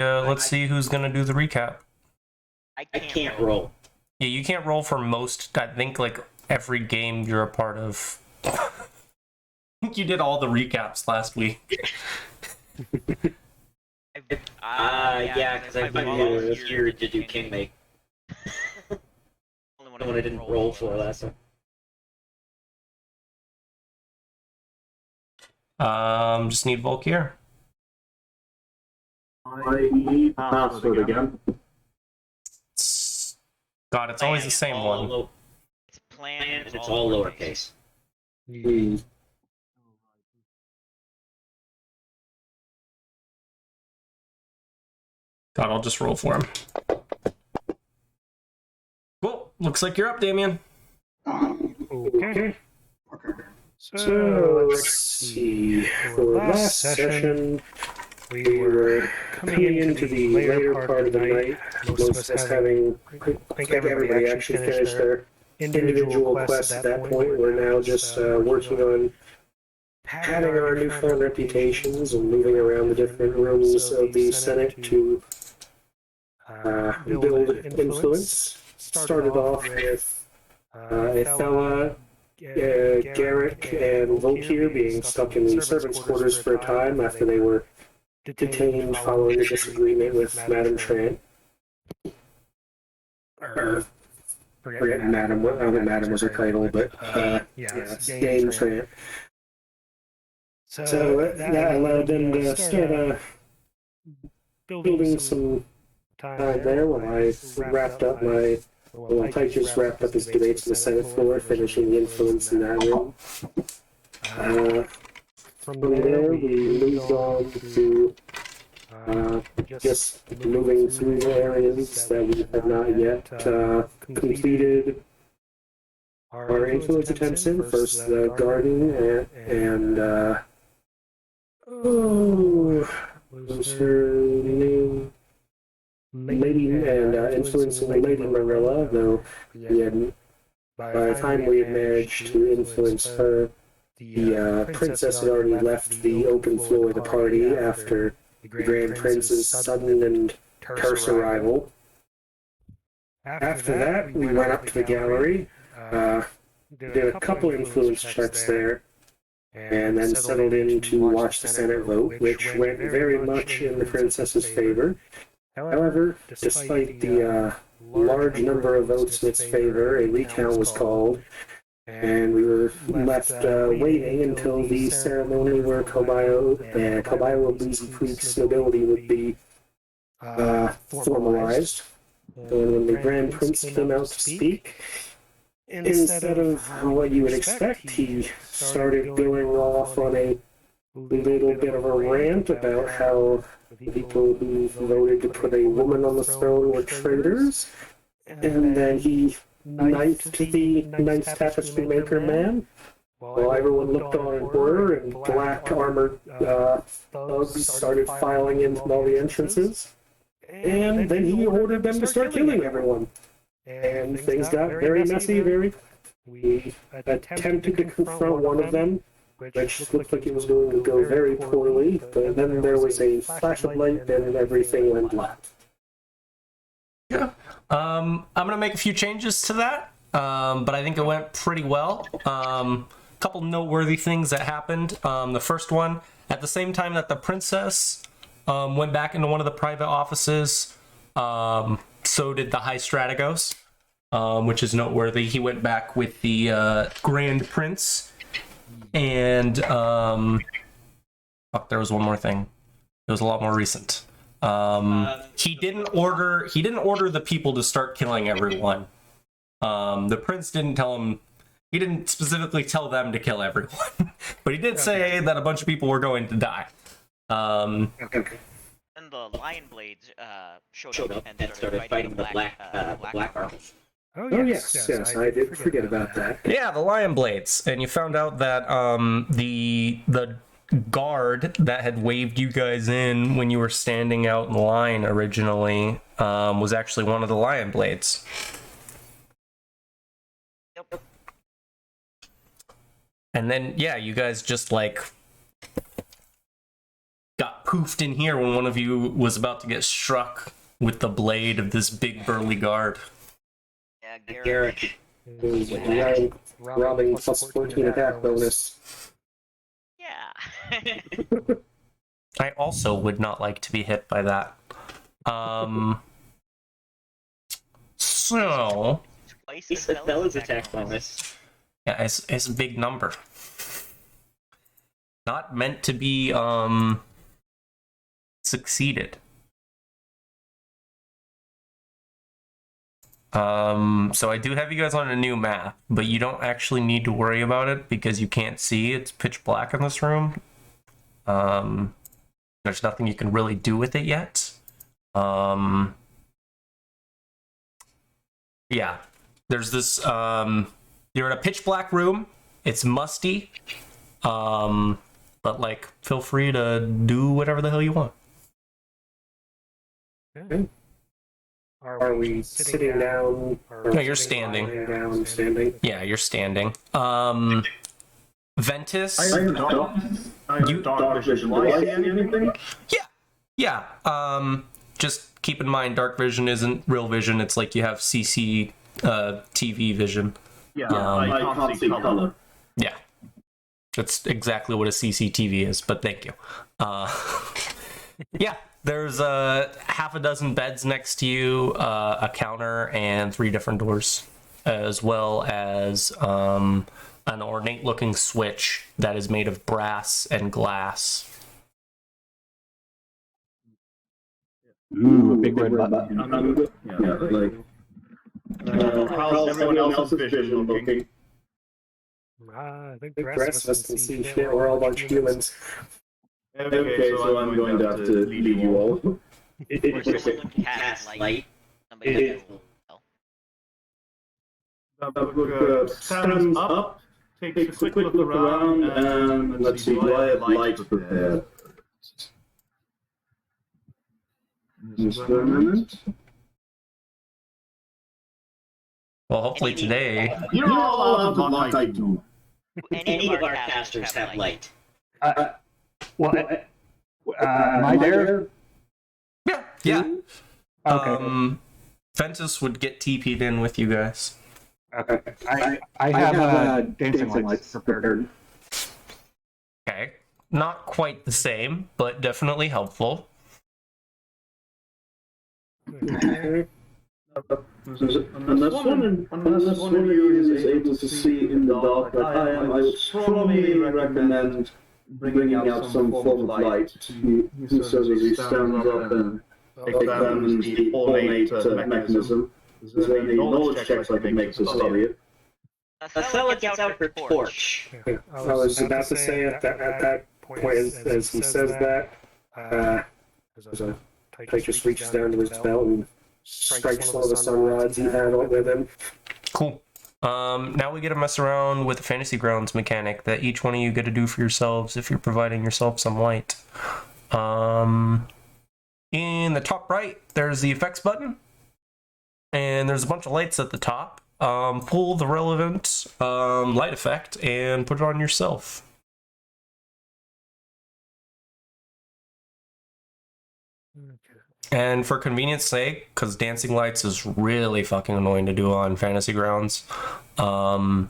let's see who's gonna do the recap. I can't roll. Yeah, you can't roll for most. I think like every game you're a part of. I think you did all the recaps last week. Yeah, because I volunteered to do Kingmake. Only one I didn't roll for last time. Just need Volkir. I need password again. God, it's always the same one. It's planned and it's all lowercase. God, I'll just roll for him. Cool. Looks like you're up, Damien. Okay. So let's see. For last session, we were coming into the later part of the night. Most of us having, I think everybody actually finished their individual quests at that point. We're now just working on having our newfound reputations and moving around the different rooms of the Senate to build influence. Started off with Ethella, Garrick, and Volkir being stuck in the servants' quarters for a time after they were detained following a disagreement with Madame Trant. Forget Madame, I don't think Madame was her title, but it's Dame Trant. So that allowed them to start building some time there while I wrapped up Tyke just wrapped up his debates on the Senate floor, finishing the influence in that room. From there, we moved on to just moving through the areas that we had not yet completed our influence attempts in. First, the garden and what was her name? Lady and influencing Lady Marilla, though we hadn't. By the time we had managed to influence her, the princess had already left the open floor of the party after the Grand Prince's sudden and terse arrival. After that, we went up to the gallery, did a couple influence checks there, and then settled in to watch the Senate vote, which went very much in the princess's favor. However, despite the large number of votes in its favor, a recount was called, and we were left waiting until the ceremony where Kobayo of Breezy Creek's nobility would be formalized. And when the Grand Prince came out to speak, instead of what you would expect, he started going off on a little bit of a rant about how the people who voted to put a woman on the throne were traitors, and then he knifed the nice tapestry maker man, while everyone looked on in horror and black armored thugs started filing in from all the entrances, and then he ordered them to start killing everyone. And things got very messy, we attempted to confront one of them, which looked like it was going to go very poorly, but then there was a flash of light and everything went black. Yeah. I'm gonna make a few changes to that, but I think it went pretty well. Couple noteworthy things that happened. The first one, at the same time that the princess went back into one of the private offices, so did the High Strategos, which is noteworthy. He went back with the Grand Prince. And there was one more thing. It was a lot more recent. He didn't order the people to start killing everyone. The prince didn't tell him. He didn't specifically tell them to kill everyone, but he did say that a bunch of people were going to die. And the Lion Blades showed up and started fighting the Black Arms. Oh yes, I did forget about that. Yeah, the Lion Blades, and you found out that the guard that had waved you guys in when you were standing out in line originally was actually one of the Lion Blades. Yep. And then yeah, you guys just like got poofed in here when one of you was about to get struck with the blade of this big burly guard. Yeah, Garrick. Is robbing plus 14 attack bonus. Yeah. I also would not like to be hit by that. So Twice He said Bella's attack bonus. yeah, it's a big number. Not meant to be succeeded. So I do have you guys on a new map, but you don't actually need to worry about it because you can't see. It's pitch black in this room. There's nothing you can really do with it yet. Yeah, there's this. You're in a pitch black room. It's musty. But like, feel free to do whatever the hell you want. Okay. Are we sitting down? Or No, you're standing. lying down, standing. Yeah, you're standing. Ventus. I have dark vision. Do I see anything? Yeah. Just keep in mind, dark vision isn't real vision. It's like you have CC TV vision. Yeah, I can't see color. Yeah. That's exactly what a CCTV is, but thank you. Yeah, there's half a dozen beds next to you, a counter, and 3 different doors, as well as an ornate-looking switch that is made of brass and glass. Ooh, a big red button. Yeah, like. How's everyone else's vision looking? I think the rest of us can see shit. We're all a bunch of humans. Okay, so I'm going to have to leave you all. Or someone can cast light. Somebody else will. Stands up, takes a quick look around, and let's see, do I have lights prepared? Just a minute. Well, hopefully today. You're all out of luck, I do. Any of our casters have light. Well, am I there? Yeah. Okay. Ventus would get TP'd in with you guys. Okay. I have dancing lights prepared. Okay. Not quite the same, but definitely helpful. Unless one of you is able to see in the dark like I am, I would strongly recommend bringing out some form of light. He says as he stands up and examines the ornate mechanism. Is there any knowledge checks I can make to study it? Thella gets out her torch. I was about to say at that point, as he says that, Tyke just reaches down to his belt and strikes one of the sun rods he had with him. Cool. Now we get to mess around with the Fantasy Grounds mechanic that each one of you get to do for yourselves if you're providing yourself some light. In the top right, there's the effects button, and there's a bunch of lights at the top. Pull the relevant light effect and put it on yourself. And for convenience sake, because dancing lights is really fucking annoying to do on Fantasy Grounds, we're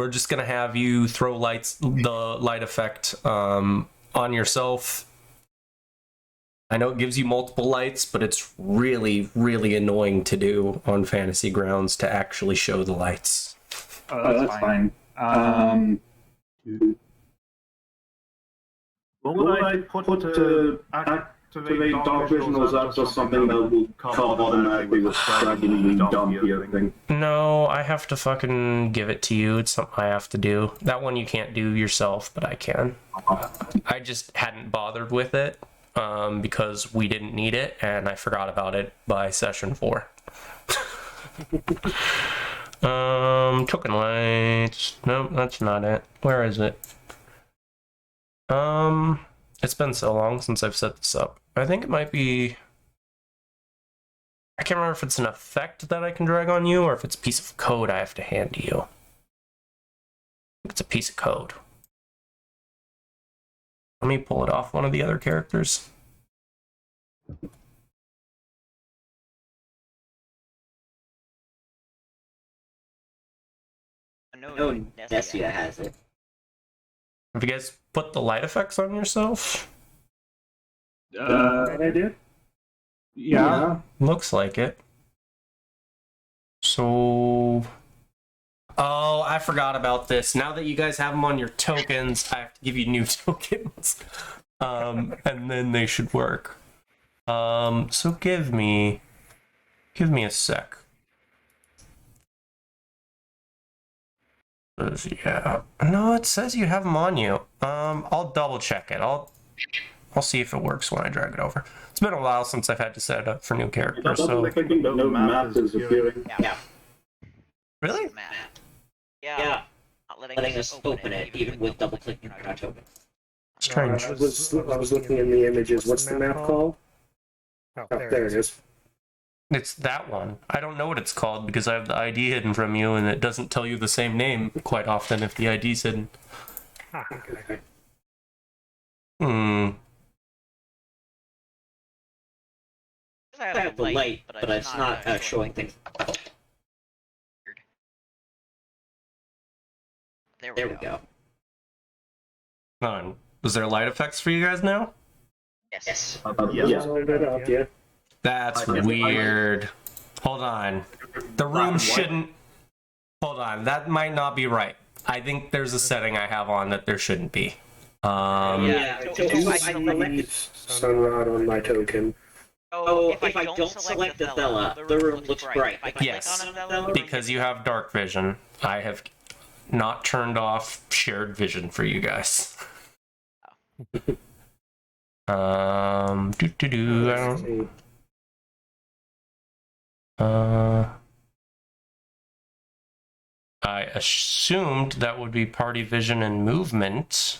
just gonna have you throw the light effect on yourself. I know it gives you multiple lights, but it's really, really annoying to do on Fantasy Grounds to actually show the lights. Oh, that's fine. What would I put to activate dark vision, or is that just something that will come automatically with dragging Dumpy, I think? No, I have to fucking give it to you. It's something I have to do. That one you can't do yourself, but I can. I just hadn't bothered with it because we didn't need it, and I forgot about it by session 4. Token lights. Nope, that's not it. Where is it? It's been so long since I've set this up. I think it might be... I can't remember if it's an effect that I can drag on you or if it's a piece of code I have to hand to you. I think it's a piece of code. Let me pull it off one of the other characters. No, Nessia has it. Have you guys put the light effects on yourself? That I did? Yeah. Looks like it. So... Oh, I forgot about this. Now that you guys have them on your tokens, I have to give you new tokens. And then they should work. So give me a sec. Yeah. No, it says you have them on you. I'll double check it. I'll see if it works when I drag it over. It's been a while since I've had to set it up for new characters, so... No map is appearing. Yeah. Really? Map. Yeah. Yeah. Not Letting us open it, even with double clicking on our token. Strange. I was looking in the images. What's the map called? Oh, there it is. It's that one. I don't know what it's called because I have the ID hidden from you, and it doesn't tell you the same name quite often if the ID's hidden. Okay. Hmm. I I have the light, but it's not showing things. There There we go. Hold on. Was there light effects for you guys now? Yes. Yeah, all that up, yeah. That's weird. Hold on. The room shouldn't... Hold on. That might not be right. I think there's a setting I have on that there shouldn't be. Yeah. So Do I see selected- Sunrod on my token. Oh, if I don't select the Thela, the room looks bright. If I click Yes, on a Thela, the room because you have dark vision. I have not turned off shared vision for you guys. I don't... I assumed that would be party vision and movement,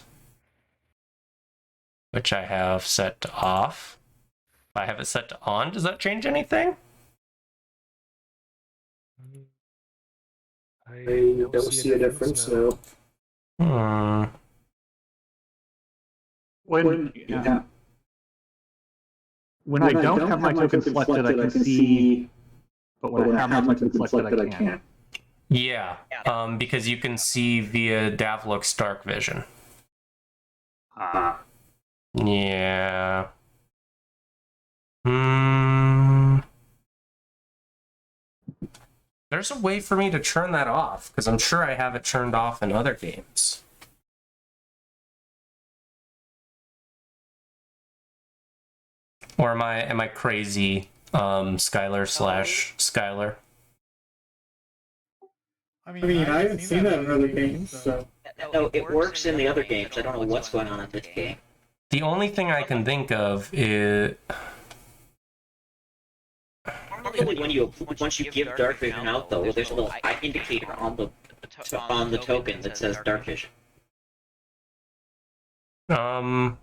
which I have set to off. If I have it set to on, does that change anything? I don't see a difference now. When I don't have my token selected, I can see, but when I have my token selected, I can't. Yeah, because you can see via Davluk's dark vision. Yeah. There's a way for me to turn that off, because I'm sure I have it turned off in other games. Or am I crazy, Skylar? I mean, I haven't seen that in other games, so. No, it works in the other games. I don't know what's going on in this game. The only thing I can think of is... Normally, once you give dark vision out, though, there's a little eye indicator on the token that says dark vision. I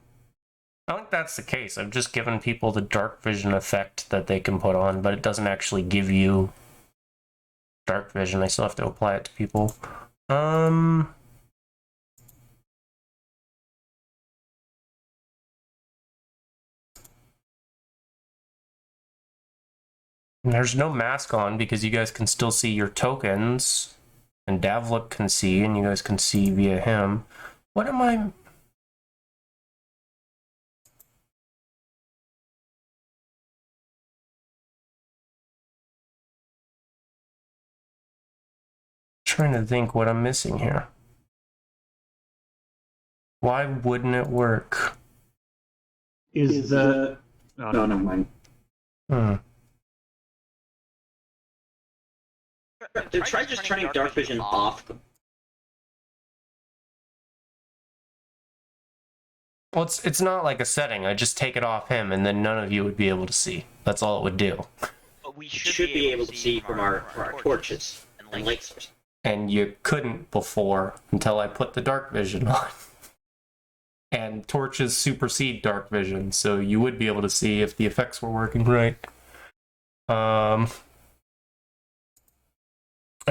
think that's the case. I've just given people the dark vision effect that they can put on, but it doesn't actually give you dark vision. I still have to apply it to people. There's no mask on because you guys can still see your tokens, and Davluk can see, and you guys can see via him. What am I... Trying to think what I'm missing here. Why wouldn't it work? Is the... Oh, no, never mind. Try just turning dark vision off. Well, it's not like a setting. I just take it off him, and then none of you would be able to see. That's all it would do. But we Should be able to see from our torches and light sources. And you couldn't before until I put the dark vision on. And torches supersede dark vision, so you would be able to see if the effects were working right. I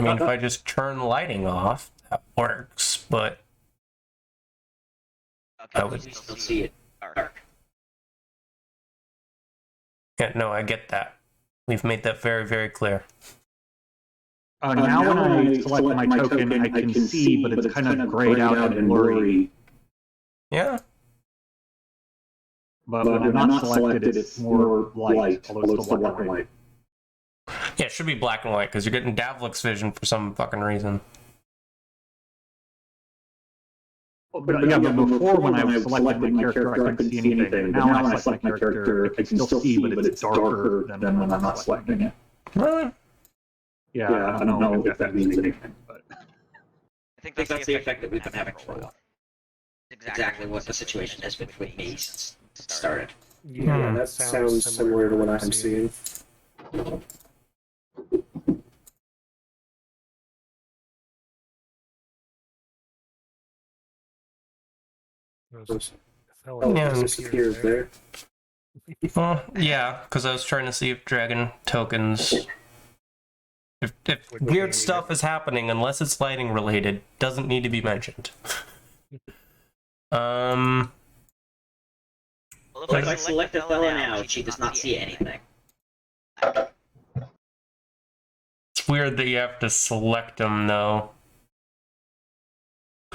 mean, if I just turn lighting off, that works, but... I can would. we Still see it dark. Yeah, no, I get that. We've made that very, very clear. Now when I select my token, I can see, but it's kind of grayed out and blurry. Yeah. But when I'm not selected, it's more light, although it's still black and white. Yeah, it should be black and white because you're getting Davlik's vision for some fucking reason. But before when I selected my character, I couldn't see anything. Now when I select my character, I can still see, but it's darker than when I'm not selecting it. Really? Yeah, I don't know if that means anything, but... I think that's the effect that we've been having for a while. Exactly what the situation has been with me since it started. Yeah, that sounds similar to what I'm seeing. Yeah. Disappears there. Yeah, because I was trying to see if dragon tokens... If weird stuff is happening, unless it's lighting related, doesn't need to be mentioned. Well, If I select a fella now, she does not see anything. It's weird that you have to select them, though.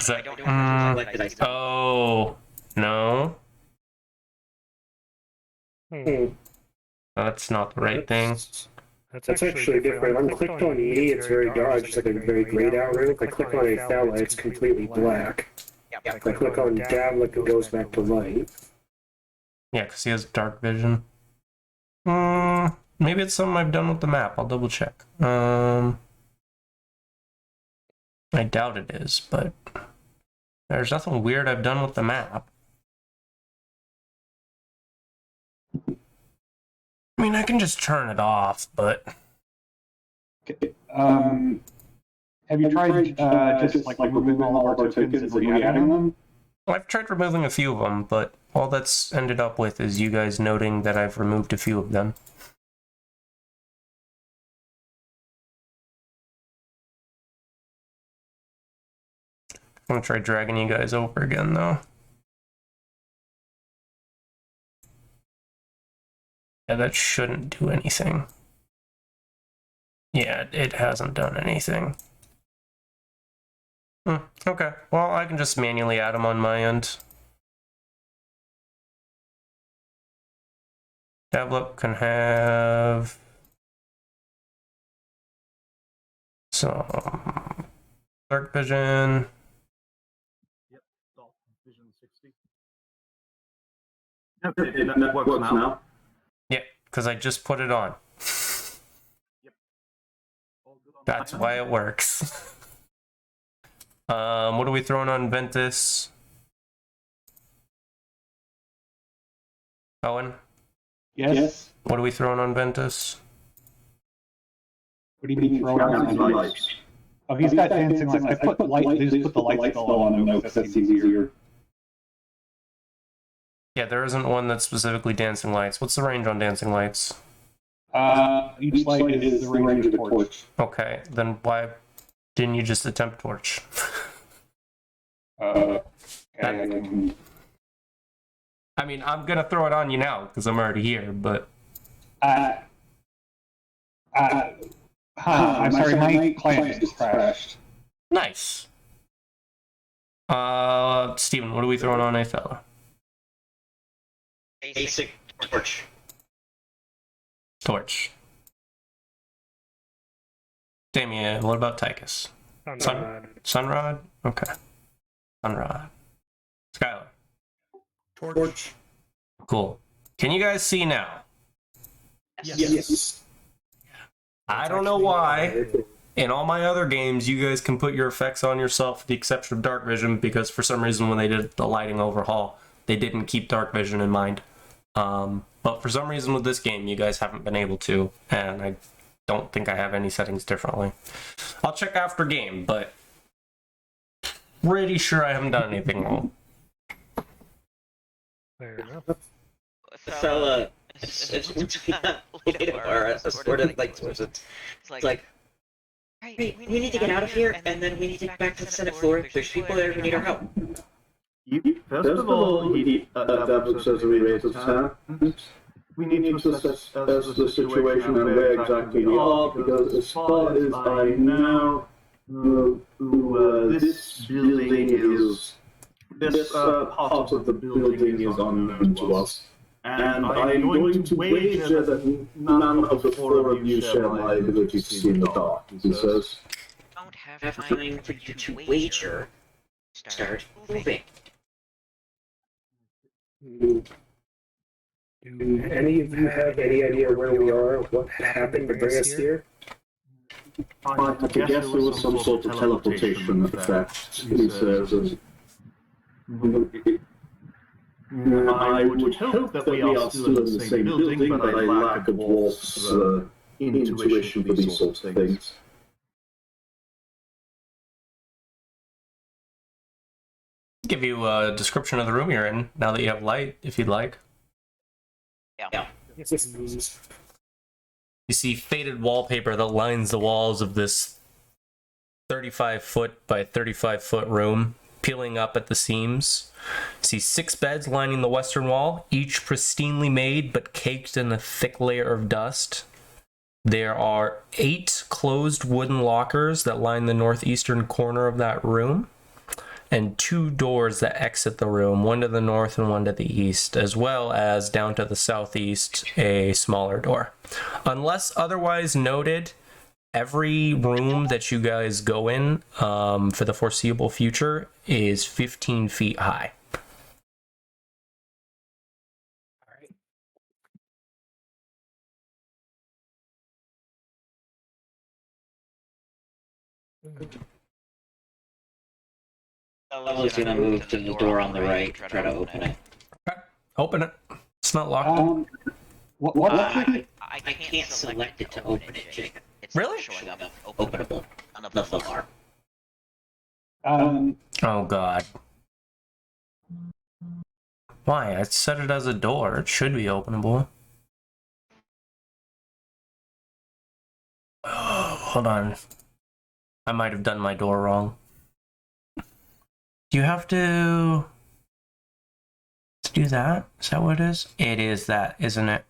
I don't know if I still Oh, no. That's not the right thing. That's actually different. I'm clicked on E, it's very dark, it's like a very grayed out room. If I click on a fella, it's completely black. Yeah, If I click on Davlik, it goes back to light. Yeah, because he has dark vision. Maybe it's something I've done with the map. I'll double check. I doubt it is, but there's nothing weird I've done with the map. I mean, I can just turn it off, but... Have you tried just like removing all of our tokens and re-adding them? I've tried removing a few of them, but all that's ended up with is you guys noting that I've removed a few of them. I'm gonna try dragging you guys over again, though. Yeah, that shouldn't do anything. Yeah, it hasn't done anything. Okay, well, I can just manually add them on my end. Tablet can have some dark vision. Vision 60. That works now. Yeah, because I just put it on. That's why it works. What are we throwing on Ventus? Owen? Yes. What are we throwing on Ventus? What do you mean throwing on lights? Oh, he's got dancing lights. I put light. They just put the light spell on him. That's easier. Yeah, there isn't one that's specifically dancing lights. What's the range on dancing lights? Each light is the range of the torch. Okay, then why didn't you just attempt torch? I mean, I'm gonna throw it on you now because I'm already here, but I'm sorry, my client just crashed. nice. Steven, what are we throwing on a fella? Basic torch. Torch. Damien, what about Tychus? Sunrod? Okay. Sunrod. Skylar. Torch. Cool. Can you guys see now? Yes. I don't know why. In all my other games, you guys can put your effects on yourself with the exception of dark vision, because for some reason when they did the lighting overhaul, they didn't keep dark vision in mind. But for some reason with this game, you guys haven't been able to, and I don't think I have any settings differently. I'll check after game, but pretty sure I haven't done anything wrong. Fair enough. So, it's like, hey, we need to get out of here, and then we need to get back to the Senate floor. There's people there who need our help. First of all, Davok says we raise his hand. We need to assess the situation and where exactly we are, because as far as I know, this building is, this part of the building is unknown to us. And I'm going to wager that none of the four of you share my ability to see in the dark, he says. Don't have Have time time for you to wager. Start moving. Do any of you have any idea where we are, what happened to bring us here? I guess there was some sort of teleportation effect, he says. I would hope that we are still in the same building, but I lack a dwarf's intuition for these sorts of things. Give you a description of the room you're in now that you have light, if you'd like. Yeah. You see faded wallpaper that lines the walls of this 35-foot by 35-foot room, peeling up at the seams. You see 6 beds lining the western wall, each pristinely made but caked in a thick layer of dust. There are 8 closed wooden lockers that line the northeastern corner of that room, and 2 doors that exit the room, one to the north and one to the east, as well as down to the southeast, a smaller door. Unless otherwise noted, every room that you guys go in for the foreseeable future is 15 feet high. I was gonna move to the door on the right, try to open it. Open it. It's not locked. I can't select it to open it, Jacob. It's Really? showing up Openable. Nothing more. Oh god. Why? I set it as a door. It should be openable. Oh, hold on. I might have done my door wrong. Do you have to do that? Is that what it is? It is that, isn't it?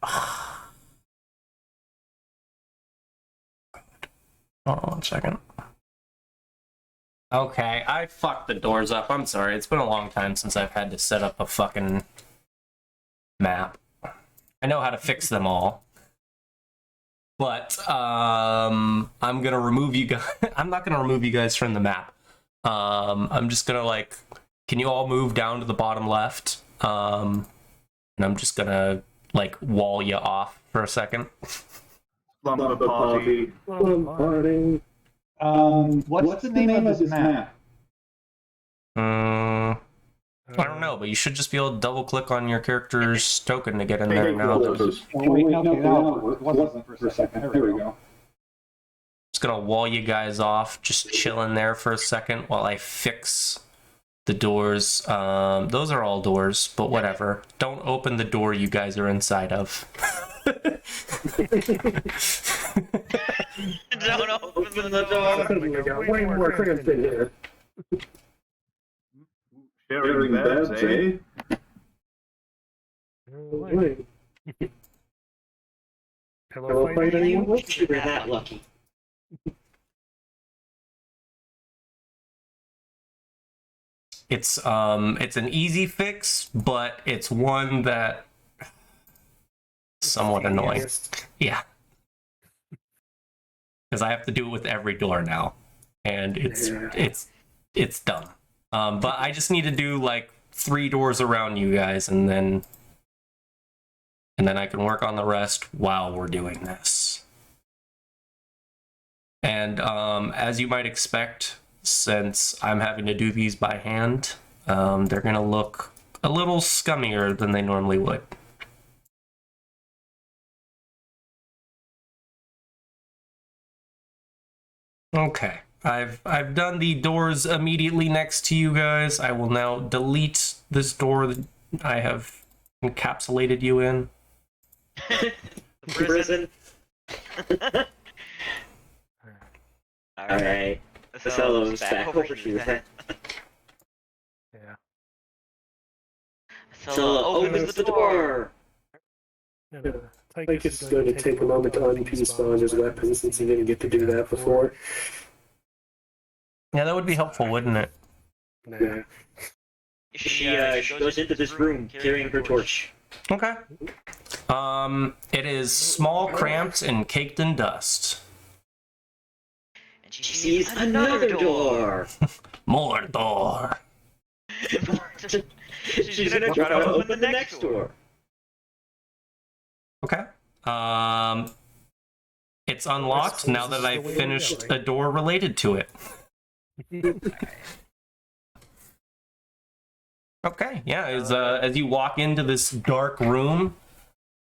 Hold on 1 second. Okay, I fucked the doors up. I'm sorry. It's been a long time since I've had to set up a fucking map. I know how to fix them all. But I'm gonna remove you guys. I'm not gonna remove you guys from the map. I'm just gonna like, can you all move down to the bottom left? And I'm just gonna like wall you off for a second. Lumber party. What's the name of this map? I don't know, but you should just be able to double click on your character's token to get in there now. It wasn't for a second. There we go. Just gonna wall you guys off, just chilling there for a second while I fix the doors. Those are all doors, but whatever. Don't open the door you guys are inside of. Don't open the door. We got way more cribs in here. Sharing beds, eh? Hello, fight anyone? You're that lucky. It's an easy fix, but it's one that somewhat annoying. Yeah. Because I have to do it with every door now. And it's dumb. But I just need to do like 3 doors around you guys, and then I can work on the rest while we're doing this. And as you might expect, since I'm having to do these by hand, they're gonna look a little scummier than they normally would. Okay, I've done the doors immediately next to you guys. I will now delete this door that I have encapsulated you in. Prison. Alright. The cello's back over to you then. Attila opens the door. Tychus is going to take a moment to unpeace his weapon since he didn't get to do that before. Yeah, that would be helpful, wouldn't it? Yeah. She goes into this room carrying her torch. Okay. It is small, cramped, and caked in dust. And She sees another door. More door. She's gonna try to open the next door. Okay. It's unlocked now that I've finished a door related to it. Okay, yeah, as you walk into this dark room,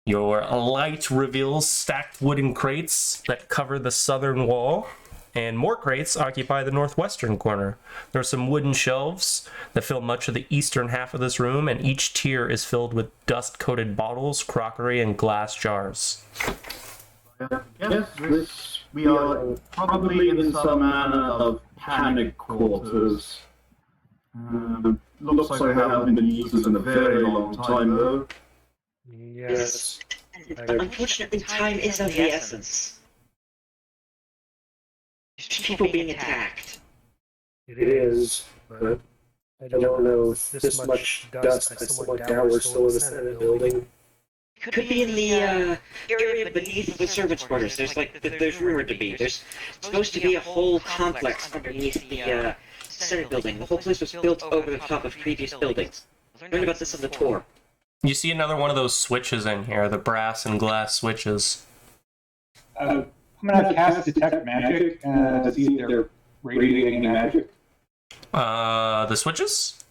your light reveals stacked wooden crates that cover the southern wall, and more crates occupy the northwestern corner. There are some wooden shelves that fill much of the eastern half of this room, and each tier is filled with dust-coated bottles, crockery, and glass jars. Yes, we are probably in some manner of panic quarters. Looks like they haven't been used in a very long time, though. Yes. Unfortunately, time is of the essence. There's people being attacked. It is, but I don't know if this much dust. I somewhat doubt we're still in the Senate building. Could be in the area beneath the servants' quarters. There's rumored to be. There's supposed to be a whole complex underneath the Senate building. The whole place was built over the top of previous buildings. Learned about this on the tour. You see another one of those switches in here, the brass and glass switches. I'm gonna cast Detect Magic to see if they're radiating any magic. The switches?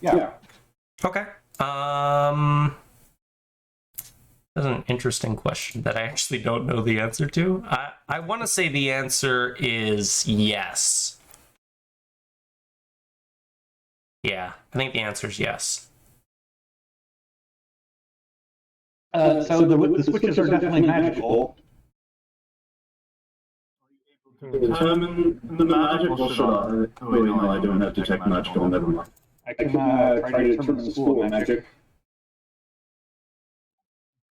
Yeah. Okay. That's an interesting question that I actually don't know the answer to. I want to say the answer is yes. Yeah, I think the answer is yes. So the switches are definitely magical. Determine the magical shot. Oh, wait, no, I don't have Detect Magical, never mind. I can try to determine the school of magic.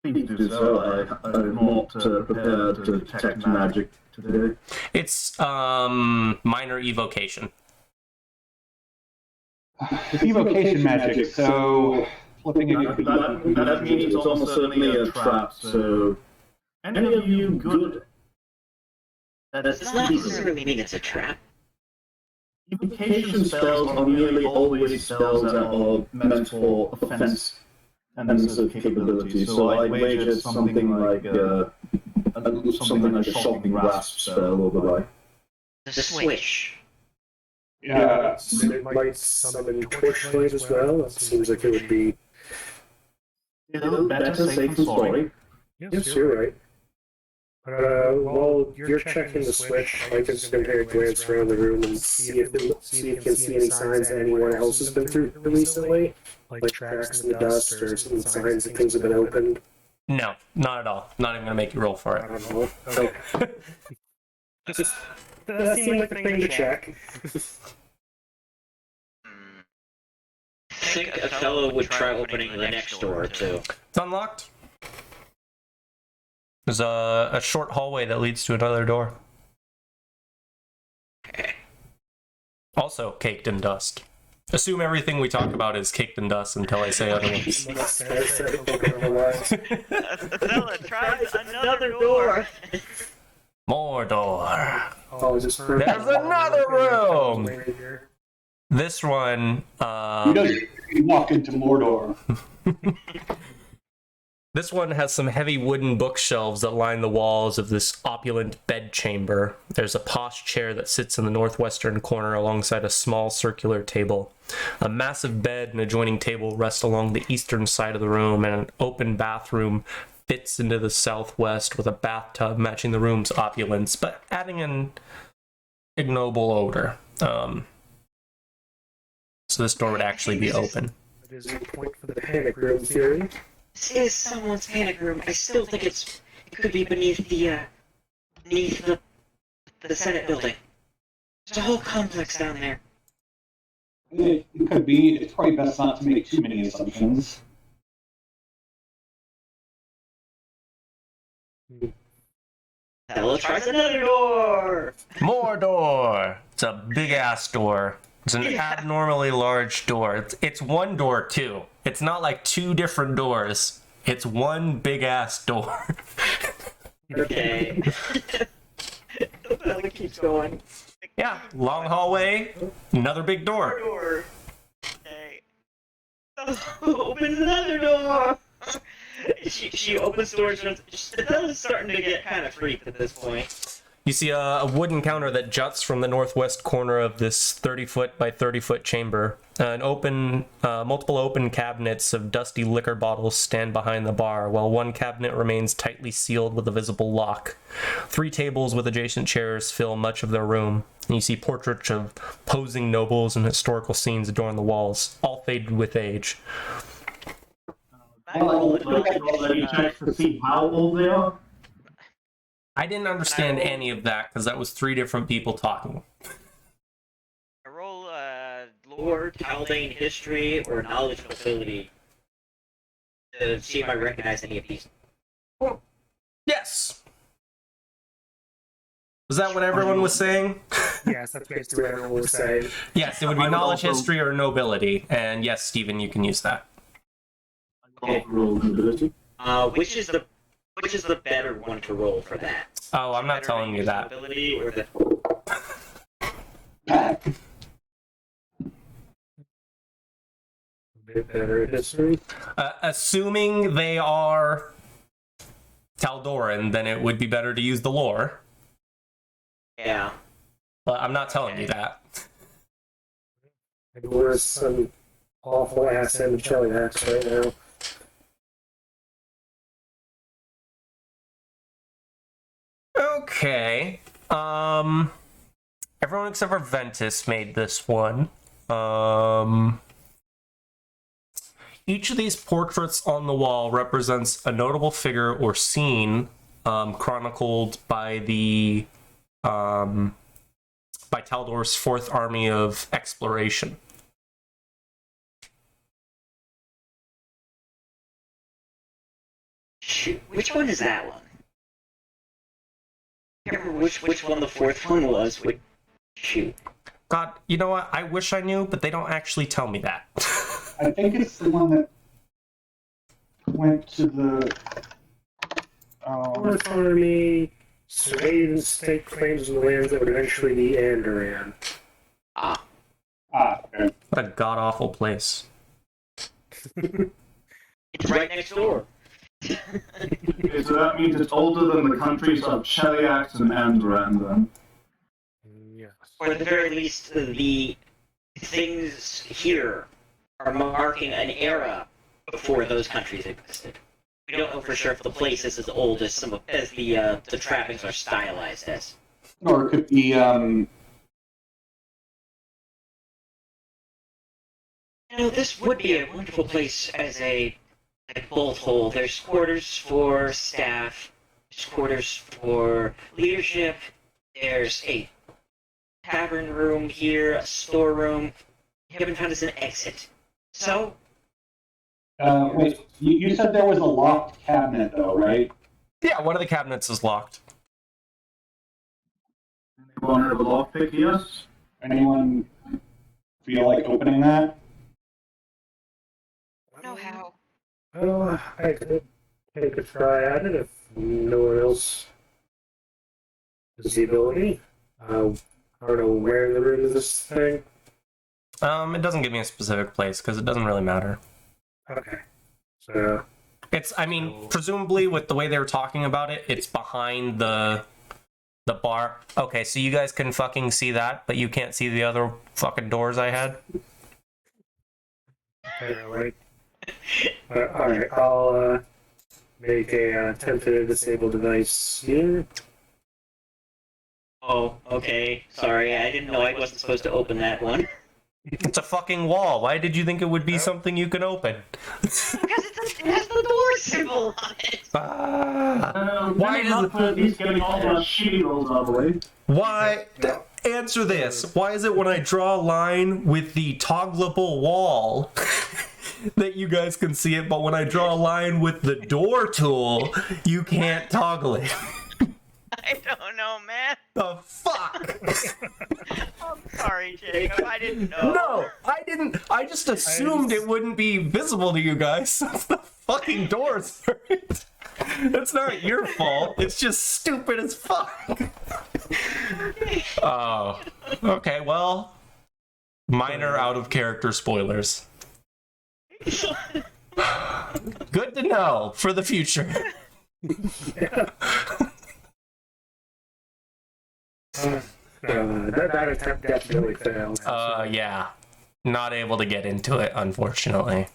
Please do so. I'm not prepared to detect magic today. It's minor evocation. It's evocation magic, so flipping it. That means it's almost certainly a trap, so... Any of you good... That does not necessarily mean it's a trap. Evocation spells are nearly always spells that are meant for offensive capabilities, so I wagered something like a shocking grasp spell or the like. The switch. Yeah. It might summon Torchlight as well. That seems like it would be. Better safe than sorry. Yes, you're right. While you're checking the switch, I can compare a glance around the room and see if you can see any signs that anyone else has been through recently, like tracks in the dust or some signs that things have been opened. No, not at all. Not even gonna make you roll for I it. don't know. Okay. That seemed like a thing to check. I think a fellow would try opening the next door, too. It's unlocked. There's a short hallway that leads to another door. Okay. Also caked in dust. Assume everything we talk about is caked in dust until I say otherwise. Attila, try another door. More door. Oh, is this There's another room! This one, You walk into Mordor. this one has some heavy wooden bookshelves that line the walls of this opulent bedchamber. There's a posh chair that sits in the northwestern corner alongside a small circular table. A massive bed and adjoining table rest along the eastern side of the room, and an open bathroom fits into the southwest with a bathtub matching the room's opulence, but adding an ignoble odor. So this door would actually be open. It is a point for the panic room theory. This is someone's panic room. I still think it could be beneath the Senate building. There's a whole complex down there. It could be. It's probably best not to make too many assumptions. Hello tries another door! More door. It's a big ass door. It's an abnormally large door. It's one door too. It's not like two different doors. It's one big ass door. Okay. The fella keeps going. Yeah, long hallway, another big door. Door. Okay. Opens another door! She opens doors. The fella's starting to get kind of freaked at this point. You see a wooden counter that juts from the northwest corner of this 30-foot by 30-foot chamber. Multiple open cabinets of dusty liquor bottles stand behind the bar, while one cabinet remains tightly sealed with a visible lock. 3 tables with adjacent chairs fill much of their room. And you see portraits of posing nobles and historical scenes adorn the walls, all faded with age. You check to see how old they are. I didn't understand any of that because that was 3 different people talking. I roll Lore, Haldane history, or knowledge and ability to see if I recognize any of these. Yes. Was that what everyone was saying? Yes, that's basically what everyone was saying. Yes, it would be knowledge, history, or nobility. And yes, Stephen, you can use that. Okay. Roll ability. Which is the better one to roll for that? Oh, I'm not Better telling you that. Ability or the Bit better history. Assuming they are Taldoran, then it would be better to use the lore. yeah. But I'm not telling you that. Maybe we're some awful ass Michelle hacks right now. Okay. Everyone except for Ventus made this one. Each of these portraits on the wall represents a notable figure or scene chronicled by the by Taldor's Fourth Army of Exploration. Shoot, which one is that one? I can't remember which one the fourth one was. Shoot. God, you know what? I wish I knew, but they don't actually tell me that. I think it's the one that went to the. Fourth Army surveyed and staked claims on the lands that would eventually be Andoran. Okay. What a god-awful place. It's right next door. Okay, so that means it's older than the countries of Cheliax and Andoran, then. Yes. Or at the very least, the things here are marking an era before those countries existed. We don't know for sure if the place is as old as the trappings are stylized as. Or it could be, You know, this would be a wonderful place as a bolt hole. There's quarters for staff, there's quarters for leadership, there's a tavern room here, a storeroom. You haven't found us an exit. So, wait, you said there was a locked cabinet, though, right? Yeah, one of the cabinets is locked. Anyone have a lockpick, yes? Anyone feel like opening that? know how. Oh, I could take a try at it if no one else has the ability. I don't know where in the room is this thing. It doesn't give me a specific place because it doesn't really matter. Okay. So, I mean, presumably with the way they were talking about it, it's behind the bar. Okay, so you guys can fucking see that, but you can't see the other fucking doors I had? apparently. Alright, I'll make a attempt to disable device here. oh, okay. Sorry, I didn't know I wasn't supposed to open that one. It's a fucking wall. Why did you think it would be something you can open? Because it has the door symbol on it. Why does it... At least getting all the shitty rolls out of the way. Why? Answer this. Why is it when I draw a line with the toggleable wall, that you guys can see it, but when I draw a line with the door tool, you can't toggle it. I don't know, man. The fuck? I'm sorry, Jacob. I didn't know. No, I didn't. I just assumed it wouldn't be visible to you guys. That's the fucking doors. That's not your fault. It's just stupid as fuck. Oh, okay. Well, minor out of character spoilers. Good to know for the future. That attempt definitely failed. Yeah. Not able to get into it, unfortunately.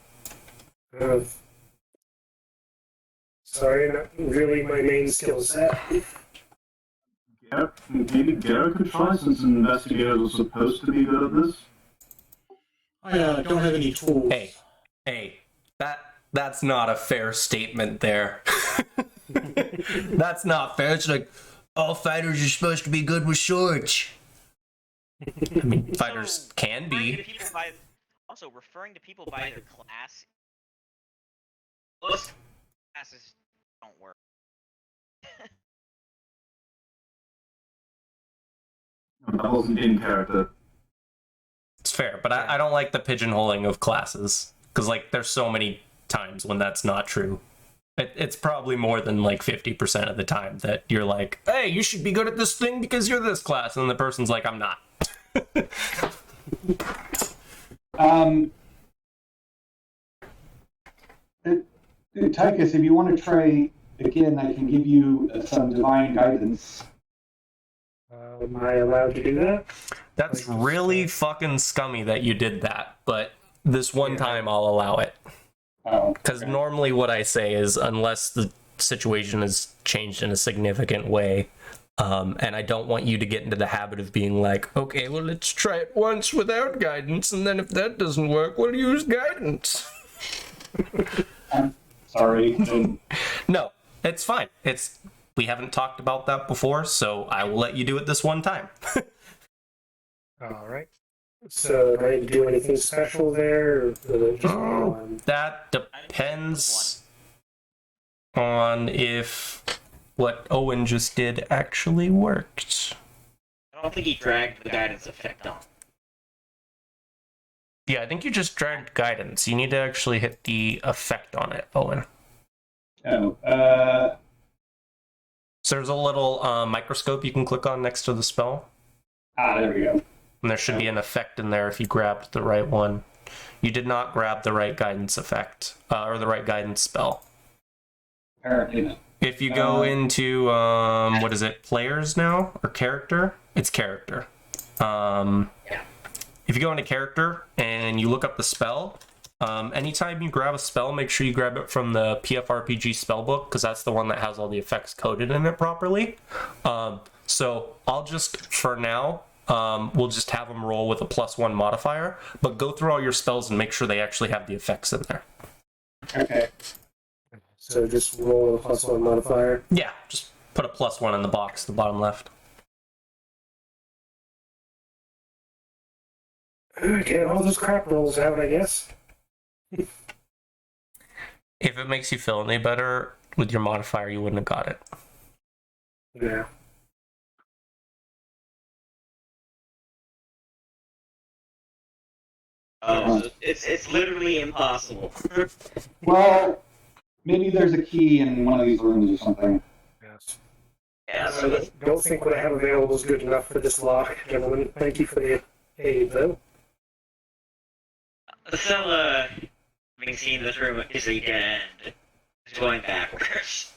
Sorry, not really my main skill set. Maybe Garrett could try, since investigators are supposed to be good at this. I don't have any tools. Hey, that's not a fair statement there. That's not fair. It's like, all fighters are supposed to be good with swords. I mean, fighters can be. Referring to people by their class. Most classes don't work. That wasn't in character. It's fair, but I don't like the pigeonholing of classes. Because, like, there's so many times when that's not true. It's probably more than, like, 50% of the time that you're like, hey, you should be good at this thing because you're this class. And the person's like, I'm not. Tychus, if you want to try again, I can give you some divine guidance. Am I allowed to do that? That's really fucking scummy that you did that, but this one time I'll allow it. Because normally what I say is, unless the situation has changed in a significant way, and I don't want you to get into the habit of being like, okay, well, let's try it once without guidance, and then if that doesn't work, we'll use guidance. I'm sorry. No, it's fine. We haven't talked about that before, so I will let you do it this one time. All right. So, do I need to do anything special there? Or just, That depends on if what Owen just did actually worked. I don't think he dragged the guidance effect on. Yeah, I think you just dragged guidance. You need to actually hit the effect on it, Owen. So there's a little microscope you can click on next to the spell. There we go. And there should be an effect in there if you grabbed the right one. You did not grab the right guidance effect, or the right guidance spell. Apparently not. If you go into, what is it, players now? Or character? It's character. If you go into character and you look up the spell, anytime you grab a spell, make sure you grab it from the PFRPG spellbook, because that's the one that has all the effects coded in it properly. So I'll just, for now, we'll just have them roll with a +1 modifier, but go through all your spells and make sure they actually have the effects in there. Okay. so just roll a +1 modifier. Yeah, just put a +1 in the box, the bottom left. Okay, all those crap rolls out, I guess. If it makes you feel any better, with your modifier, you wouldn't have got it. Yeah. So it's literally impossible. Well, maybe there's a key in one of these rooms or something. Yes. Yeah, so Don't think what I have available is good enough for this lock, gentlemen. Thank you for the aid, though. the fella having seen this room is a dead end. It's going backwards.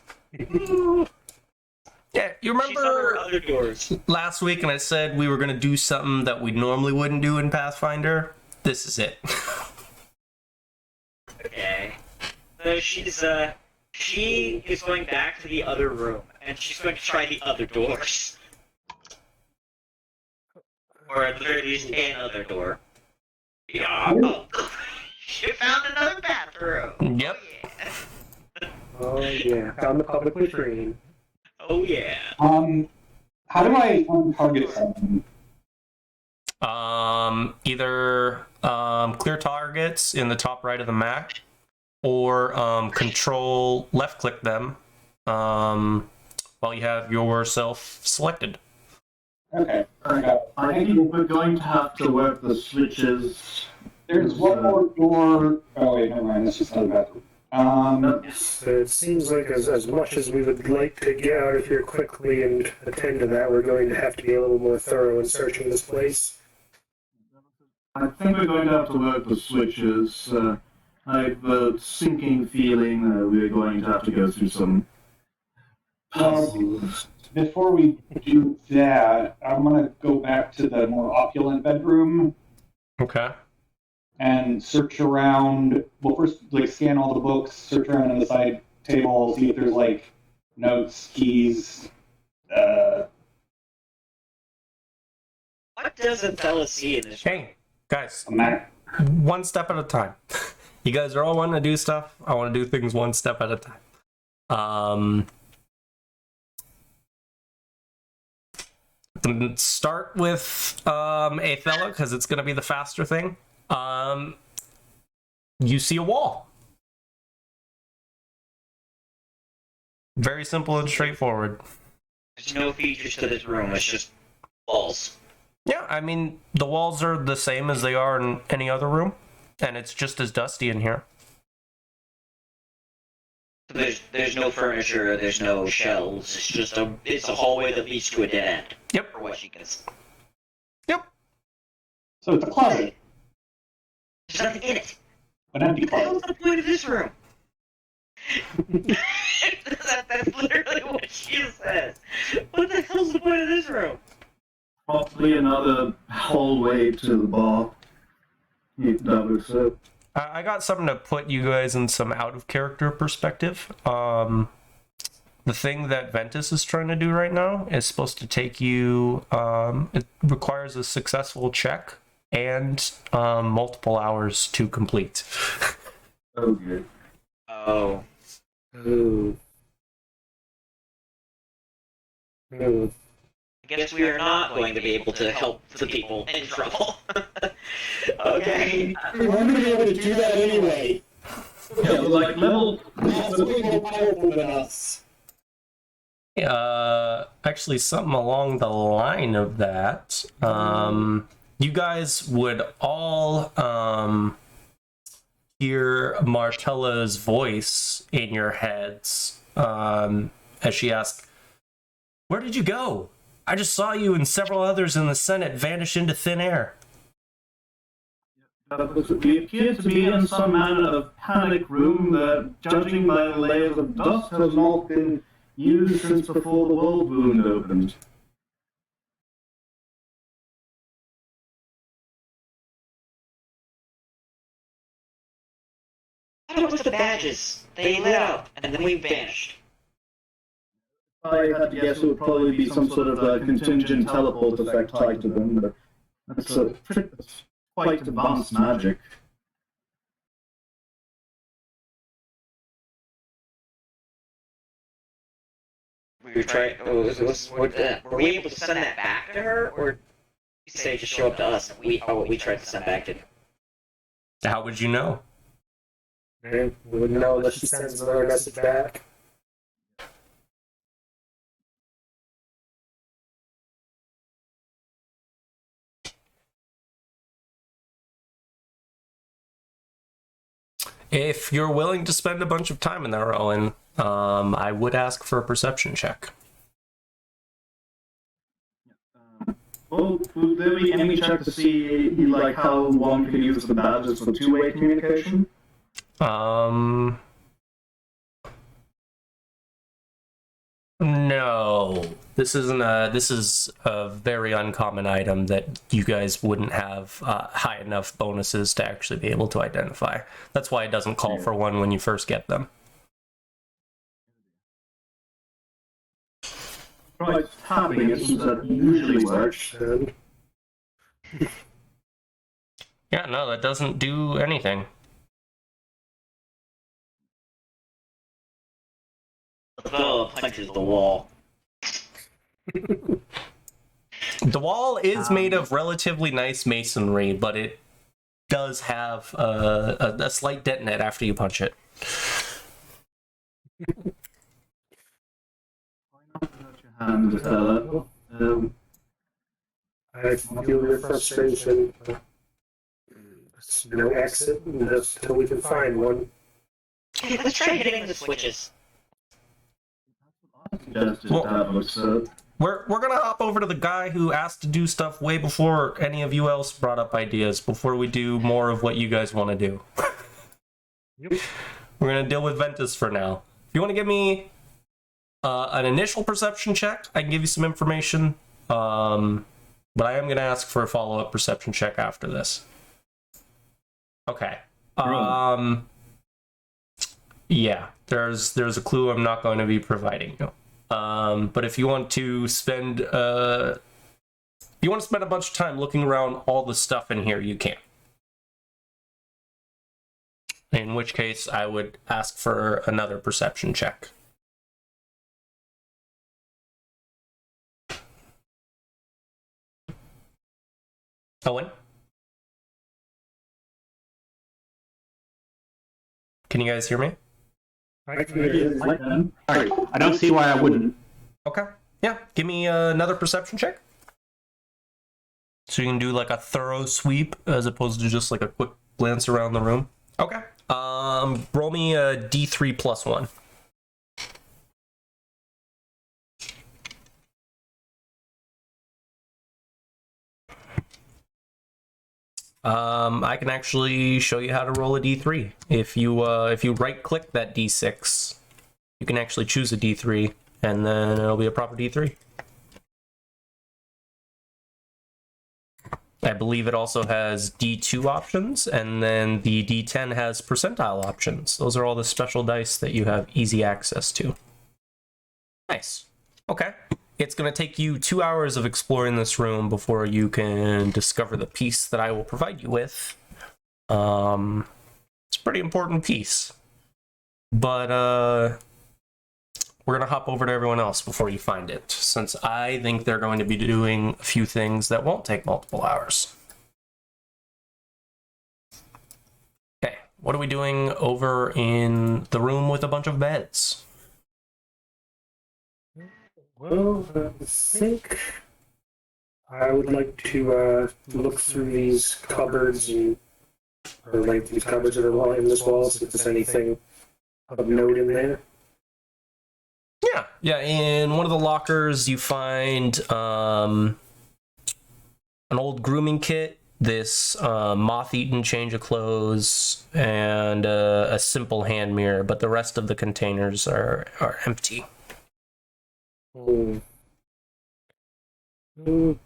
Yeah, you She saw there were remember other doors. last week and I said we were going to do something that we normally wouldn't do in Pathfinder? This is it. Okay. So she is going back to the other room, and she's going to try the other doors. Or at the very least, another door. Yeah. Oh, she found another bathroom. Yep. Oh, yeah. Oh, yeah. Found the public latrine. Oh, yeah. How do I target something? Either clear targets in the top right of the map, or control left click them while you have yourself selected. Okay. I think we're going to have to work the switches. There's one more door. Oh wait, never mind. That's just another bathroom. So it seems like as much as we would like to get out of here quickly and attend to that, we're going to have to be a little more thorough in searching this place. I think we're going to have to work the switches. I have a sinking feeling we're going to have to go through some puzzles. Before we do that, I'm going to go back to the more opulent bedroom Okay. and search around. Well, first, like, scan all the books, search around on the side table, see if there's, like, notes, keys. What doesn't tell us see in this? Hey, guys, A map. one step at a time. You guys are all wanting to do stuff. I want to do things one step at a time. Start with Athela, because it's going to be the faster thing. You see a wall. Very simple and straightforward. There's no features to this room. It's just walls. Yeah, I mean, the walls are the same as they are in any other room, and it's just as dusty in here. There's no furniture. There's no shelves. It's a hallway that leads to a dead end. Yep. For what she can see. Yep. So it's a closet. There's nothing in it. An empty What the hell's closet. the point of this room? That's literally what she says. What the hell's the point of this room? Probably another hallway to the bar. That was it. I got something to put you guys in some out of character perspective. The thing that Ventus is trying to do right now is supposed to take you. It requires a successful check and multiple hours to complete. Okay. Oh. Ooh. Ooh. I guess we are not going to be able to help the people in trouble. Okay. We weren't going to be able to do that anyway. Yeah, but like level. That's way more powerful than us. Actually, something along the line of that. You guys would all hear Martella's voice in your heads as she asks, "Where did you go? I just saw you and several others in the Senate vanish into thin air." We appear to be in some manner of panic room that, judging by the layers of dust, has not been used since before the world wound opened. I thought it was the badges. They lit up, and then we vanished. I had to guess it would probably be some sort of contingent teleport effect tied to them, but that's quite advanced magic. We were trying. Were we able to send that back to her, or you say just show up to us and we tried to send back to her? How would you know? We wouldn't know unless she sends another message back. If you're willing to spend a bunch of time in there, Rowan, I would ask for a perception check. Well, would there be any check to see like how one can use the badges for two-way communication? No. This is a very uncommon item that you guys wouldn't have high enough bonuses to actually be able to identify. That's why it doesn't call for one when you first get them. Right, tapping it since that usually works. Yeah, no, that doesn't do anything. The fellow punches the wall. The wall is made of relatively nice masonry, but it does have a slight dent in it after you punch it. And I feel your frustration. There's no exit until we can find one. Okay, let's try hitting the switches. We're gonna hop over to the guy who asked to do stuff way before any of you else brought up ideas, before we do more of what you guys want to do. Yep. We're gonna deal with Ventus for now. If you want to give me an initial perception check, I can give you some information. But I am gonna ask for a follow-up perception check after this. Okay. Yeah, there's a clue I'm not going to be providing you. But if you want to spend a bunch of time looking around all the stuff in here, you can. In which case, I would ask for another perception check. Owen? Can you guys hear me? I can hear you. Alright, I don't see why I wouldn't. Okay. Yeah, give me another perception check. So you can do like a thorough sweep as opposed to just like a quick glance around the room. Okay. Roll me a D3 plus 1. I can actually show you how to roll a D3. If you right click that D6, you can actually choose a D3, and then it'll be a proper D3. I believe it also has D2 options, and then the D10 has percentile options. Those are all the special dice that you have easy access to. Nice. Okay. It's going to take you 2 hours of exploring this room before you can discover the piece that I will provide you with. It's a pretty important piece. But we're going to hop over to everyone else before you find it, since I think they're going to be doing a few things that won't take multiple hours. Okay, what are we doing over in the room with a bunch of beds? Well, I think I would like to look through these cupboards or like these cupboards that are in this wall, see if there's anything of note in there. Yeah. In one of the lockers, you find an old grooming kit, this moth-eaten change of clothes, and a simple hand mirror. But the rest of the containers are empty. Bit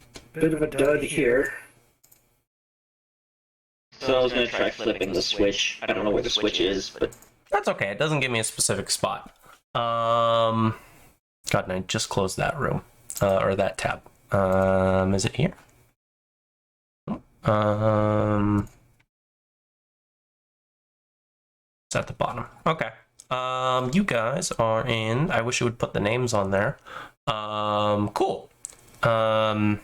of a dud here. So I was gonna try flipping the switch. I don't know where the switch is, but That's okay. It doesn't give me a specific spot. God, and I just closed that room or that tab. Is it here? It's at the bottom. Okay. You guys are in. I wish it would put the names on there. Cool. I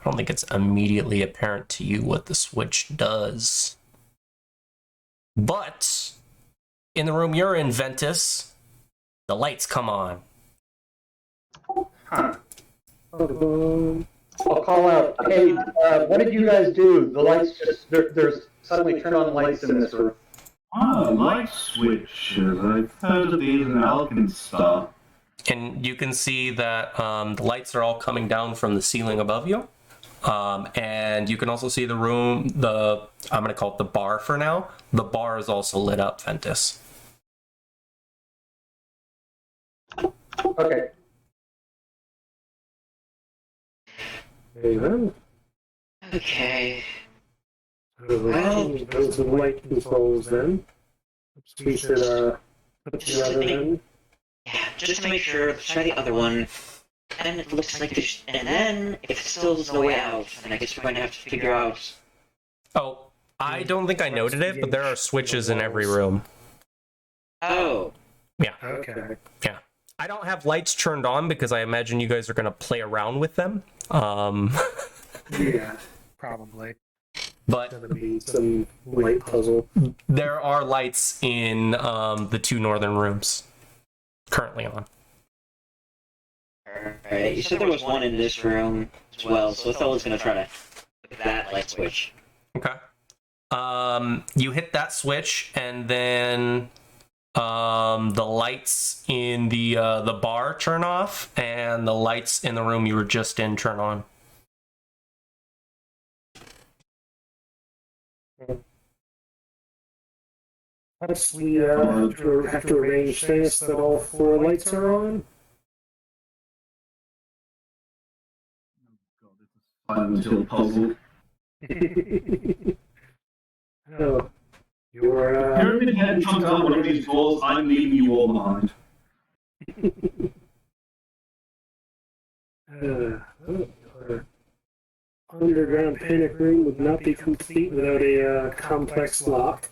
don't think it's immediately apparent to you what the switch does. But in the room you're in, Ventus, the lights come on. Um, I'll call out. Hey, what did you guys do? The lights just there's suddenly turned on lights in this room. light switches. I've heard of these in Alkenstar. And you can see that the lights are all coming down from the ceiling above you. And you can also see the room, I'm going to call it the bar for now. The bar is also lit up, Ventus. Okay. Hey then. okay. Those are light controls then. We should put the other in. Yeah, just to make sure, let's try the other one. And it looks like there's, and then if still there's no way out, then I guess we're going to have to figure out. Oh, I don't think I noted it, but there are switches in every room. Oh. Yeah. Okay. I don't have lights turned on because I imagine you guys are going to play around with them. Yeah, Probably. But gonna be some light puzzle. there are lights in the 2 northern rooms currently on. Alright, you said there was one in this room as well, so Othello's gonna try to flip that light switch. Okay. You hit that switch, and then the lights in the bar turn off, and the lights in the room you were just in turn on. Perhaps we have to arrange things that all 4 lights are on. Silent Hill puzzle. Oh, you're Pyramid Head comes out one of these doors, I'm leaving you all behind. Underground panic room would not be complete without a complex lock.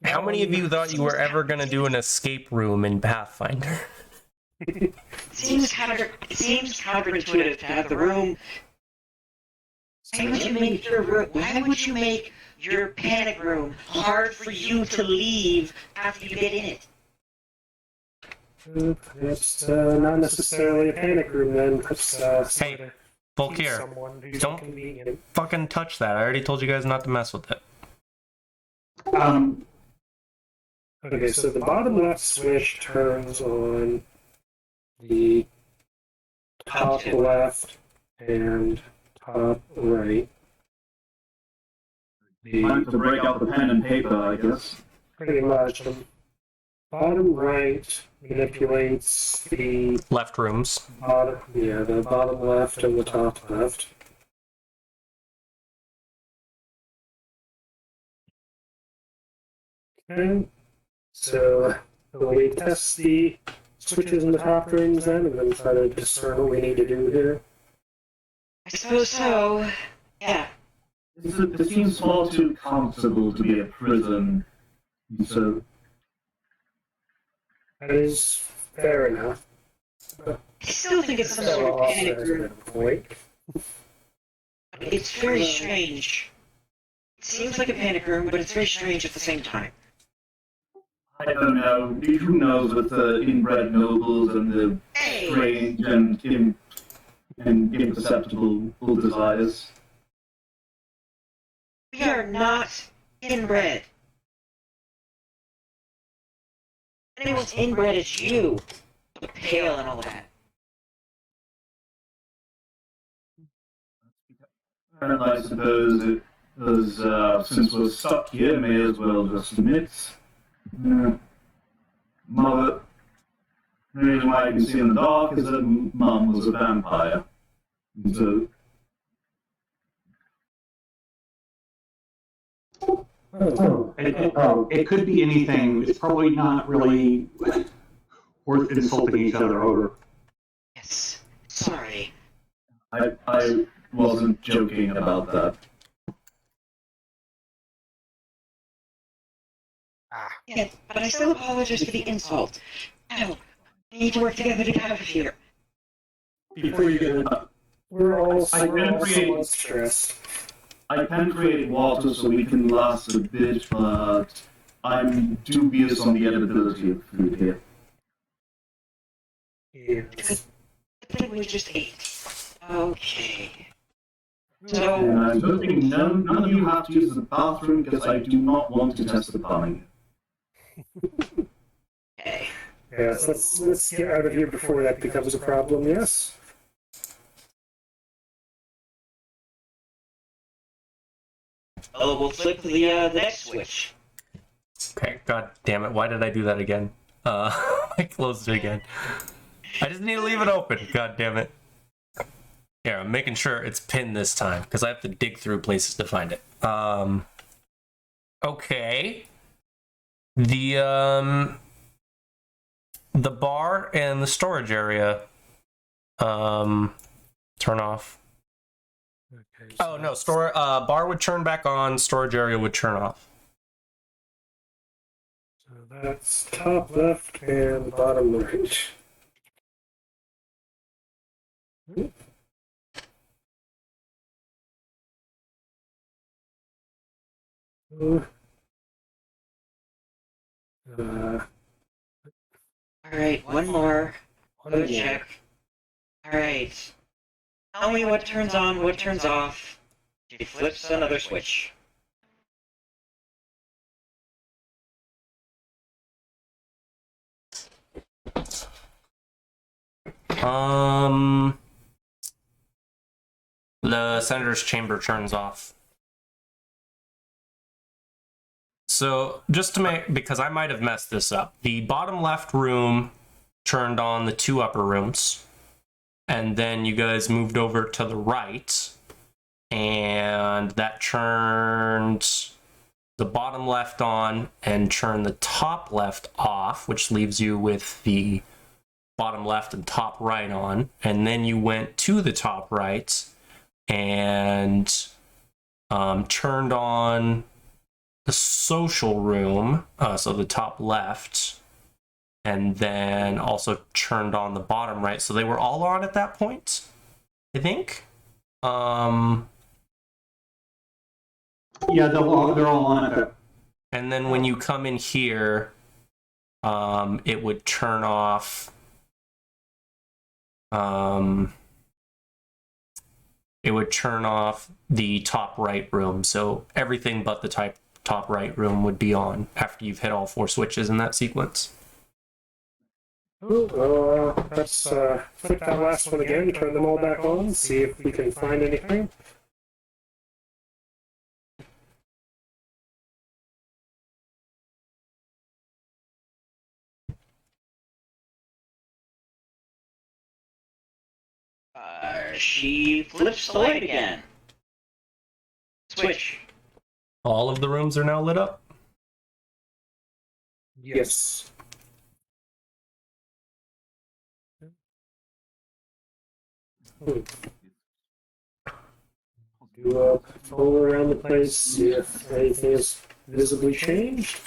How many of you thought you were ever going to do an escape room in Pathfinder? It seems counterintuitive to have the room. Why would you make your panic room hard for you to leave after you get in it? It's not necessarily a panic room then. Perhaps, Hey, Volkir, someone who's don't inconvenient. fucking touch that. I already told you guys not to mess with it. Okay, so the bottom left switch turns on the top left and top right. Time to break out the pen and paper, I guess. Pretty much. The bottom right manipulates the Left rooms. the bottom left and the top left. Okay. So we test the switches in the top rings then, and then try to discern what we need to do here. I suppose so. Yeah. It seems far too comfortable to be a prison. So, That is fair enough. I still think it's some So sort of also panic has a room. point. It's very strange. It seems like a panic room, but it's very strange at the same time. I don't know. Who knows with the inbred nobles and the Hey! strange and imperceptible desires? We are not inbred. Anyone's inbred is you. Pale and all that. And I suppose it was, since we're stuck here, may as well just admit. Mother, the reason why I can see in the dark is that Mum was a vampire. So, It could be anything. It's probably not really worth insulting each other over. Yes. Sorry. I wasn't joking about that. Yeah, but I still apologize for the insult. No, we need to work together to get out of here. Before you get we're all I can create- somewhat stressed. I can create water so we can last a bit, but I'm dubious on the edibility of food here. Yes. I think we just ate. Okay. And So, I'm hoping none of you have to use the bathroom because I do not want to test the plumbing. okay. Yes, let's get out of here before that becomes a problem, yes? Oh, we'll flip the next switch. Okay, god damn it. Why did I do that again? I closed it again. I just need to leave it open. God damn it. Here, I'm making sure it's pinned this time because I have to dig through places to find it. Okay. The bar and the storage area turn off. Okay, Oh no, bar would turn back on, storage area would turn off. So That's top left and bottom right. Alright, one more. Other check. Alright. Tell me what turns on, what turns off. She flips another switch. The senator's chamber turns off. So just to make, because I might have messed this up, the bottom left room turned on the 2 upper rooms, and then you guys moved over to the right, and that turned the bottom left on and turned the top left off, which leaves you with the bottom left and top right on, and then you went to the top right and turned on the social room, so the top left, and then also turned on the bottom right. So they were all on at that point, I think. Yeah, they're all on it. And then when you come in here, it would turn off. It would turn off the top right room, so everything but the top right room would be on after you've hit all 4 switches in that sequence. Let's flip that last one again, turn them all back on, see if we can find anything. She flips the light again. Switch. All of the rooms are now lit up? Yes. Do a roll around the place, see if anything is visibly changed.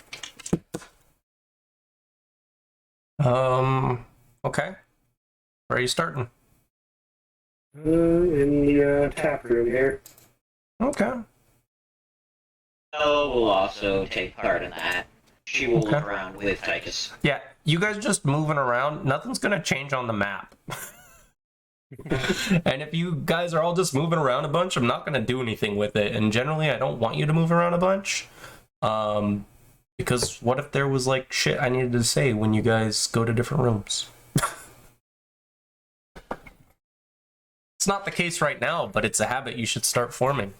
Okay. Where are you starting? In the tap room here. Okay. Bella will also take part in that. She will look around with Tychus. Yeah, you guys just moving around, nothing's gonna change on the map. And if you guys are all just moving around a bunch, I'm not gonna do anything with it. And generally, I don't want you to move around a bunch. Because what if there was like shit I needed to say when you guys go to different rooms? It's not the case right now, but it's a habit you should start forming.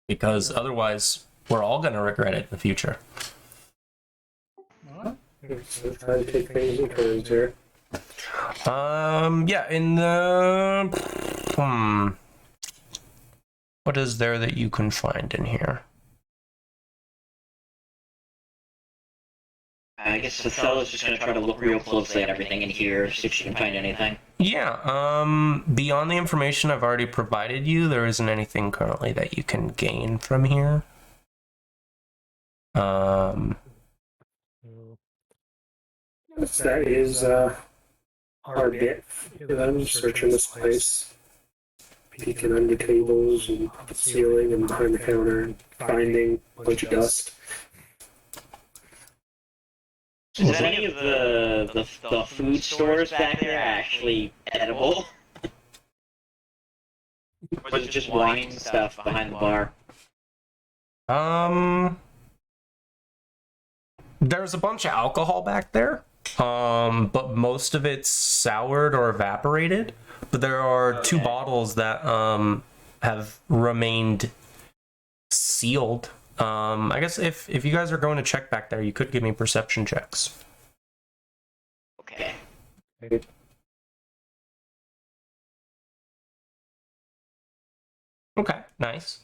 Because otherwise, we're all gonna regret it in the future. So try to take things in turns here. Yeah, in the... What is there that you can find in here? I guess the fellow's just gonna try to look real closely at everything in here, see if she can find anything. Yeah, beyond the information I've already provided you, there isn't anything currently that you can gain from here. That is our bit. I'm searching this place, peeking under tables and up the ceiling and behind the counter, and finding a bunch of dust. Is any of the food stores back there actually edible? Or is it just wine and stuff behind the bar? There's a bunch of alcohol back there, but most of it's soured or evaporated. But there are 2 bottles that have remained sealed. I guess if you guys are going to check back there, you could give me perception checks. Okay. Okay, nice.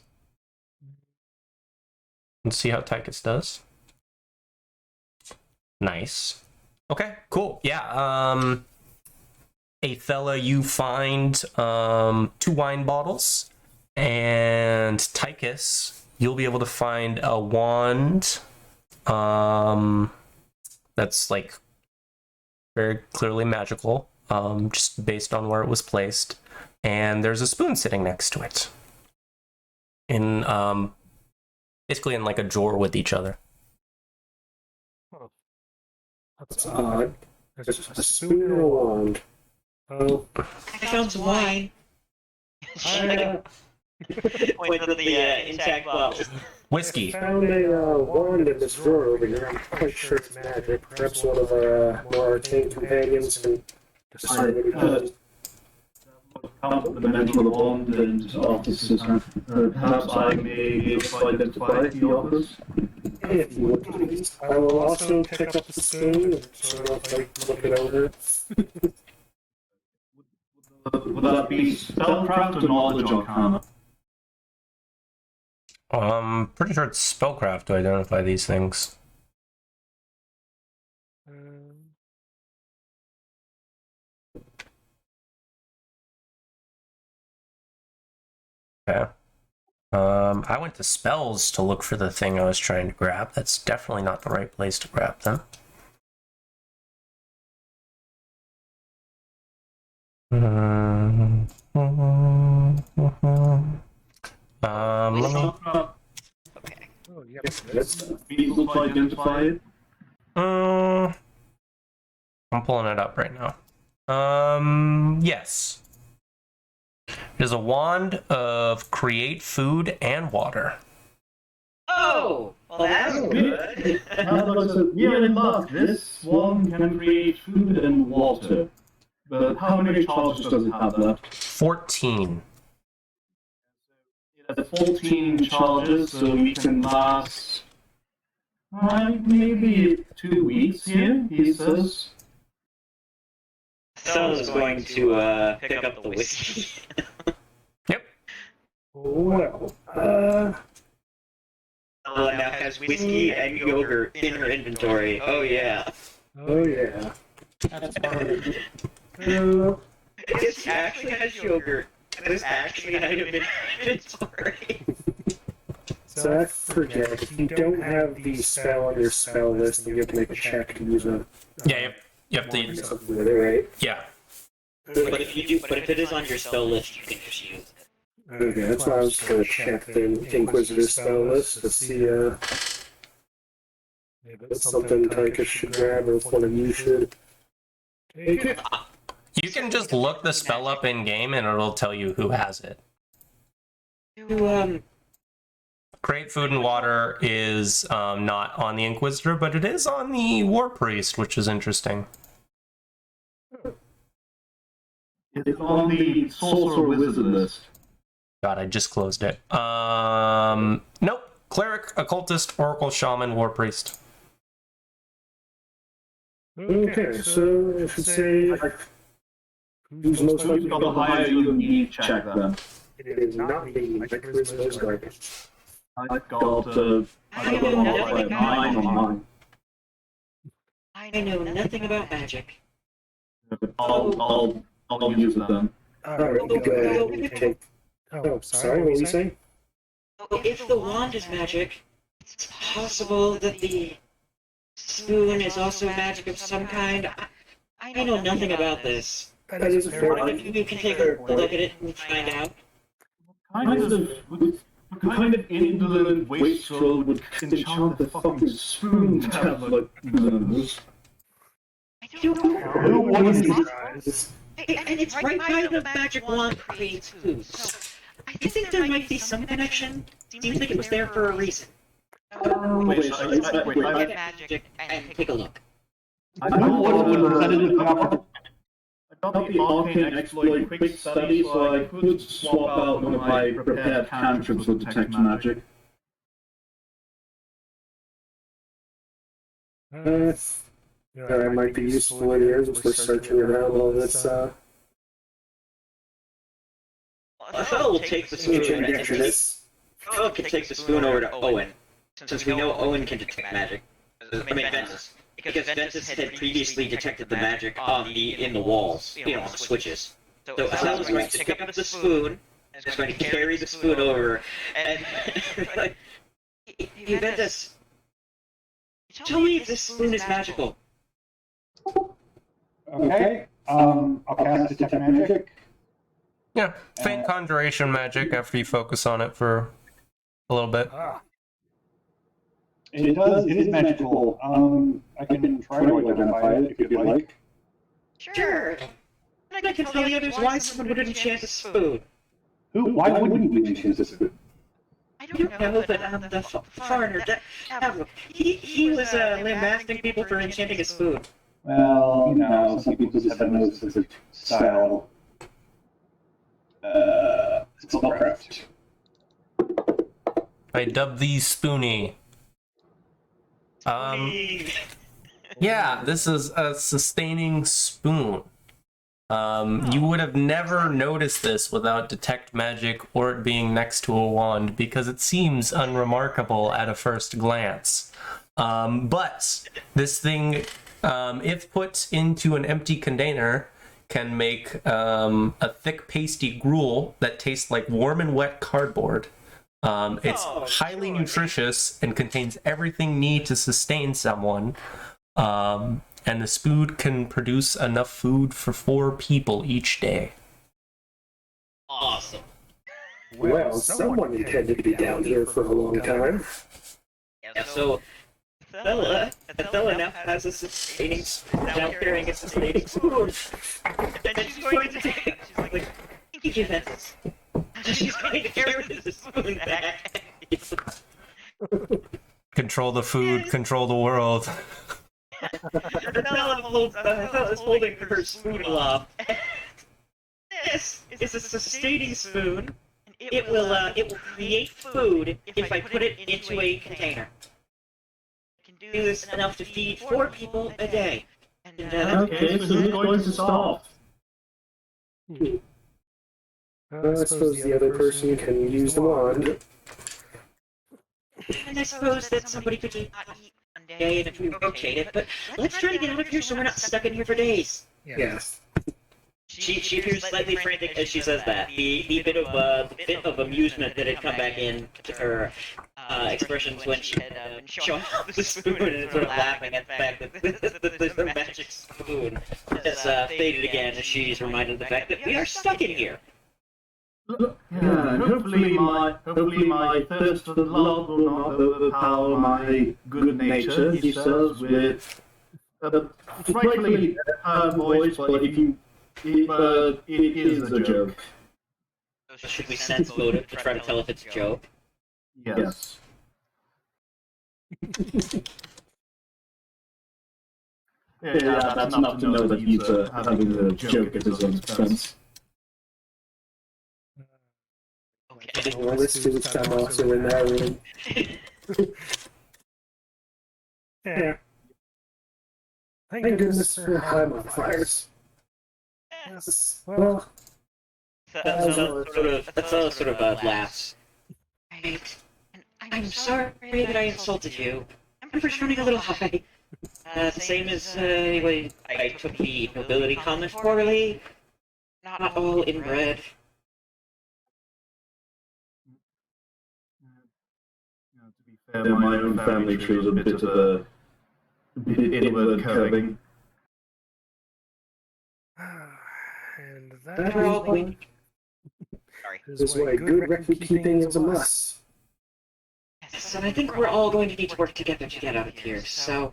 Let's see how Tychus does. Nice. Okay, cool. Yeah, Athella, you find 2 wine bottles, and Tychus, you'll be able to find a wand, that's like very clearly magical, just based on where it was placed. And there's a spoon sitting next to it, in basically in like a drawer with each other. That's odd. There's a spoon and a wand. Oh. I found some wine. Point to the intact bottle. Whiskey. I found a wand in this drawer over here. I'm quite sure it's magic. Perhaps one of our more arcane companions can decide what he does. Count the dimension of the wand and offices. Perhaps I may be able to identify the office. If you would please. I will also pick up the spoon and sort of like look it over. Would that be spellcraft or knowledge arcana? Pretty sure it's spellcraft to identify these things. Okay. I went to spells to look for the thing I was trying to grab. That's definitely not the right place to grab them. Let me... Okay. Oh, yeah. Let's be able to identify it. I'm pulling it up right now. Yes. There's a wand of create food and water. Oh, well that's good. We are in luck. This one can create food and water. But how many charges does it have left? 14. It has 14 charges, so we can last maybe 2 weeks here, he says. Someone's going to pick up the whiskey. Yep. Well, Ella now has whiskey and yogurt in her inventory. Oh yeah. oh yeah. That's part of it. This actually has yogurt. This actually an item in her inventory. So I forget, if you don't have the spell on your spell list, then you have to make a check to use a Yeah, yep. do something with it, right? Yeah. But if it is on your spell list, you can just use it. Okay, that's why I was going to check the Inquisitor spell list to see if it's something Tychus should grab or if one of you should take it. You can just look the spell up in game and it'll tell you who has it. Create food and water is not on the Inquisitor, but it is on the War Priest, which is interesting. It's on the Sorcerer Wizard list. God, I just closed it. Nope. Cleric, Occultist, Oracle, Shaman, War Priest. Okay, so I should say who's most likely Got to a higher you need check then. It is not me, my charisma is garbage. I've got a 9 on mine. I know nothing about magic. I'll use it then. Alright, you go ahead and take. Oh, sorry, what were you saying? If the wand is magic, it's possible that the spoon is also magic of some kind. I know nothing about this. That is a fair One of you can take a look at it and find out. What kind of indolent wastrel would enchant the fucking spoon to have like those? I don't know. What is this? And it's right by the magic wand creates food. So I think there might be some connection. Seems like it was there for a reason. Wait, Look at magic and take a look. I got the arcane exploit quick study, so I could swap out one of my prepared cantrips with detect magic. That might be useful in here since we're searching around all this, A fellow will take the spoon and take the spoon over to Owen, since we know Owen can detect magic. I mean, Ventus. Because Ventus had previously detected the magic in the walls, on the switches. So Othello's going to pick up the spoon, and is going to carry the spoon over, and hey, Ventus, tell me if this spoon is magical. Okay. I'll cast Detect Magic. Yeah, faint conjuration magic after you focus on it for a little bit. It is magical. I can try to identify it if you'd like. Sure. And I can tell the others why someone would enchant a spoon. Why wouldn't you enchant this spoon? I don't know, but the foreigner, he was lambasting people for enchanting a spoon. Well, you know, some people just have no sense of style. Spellcraft. I dub these Spoonie. Yeah, this is a sustaining spoon. You would have never noticed this without detect magic or it being next to a wand because it seems unremarkable at a first glance. But this thing, if put into an empty container, can make a thick pasty gruel that tastes like warm and wet cardboard. It's highly nutritious and contains everything needed to sustain someone. And the spoon can produce enough food for 4 people each day. Awesome. Well, someone intended to be down here for a long time. Yeah, so Bella now has a sustaining, now carrying a sustaining spoon. And she's going to take, she's like, thank you, Ventus. She's going to carry the spoon back. Control the food, control the world. Bella is holding her spoon aloft. This is a sustaining spoon. It will create food if I put it into a container. It can do this enough to feed 4 people a day. And, Okay, so who's going to stop? I suppose the other person can use the wand. and I suppose that somebody could not eat one day and if we rotate it, but let's try to get out of here so we're not stuck in here for days. Yes. She appears slightly frantic as she says that. The bit of amusement that had come back in to her expressions when she had been showing off the spoon and sort of laughing at the fact that this is a magic spoon has faded again as she's reminded of the fact that we are stuck in here. Yeah, and hopefully my thirst for blood will not overpower my good nature, he says with a frightfully hard voice, but it is a joke. So should we sense motive to try to tell if it's a joke? Yes. Yeah, that's enough to know that he's having a joke at his own expense. Okay. Well, this dude's also in that room. Yeah. Thank goodness for high modifiers. Yes. Well, That's sort of laughs. Right. And I'm sorry that I insulted you. I'm just running a little high. The same as anyway. I took the nobility comment poorly. Not all inbred. Yeah, my own family tree is a bit inward curving. And that that is why good record keeping is a must. Yes, and I think we're all going to need to work together to get out of here, so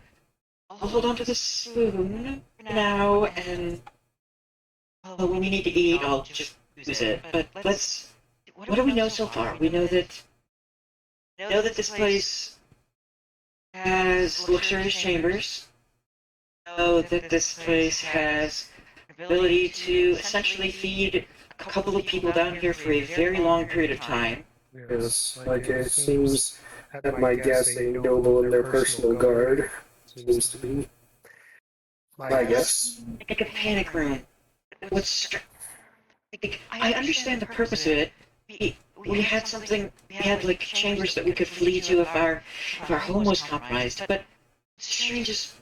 I'll hold on to the spoon now, and when we need to eat, I'll just use it. But what do we know so far? We know that this place has luxurious chambers. Know that this place has an ability to essentially feed a couple of people down here for a very long period of time. Yes, like it seems, at my guess, a noble in their personal guard seems to be. My guess. Like a panic room. I understand the purpose of it. We had like chambers that we could flee to if our home was compromised, but it's strange as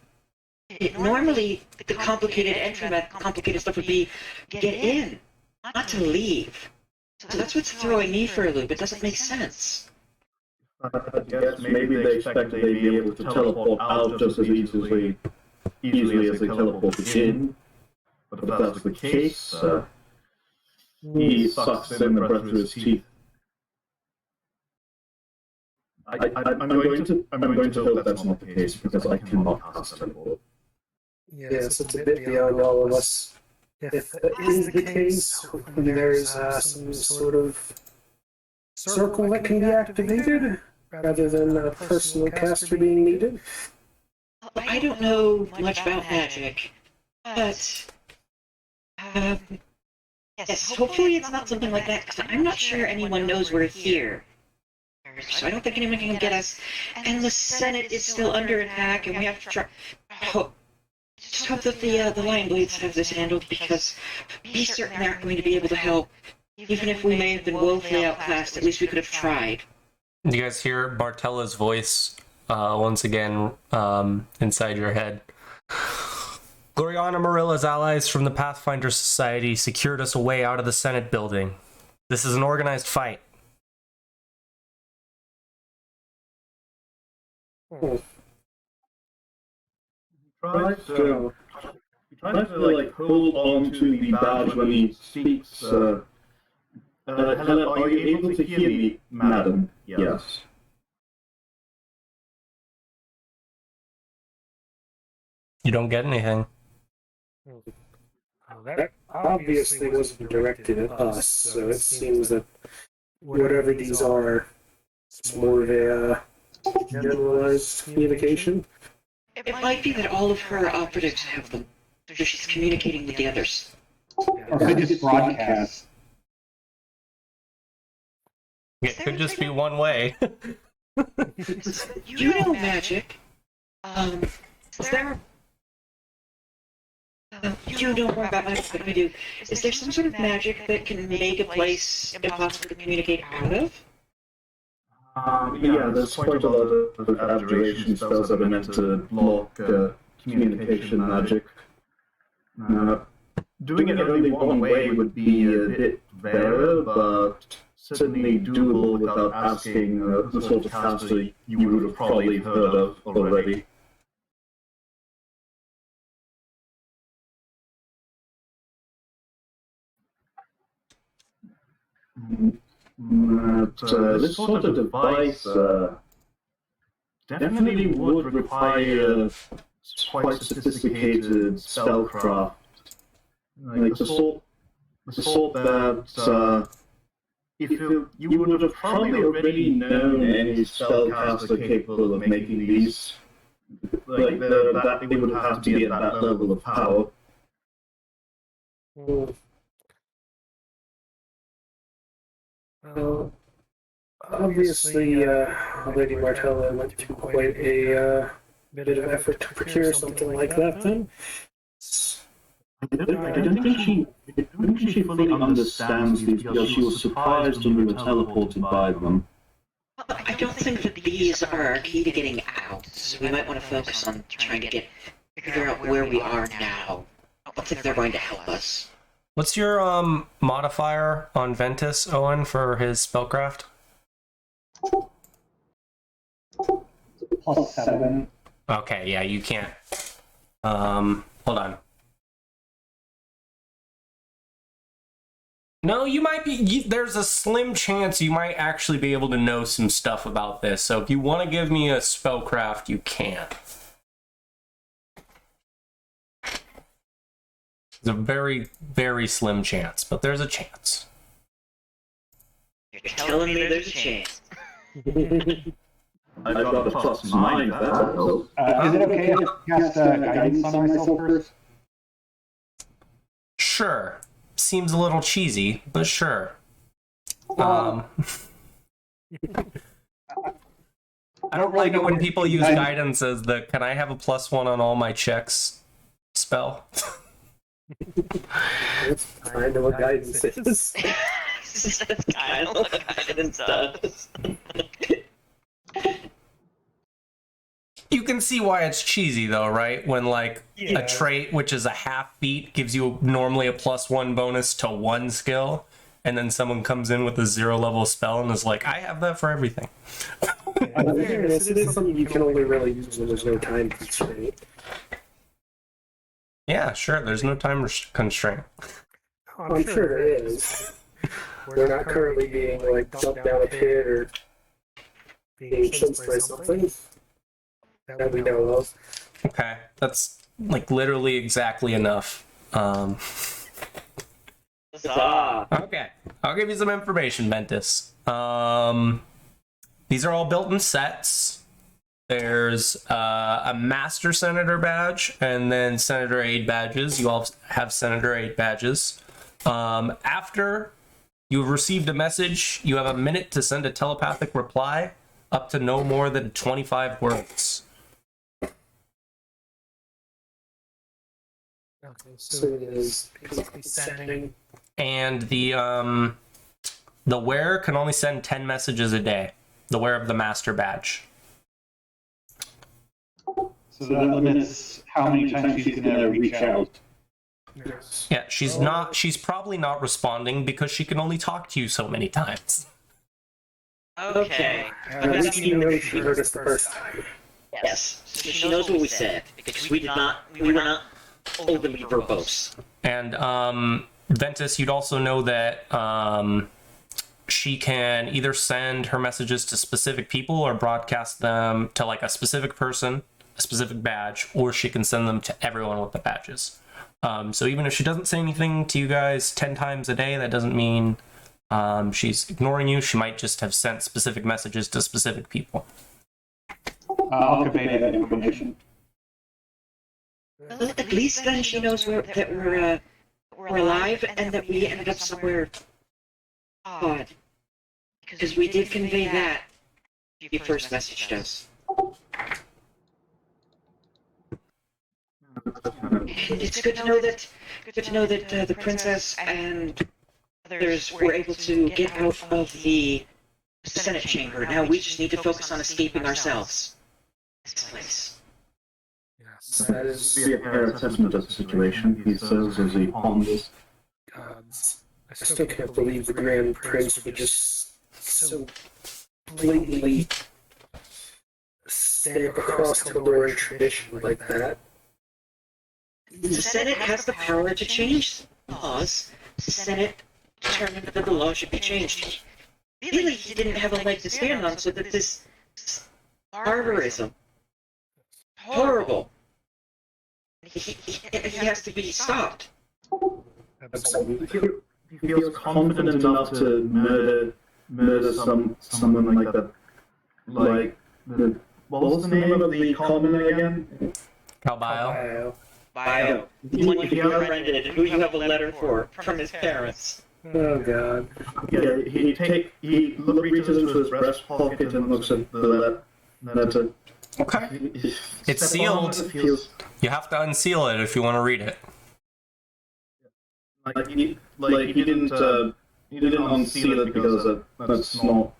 normally the complicated entry method, complicated stuff would be get in, not to leave. So that's what's throwing me for a loop. It doesn't make sense. I guess maybe they expect they'd be able to teleport out just as easily as they teleported in. But if that's the case, he sucks in the breath through his teeth. I'm going to hope that's not the case because I cannot cast teleport. Yes, it's a bit beyond all of us. If that is the case, hopefully there's some sort of circle that can be activated rather than a personal caster being needed. I don't know much about magic, but yes, hopefully it's not something like that, because I'm not sure anyone knows we're here. So I don't think anyone can get us, and the Senate is still under attack, and we have to try... Just hope that the Lion Blades have this handled, because be certain they aren't going to be able to help. Even if we may have been woefully outclassed, at least we could have tried. You guys hear Bartella's voice once again inside your head. Gloriana Marilla's allies from the Pathfinder Society secured us a way out of the Senate building. This is an organized fight. He tries to like hold on to the badge when he speaks. Helen, are you able to hear me, madam? Yes. You don't get anything. That obviously wasn't directed at us, so it seems that whatever these are, it's more of a generalized communication. It might be that all of her operatives have them, so she's communicating with the others. Or could just broadcast. It could just be one way. You know magic. Is there... you know more about magic than I do. Is there some sort of magic that can make a place impossible to communicate out of? Yeah, there's quite a lot of abjuration spells that are meant to block communication magic. Doing it only one way would be a bit rarer, but certainly doable without asking the sort of caster you would have probably heard of already. This sort of device definitely would require quite sophisticated spellcraft, like the sort that if you would have probably already known any spellcaster capable of making these, like that they would have to be at that level of power. Well, obviously, Lady Martella went through quite a bit of effort to procure something like that, then. I don't think she fully understands these because she was surprised when we were teleported by them. I don't think that these are our key to getting out, so we might want to focus on trying to figure out where we are now. I don't think they're going to help us. What's your modifier on Ventus, Owen, for his spellcraft? +7. Okay, yeah, you can't. Hold on. No, you might be. There's a slim chance you might actually be able to know some stuff about this. So if you want to give me a spellcraft, you can. It's a very, very slim chance, but there's a chance. You're telling me there's a chance. I've got a +9, if that helps. Is it okay if I cast guidance on myself first? Sure. Seems a little cheesy, but sure. I don't like it when people use guidance as the "can I have a +1 on all my checks" spell. That's kind of what guidance is. That's kind of what guidance does. You can see why it's cheesy, though, right? When, like, a trait, which is a half feat, gives you normally a +1 bonus to one skill, and then someone comes in with a 0 level spell and is like, I have that for everything. In fairness, it is something you can only really use when there's no time constraint. Yeah, sure. There's no time constraint. Oh, I'm sure there is. We're not currently being like dumped down a pit or being chased by something that we know of. Okay, that's like literally exactly enough. Huzzah. Okay, I'll give you some information, Ventus. These are all built-in sets. There's a Master Senator badge and then Senator Aid badges. You all have Senator Aid badges. After you've received a message, you have a minute to send a telepathic reply up to no more than 25 words. Okay, So it is basically sending. And the wearer can only send 10 messages a day. The wearer of the Master badge. So that limits how many times she's gonna reach out. Yes. Yeah, she's probably not responding because she can only talk to you so many times. Okay. At least you know she heard us the first time. Yes. So she knows what we said because we were not overly verbose. And Ventus, you'd also know that she can either send her messages to specific people or broadcast them to like a specific person, a specific badge, or she can send them to everyone with the badges. So even if she doesn't say anything to you guys 10 times a day, that doesn't mean she's ignoring you. She might just have sent specific messages to specific people. I'll convey that information. Well, at least then she knows that we're alive and that we ended up somewhere odd. Because we did convey that you first messaged us. And it's good to know that the princess and others were able to get out of the Senate chamber. Now we just need to focus on escaping ourselves. This place. Yes. That is Be a fair assessment of the situation. He serves as a ponders. Gods. I still can't believe the Grand Prince would just so blatantly stand across Tal'Doran tradition like that. The Senate has the power to change laws. The Senate determined that the law should be changed. Really, he didn't have a leg to stand on, so that this barbarism, horrible, he has to be stopped. Absolutely. He feels confident enough to murder someone like that. Like what was the name of the commoner again? Calbile. Bio. The one you befriended, who you have a letter for, from his parents. Oh god. Yeah, he reaches into his breast pocket and looks at the letter. Okay. It's sealed. You have to unseal it if you want to read it. He didn't unseal it because that's not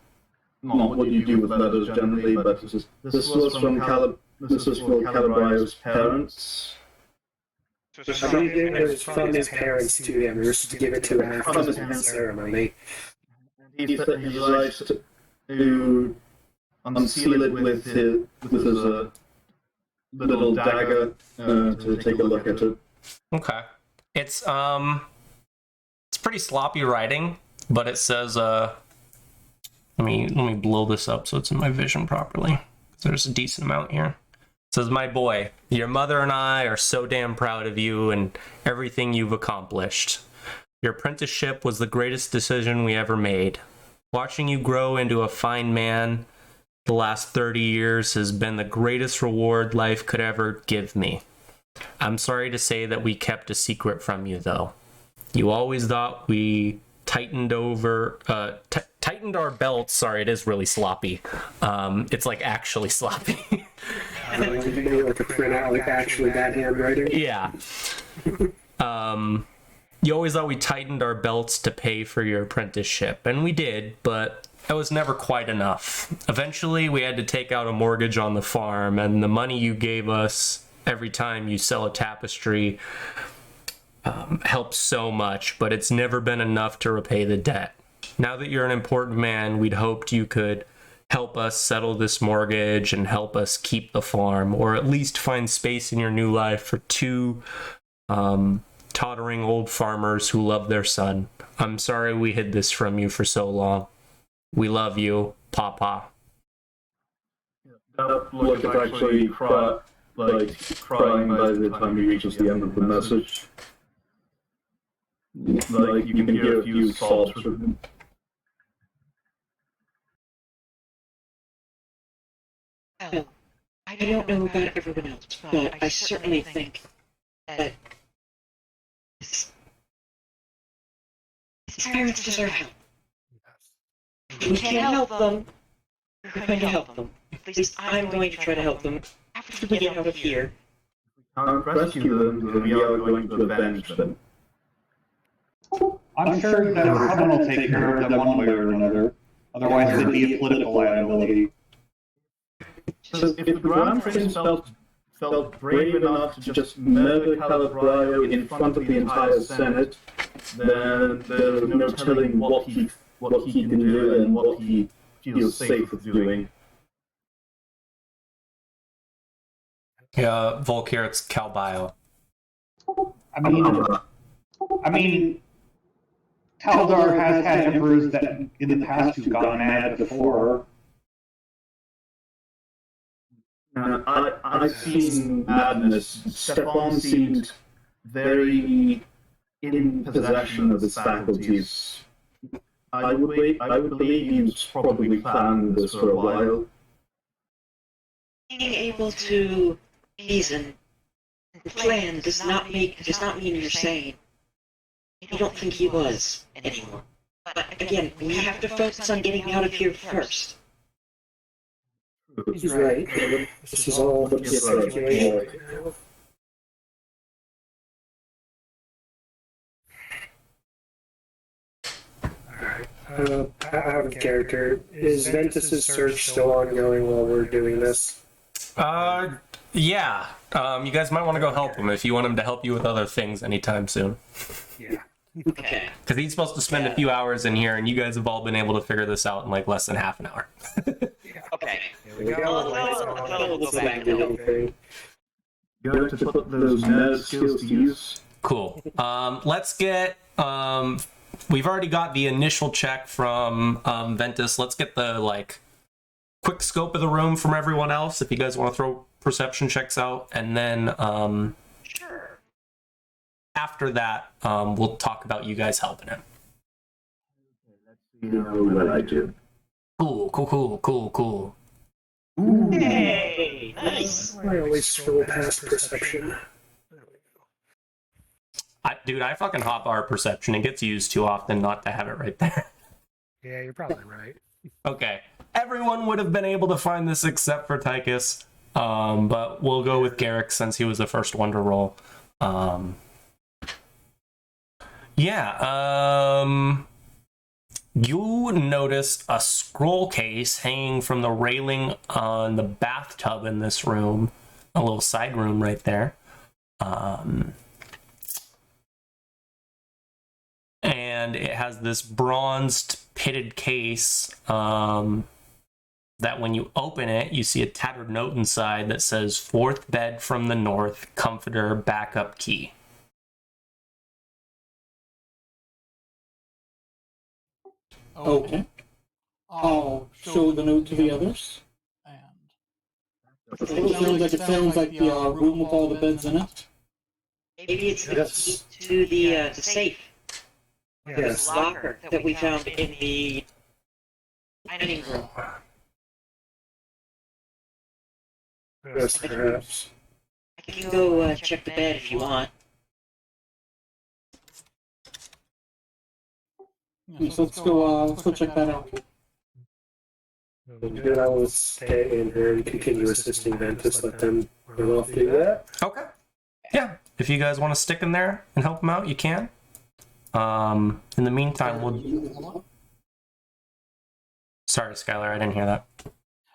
what you do with letters generally. But this was from Calabrio's parents. I believe it was from his parents to him. They were supposed to give it to him after the ceremony. He decides to unseal it with his little dagger to take a look at it. Okay. It's pretty sloppy writing, but it says let me blow this up so it's in my vision properly. There's a decent amount here. It says, "My boy, your mother and I are so damn proud of you and everything you've accomplished. Your apprenticeship was the greatest decision we ever made. Watching you grow into a fine man the last 30 years has been the greatest reward life could ever give me. I'm sorry to say that we kept a secret from you, though. You always thought we tightened our belts." Sorry, it is really sloppy. It's like actually sloppy. Like a printout, like actually bad handwriting. Yeah. You always thought we tightened our belts to pay for your apprenticeship, and we did, but that was never quite enough. Eventually, we had to take out a mortgage on the farm, and the money you gave us every time you sell a tapestry helps so much, but it's never been enough to repay the debt. Now that you're an important man, we'd hoped you could help us settle this mortgage and help us keep the farm, or at least find space in your new life for 2 tottering old farmers who love their son. I'm sorry we hid this from you for so long. We love you, Papa. That look is actually crying by the time he reaches the end of the message. Like, you can hear a few sobs from him. Well, I don't know about everyone else, but I certainly think that his parents deserve help. If we can't help them, we're going to help them. At least I'm going to try to help them after we get out of here. Can't rescue them, then we are going to avenge them. I'm sure that someone will take care of them one way or another. Otherwise, they'd be a political liability. So if the Grand Prince felt brave enough to just murder Calabrio in front of the entire Senate, then there's no telling what he can do and what he feels safe with doing. Yeah, Volkir, it's Calbio. I mean, Taldar has had emperors that in the past who've gone mad before. I've seen madness. Stefan seemed very in possession of his faculties. I would believe he's probably planned this for a while. Being able to reason and plan does not mean you're sane. I don't think he was anymore. But again, we have to focus on getting out of here first. He's right. This is all but speculation right now. Alright. Out of character. Is Ventus's search still ongoing while we're doing this? Yeah. You guys might want to go help him if you want him to help you with other things anytime soon. Yeah. Okay. Because he's supposed to spend a few hours in here, and you guys have all been able to figure this out in like less than half an hour. Okay. We got We'll go back to help. anything. You have to put those nerd skills to use. Cool. Let's get. We've already got the initial check from Ventus. Let's get the quick scope of the room from everyone else. If you guys want to throw perception checks out, and then Sure. after that, we'll talk about you guys helping him. You know what I do. Cool. Hey, nice. I always scroll past perception. I fucking hotbar perception. It gets used too often not to have it right there. Yeah, you're probably right. Okay. Everyone would have been able to find this except for Tychus. But we'll go with Garrick since he was the first one to roll. You notice a scroll case hanging from the railing on the bathtub in this room. A little side room right there. And it has this bronzed pitted case that when you open it, you see a tattered note inside that says, "Fourth bed from the north, comforter, backup key." Okay. I'll show the note to the others. It sounds like the room with all the beds in it. Maybe it's the Yes. key to the safe. Yes. The locker that we found in the dining room. Yes, perhaps. I can go check the bed if you want. So let's go check that out. Then I will stay in here and continue assisting Ventus. Let them run off do that. Okay. Yeah. If you guys want to stick in there and help him out, you can. In the meantime, we'll... Sorry, Skylar, I didn't hear that.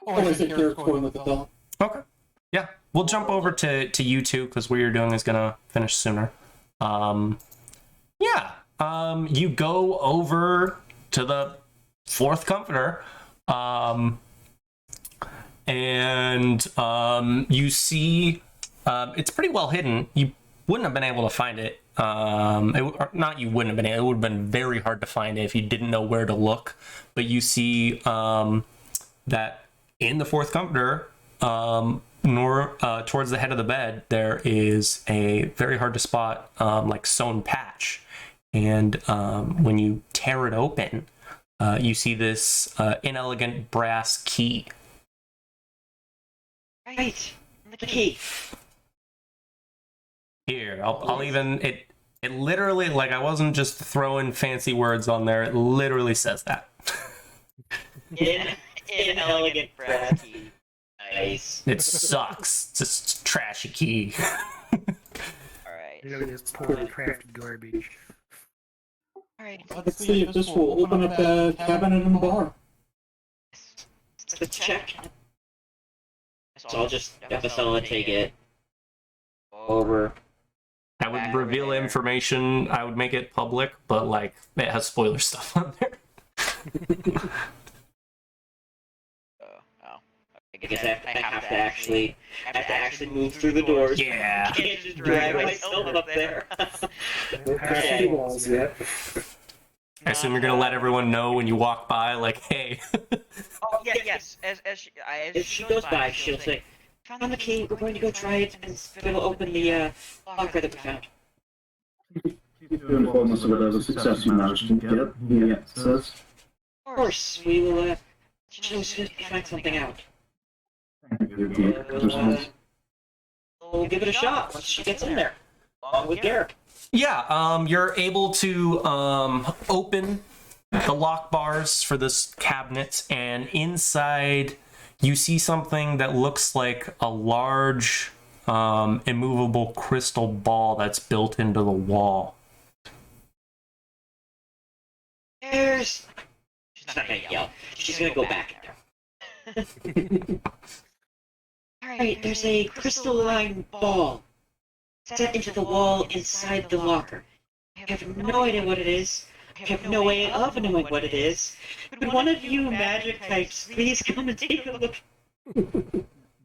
Oh, I said Garrett's going with the dog. Okay. Yeah. We'll jump over to you two, because what you're doing is going to finish sooner. You go over to the fourth comforter, and you see it's pretty well hidden. You wouldn't have been able to find it. Or not you wouldn't have been able, it would have been very hard to find it if you didn't know where to look. But you see that in the fourth comforter, towards the head of the bed, there is a very hard to spot like sewn patch. And when you tear it open, you see this inelegant brass key. Right, the key. Here, I'll even it literally, like, I wasn't just throwing fancy words on there. It literally says that. Inelegant brass key. Nice. It sucks. It's just a trashy key. Alright. Look at this poorly crafted garbage. Alright. Let's see if this will open up the cabinet in the bar. Let's check. So I'll just have Vasella take it over. I would reveal information. I would make it public, but like it has spoiler stuff on there. I guess I have to actually move through the doors. Yeah. I can't just drag myself up there. No crazy walls yet. I assume you're gonna let everyone know when you walk by, like, hey. Oh, yeah, yes. As If she goes by, she'll say, "Found the key. We're going to go try it, and it'll open the locker that we found." To inform us of whatever success you managed to get, he says. Of course, we will show as soon as we find something out. We'll give it a shot once she gets in there, along with Garrick. Yeah, you're able to open the lock bars for this cabinet, and inside you see something that looks like a large immovable crystal ball that's built into the wall. She's not gonna yell. She's gonna go back in there. Alright, there's a crystalline ball set into the wall inside the locker. I have no idea what it is. I have no way of knowing what it is. Could one of you magic types please come and take a look?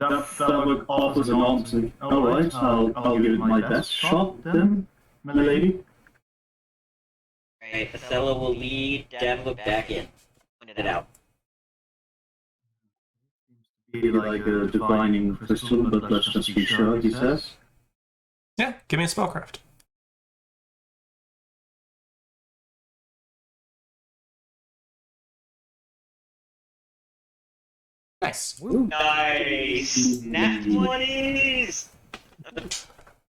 That would offer an answer. Alright, I'll give it my best shot then, my lady. Alright, Othello will lead Damlook back in. Point it out. Be like a divining crystal, but let's just be sure, he says. Yeah, give me a spellcraft. Nice. Nice! Nat 20s!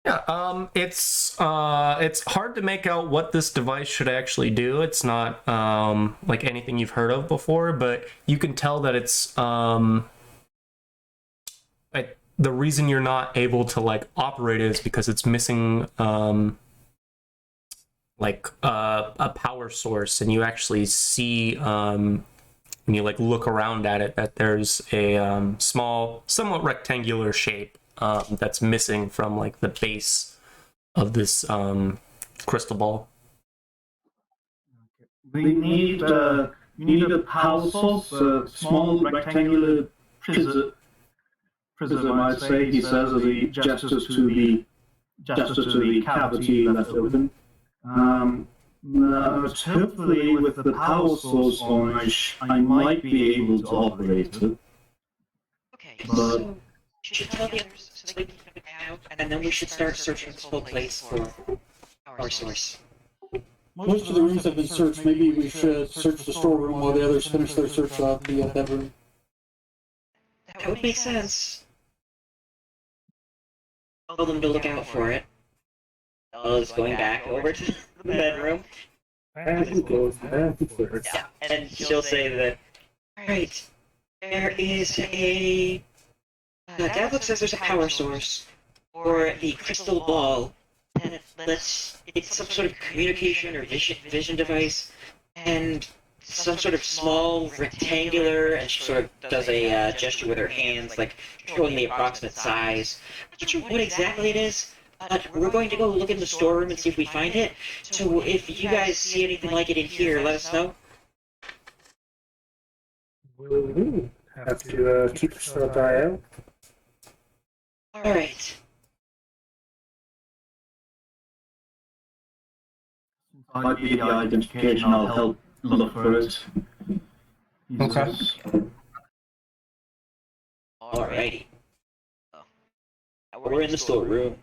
Yeah, it's hard to make out what this device should actually do. It's not like anything you've heard of before, but you can tell that it's the reason you're not able to like operate it is because it's missing like a power source, and you actually see when you like look around at it that there's a small, somewhat rectangular shape that's missing from like the base of this crystal ball. We need a power source, a small rectangular prism, I'd say, he says, as he gestures to the cavity left open. Hopefully, with the power source on, I might be able to operate it. Okay, But so you should tell the others so they can keep an eye out, and then we should start searching this whole place for our source. Most of the rooms have been searched. Maybe we should search the storeroom while the others finish their search of the bedroom. That would make sense. Tell them to look out for it. Bella's going back over to the bedroom. I will go with that first. Yeah, and she'll say that, alright, there is a... Davlik says there's a power source for the crystal ball, and it's some sort of communication or vision device, and some sort of small rectangular, and she sort of does a gesture with her hands, like showing the approximate size. I'm not sure what exactly it is, but we're going to go look in the storeroom and see if we find it. So if you guys see anything like it in here, let us know. Will do. Have to keep a sharp eye out. Alright. might be the identification. I'll help look for it. Okay. Alrighty. We're in the storeroom.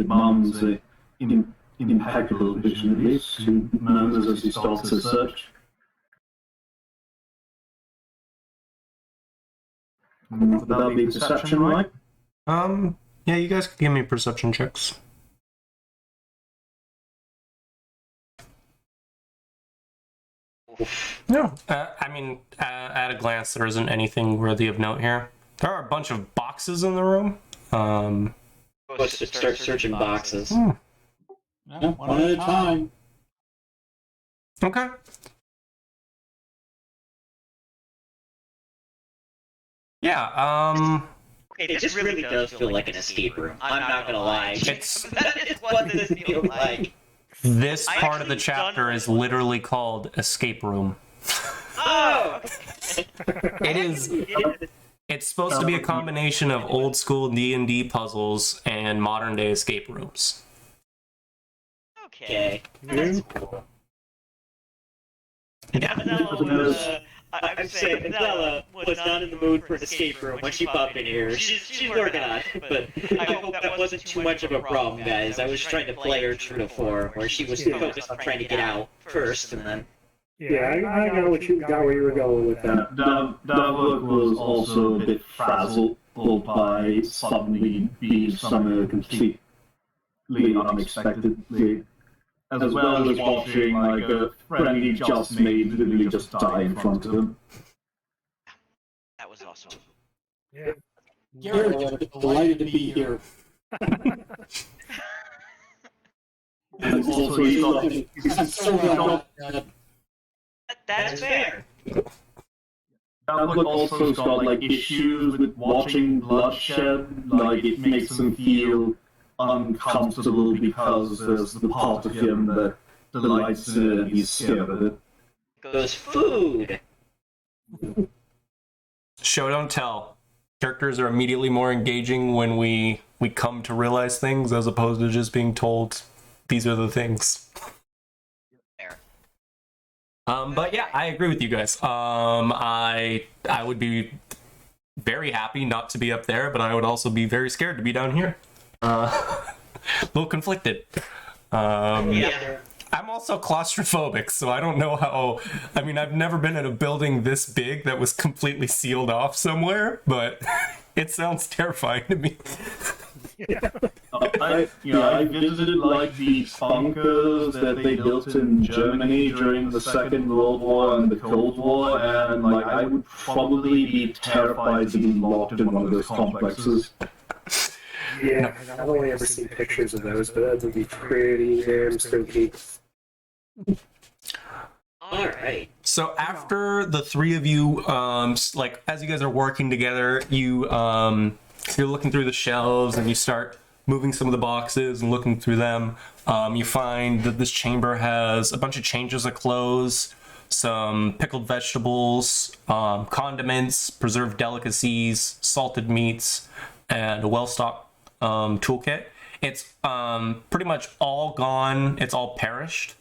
Mom's impeccable vision, at least. He murmurs as he starts his search. Would that be perception, right? Yeah, you guys can give me perception checks. No, I mean, at a glance, there isn't anything worthy of note here. There are a bunch of boxes in the room. Let's just start searching boxes. One at a time. Okay. Yeah, Okay, this really does feel like an escape room. I'm not gonna lie. It's That is what this feels like. this part of the chapter is literally called Escape Room. Oh! It is. It's supposed to be a combination of old school D&D puzzles and modern day escape rooms. Okay. That's cool. I would say Bella was not in the mood for an escape room when she popped in here. She's working on it, but I hope that wasn't too much of a problem, guys. I was trying to play her true to form, where she was focused on trying to get out first, and then... Yeah, I got where you were going with that. Davok was also a bit frazzled by suddenly being somewhere completely unexpectedly, as well as watching like a friend he just made literally just die in front of him. That was awesome. Yeah. Garrett, delighted to be here. And also he's So glad. That's fair. Davok also's got like issues with watching bloodshed, like it makes him feel uncomfortable because there's the part of him that delights in it and he's scared of it. Goes food! Show don't tell. Characters are immediately more engaging when we come to realize things as opposed to just being told these are the things. Fair. But yeah, I agree with you guys. I would be very happy not to be up there, but I would also be very scared to be down here. A little conflicted. Yeah. I'm also claustrophobic, so I don't know how... I mean, I've never been in a building this big that was completely sealed off somewhere, but it sounds terrifying to me. I visited like the bunkers that they built in Germany during the Second World War and the Cold War, and like I would probably be terrified to be locked in one of those complexes. Yeah, I've only ever seen pictures of those, but that would be pretty damn spooky. Alright. So after the three of you, like as you guys are working together, you're looking through the shelves and you start moving some of the boxes and looking through them. You find that this chamber has a bunch of changes of clothes, some pickled vegetables, condiments, preserved delicacies, salted meats, and a well-stocked toolkit. It's pretty much all gone. It's all perished.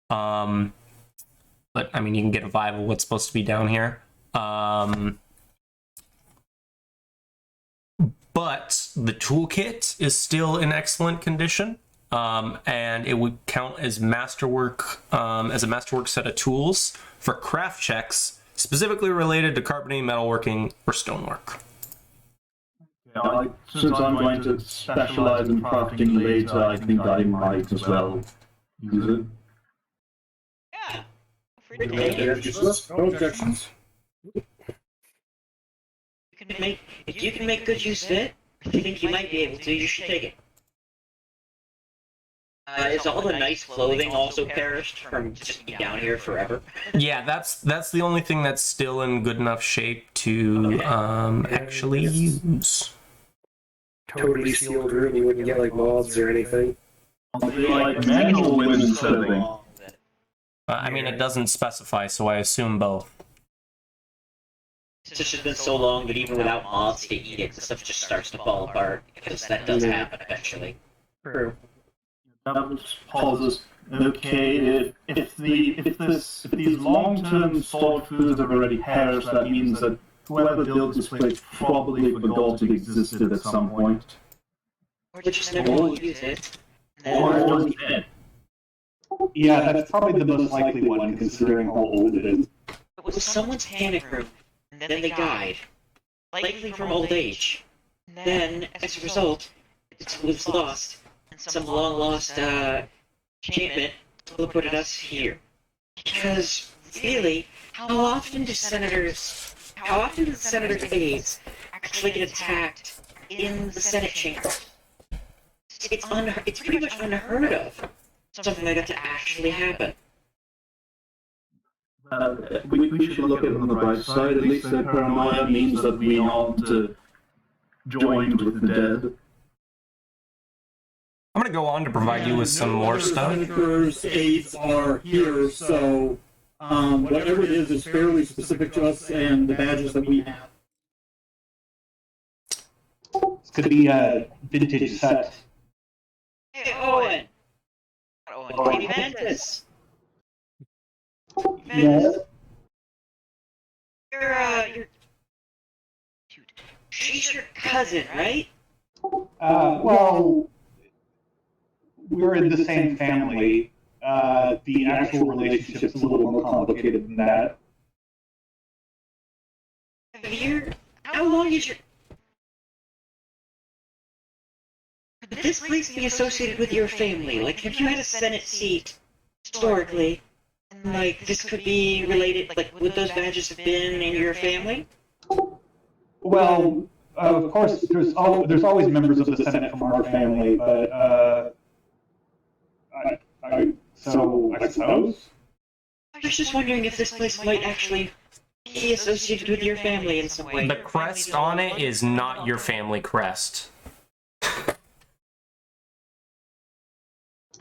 But I mean, you can get a vibe of what's supposed to be down here. But the toolkit is still in excellent condition, and it would count as masterwork, as a masterwork set of tools for craft checks specifically related to carbonated metalworking or stonework. Yeah, since I'm going to specialize in crafting later, I think I might as well use it. Yeah. Free to take it. No objections. If you can make good use of it, I think you might be able to, you should take it. Is all the nice clothing also perished from just being down here forever? Yeah, that's the only thing that's still in good enough shape to actually use. Totally sealed room, you wouldn't get like moths or anything. Like men or women's clothing? I mean, it doesn't specify, so I assume both. It's just been so long that even without moths to eat it, the stuff just starts to fall apart, because that does happen eventually. True. That pauses. Okay, if these long-term stored foods have already perished, that means that whoever built this place probably forgot it existed at some point. Or just never use it. Or it's just dead. Yeah, that's probably the most likely one, considering how old it is. It was someone's panic room, and then they died. Likely from old age. Then, as a result, it was lost, and some long-lost enchantment teleported us here. Because, really, how often do the senator's aides actually get attacked in the Senate chamber? It's pretty much unheard of. Something like that to actually happen. We should look at it on the bright side. At least the paranoia means that we aren't joined with the dead. I'm gonna go on to provide you with some more stuff. Senator's aides are here, so whatever it is fairly specific to us and the badges that we have. This could be a vintage set. Hey, Owen! Owen, hey, Ventus! Yes. You're she's your cousin, right? Well, we're in the same family. The actual relationship's a little more complicated than that. How long is your... Could this place be associated with your family? Like, have you had a Senate seat, historically? And, like, this could be related, like, would those badges have been in your family? Well, of course, there's always members of the Senate from our family, but, I suppose? I was just wondering if this place might actually be associated with your family in some way. The crest on it is not your family crest.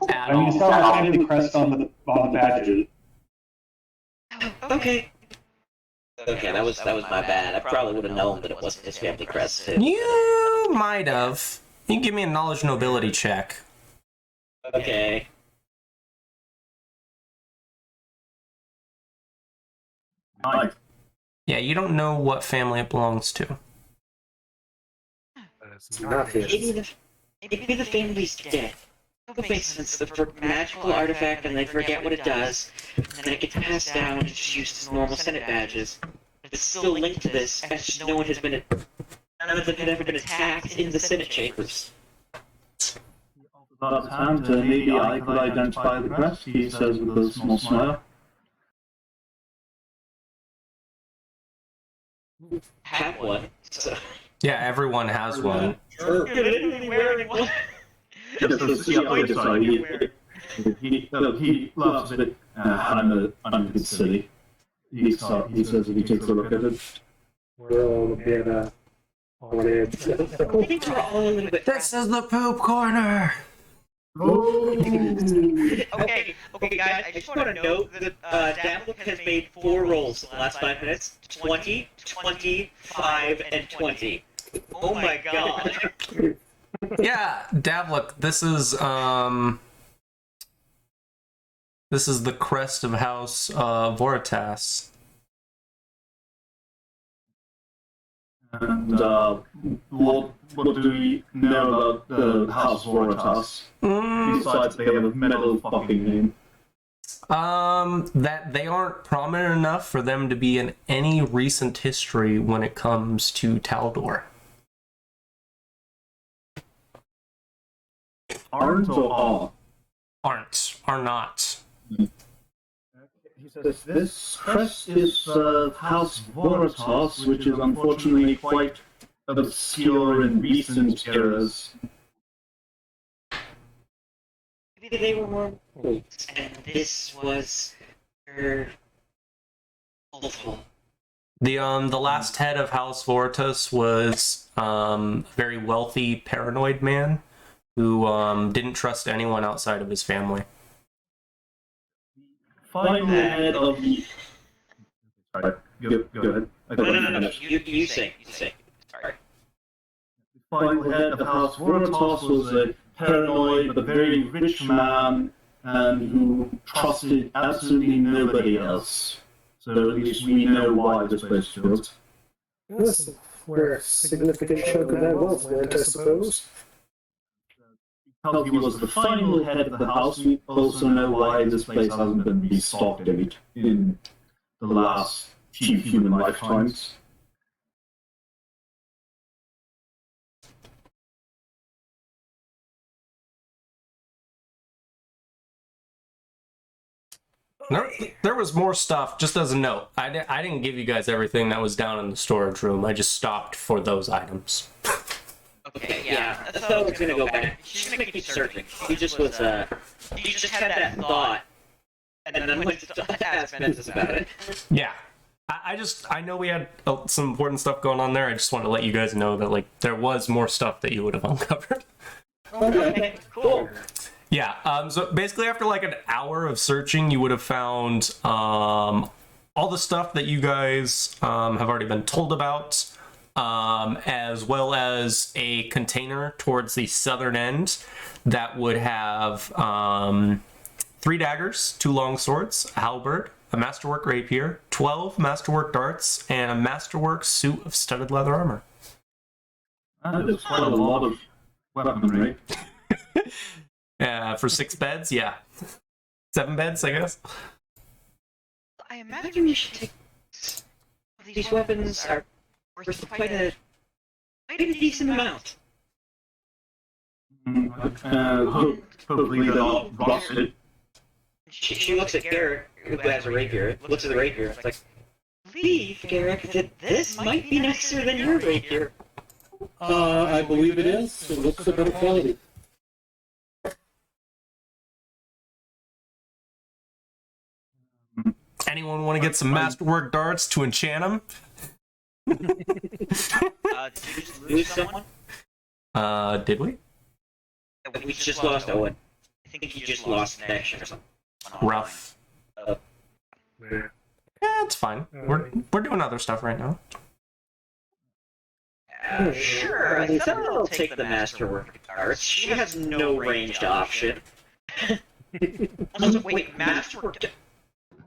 I mean, it's not a family crest on the badges. Okay. Okay, that was my bad. I probably would have known that it wasn't his family crest too. You might have. You can give me a knowledge nobility check. Okay. Nice. Yeah, you don't know what family it belongs to. It's not his. Maybe the family's dead. It makes sense. The magical artifact, and they forget what it does, and then it gets passed down and just used as normal Senate badges. It's still linked to this, as just none of them had ever been attacked in the Senate chambers. About his hand, maybe I could identify the crest, he says with a small smile. Have one. So. Yeah, everyone has one. Sure. Just to see how it is, he laughs a bit. I'm a bit silly. He says if he takes a look at it. We're all a bit on edge. I think we're all a little bit... This is the poop corner! Okay, guys, I just want to note that Davlook has made 4 rolls in the last 5 minutes. 20, 25, and 20. Oh my god. Yeah, Davlook, this is the crest of House Voritas. And what do we know about the House Voritas? Besides they have a metal fucking name. That they aren't prominent enough for them to be in any recent history when it comes to Taldor. Aren't or are? Are not. He says, this crest is House Voritas, which is unfortunately quite obscure in recent eras. Maybe they were more... And this was... awful. The last head of House Voritas was a very wealthy, paranoid man who didn't trust anyone outside of his family. Final head of the... Sorry, go ahead. No. You say. Sorry. The final head of House Voritas was a paranoid but very rich man, and who trusted absolutely nobody else. So at least we know why this place was built. Yes, where a significant chunk of that wealth went, I suppose. Because he was the final head of the house, we also know why this place hasn't been restocked in the last few human lifetimes. There was more stuff, just as a note. I didn't give you guys everything that was down in the storage room. I just stopped for those items. Okay, yeah. I thought I was gonna go back. She's gonna keep searching. He just was, he just had that thought, and then went to ask Ventus about it. Yeah. I know we had some important stuff going on there. I just wanted to let you guys know that, like, there was more stuff that you would have uncovered. Okay, cool. Yeah, so basically after like an hour of searching, you would have found all the stuff that you guys have already been told about, as well as a container towards the southern end that would have 3 daggers, 2 long swords, a halberd, a masterwork rapier, 12 masterwork darts, and a masterwork suit of studded leather armor. That is quite a lot of weaponry. For 6 beds, yeah. 7 beds, I guess. I imagine we should take these weapons are worth quite a decent amount. Hopefully they're not rusted. She looks at Garrick, who has a rapier, looks at the rapier, it's like, believe, Garrick, that this might be nicer than your rapier. I believe it is. It looks a better quality. Anyone want to get some masterwork darts to enchant them? Did you just lose someone? Did we? We just lost Owen. I think you just lost connection or something. Rough. Yeah. Yeah, it's fine. We're doing other stuff right now. Sure, I thought I'll take the masterwork darts. She has no ranged option. Also, wait, masterwork.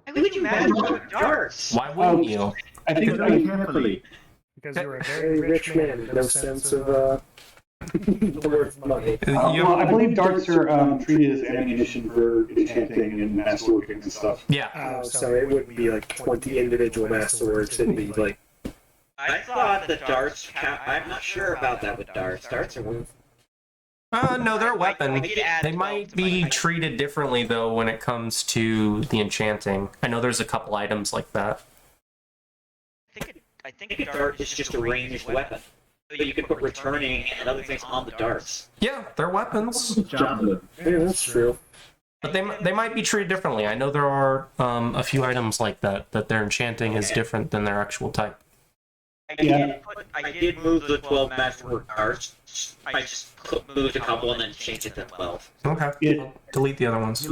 Why would you masterwork darts? Why wouldn't you? I think very carefully. Because you're a Very rich man with no sense of the worth of money. Well, I believe darts are treated as ammunition for enchanting and masterworking and stuff. Yeah. So it wouldn't be like 20 individual masterworks, it'd be like... I thought the darts count. I'm not sure about that with darts. Darts are weird. No, they're a weapon. I did add They 12 might to my be item. treated differently, though, when it comes to the enchanting. I know there's a couple items like that. I think a dart is just a ranged weapon. So you can put returning and other things on the darts. Yeah, they're weapons. Javelin. Yeah, that's true. But they might be treated differently. I know there are a few items like that their enchanting is different than their actual type. I did move the 12 masterwork darts. I just moved a couple and then changed it to 12. Okay. Yeah. Delete the other ones.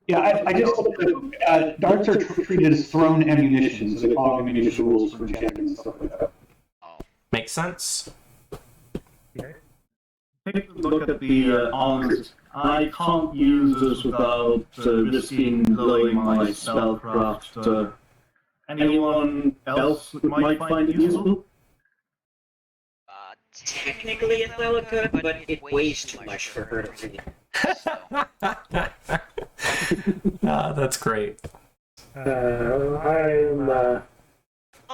Yeah, I just hope that darts are treated as thrown ammunition, so they follow ammunition rules for enchanting and stuff like that. Makes sense. Take a look at the arms. I can't use this without risking blowing my spellcraft. Anyone else might find it useful? Technically, Athela could, but it weighs too much for her to read. That's great. I'm,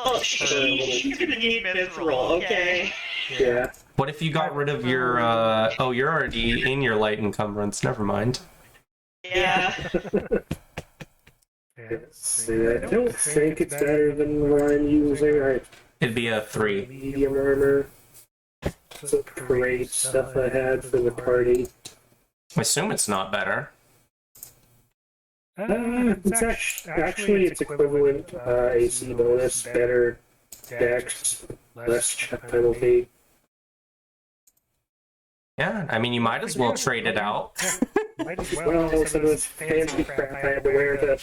Oh, she's gonna need mithril, okay? yeah. What if you got rid of your, oh, you're already in your light encumbrance, never mind. Yeah. See, I don't think it's better than what I'm using. It'd be a 3. Medium armor. Some parade stuff I had for the party. I assume it's not better. It's actually it's equivalent. AC bonus, better dex, less check penalty. Yeah, I mean, you might as well trade it out. Might as Well, some of this fancy crap I had to wear to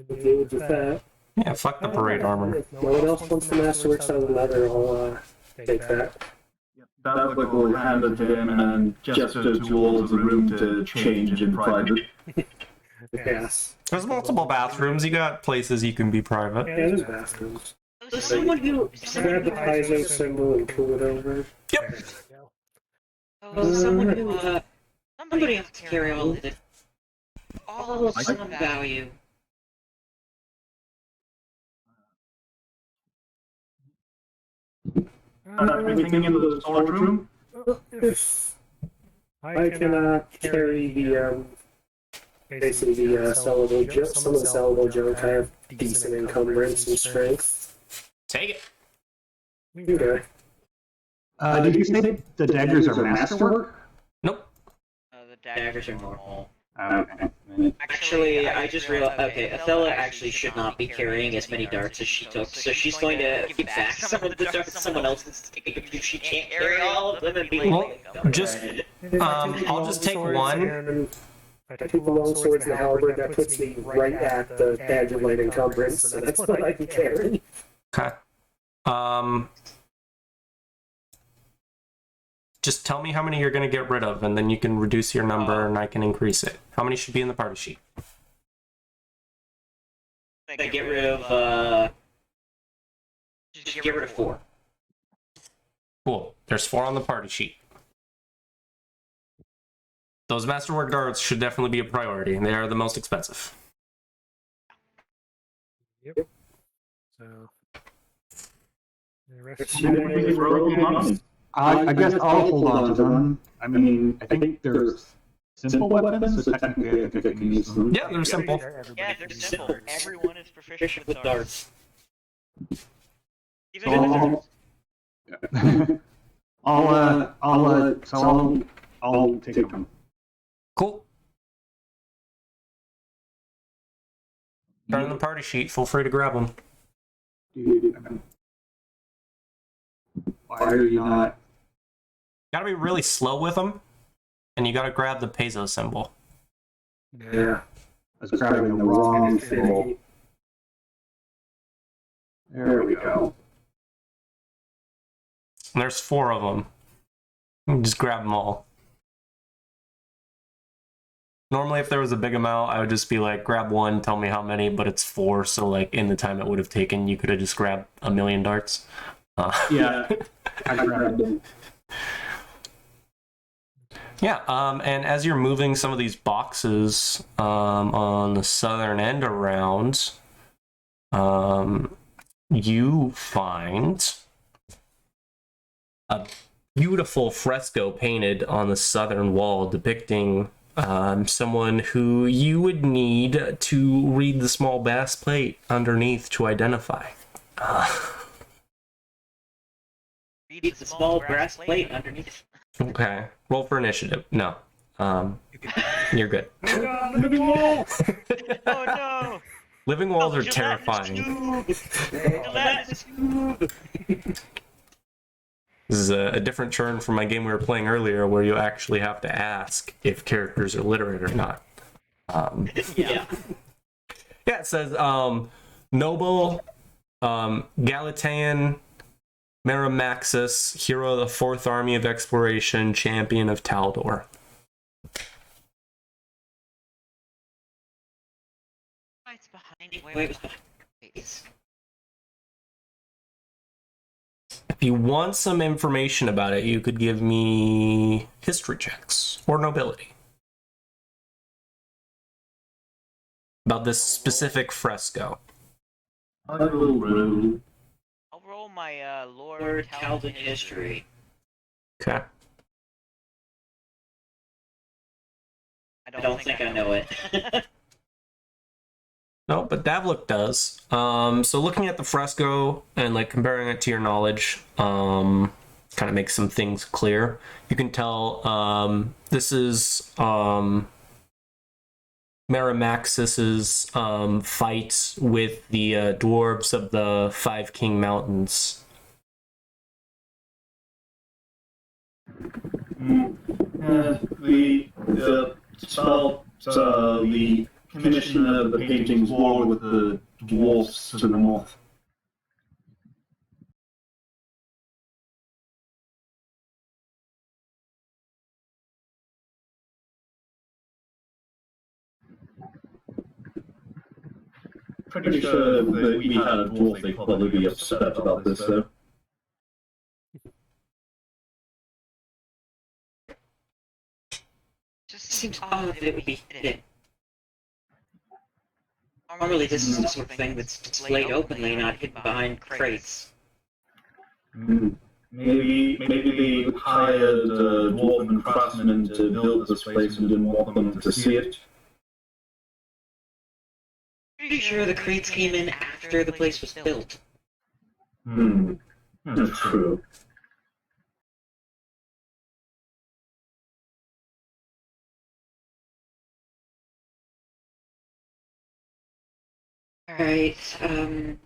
deal with that. Yeah, fuck the parade armor. If no one else wants the masterworks out of leather, I'll take that. that book will hand it to him and gesture towards the room to change in private. Yes. There's multiple bathrooms. You got places you can be private. Yeah, there's bathrooms. Someone who Grab the Paizo symbol and pull it over. Yep. someone who somebody has to carry all of it. All of some value. Everything in the storage room? If I can carry the basically the sellable some of the sellable junk, I have decent encumbrance and strength. Take it. Okay. Did you say the daggers are masterwork? Nope. The daggers are normal. Okay. Actually, I just realized. Okay, Athela actually should not be carrying as many darts as she took, so she's going to give back some of the darts someone else is taking if she can't carry all of them and be Well, like, just I'll just take one. If I take the long swords and the halberd, that puts me right at the badge of light encumbrance, so that's what I can carry. Okay. Just tell me how many you're going to get rid of, and then you can reduce your number, and I can increase it. How many should be in the party sheet? get rid of, just get rid of 4. Cool. There's 4 on the party sheet. Those masterwork darts should definitely be a priority. They are the most expensive. Yep. So. The rest I guess I'll hold on to them. I mean, I think they're simple weapons, so technically I think I can use them. Yeah, they're simple. Yeah, they're simple. Everyone is proficient with darts. Even So I'll take them. Cool. Turn in the party sheet. Feel free to grab them. Why are you not? Gotta be really slow with them, and you gotta grab the peso symbol. Yeah. I was grabbing the wrong symbol. There we go. And there's 4 of them. You can just grab them all. Normally, if there was a big amount, I would just be like, grab 1, tell me how many, but it's 4, so like in the time it would have taken, you could have just grabbed 1,000,000 darts. Yeah, I grabbed them. Yeah, and as you're moving some of these boxes on the southern end around, you find a beautiful fresco painted on the southern wall depicting someone who you would need to read the small brass plate underneath to identify. Read the small brass plate underneath. Okay, roll for initiative. No, you're good. Living wall! Oh no! Living walls are Gelatinous terrifying. tube! Gelatinous tube! This is a different turn from my game we were playing earlier, where you actually have to ask if characters are literate or not. Yeah. Yeah, it says noble, Galatean, Merrimaxus, hero of the 4th Army of Exploration, champion of Taldor. It's behind. Wait. If you want some information about it, you could give me history checks or nobility. About this specific fresco. I will roll. I'll roll my Lord Calvin history. Okay. I don't think I know it. No, but Davlik does. So looking at the fresco and like comparing it to your knowledge, kind of makes some things clear. You can tell this is Merrimaxus's fight with the dwarves of the 5 King Mountains. The spell, the commission of the paintings war with the dwarfs to the north. Pretty sure if we had a dwarf, they'd probably be upset about this, though. Just seems odd that it would be hidden. Normally, this is the sort of thing that's displayed openly, not hidden behind crates. Maybe they hired dwarven craftsmen to build this place and didn't want them to see it. Pretty sure the crates came in after the place was built. That's true. Alright, so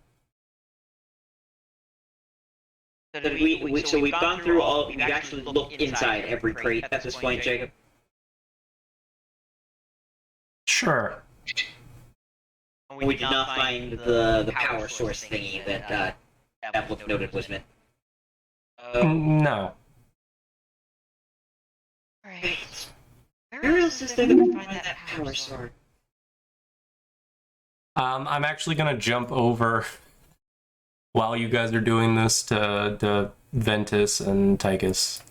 we've gone through all, we've actually looked inside every crate at this point, Jacob? Sure. We did not find the power source thingy that Evelyn noted was meant. No. Alright. Where else is there that we find that power source? I'm actually gonna jump over while you guys are doing this to Ventus and Tychus.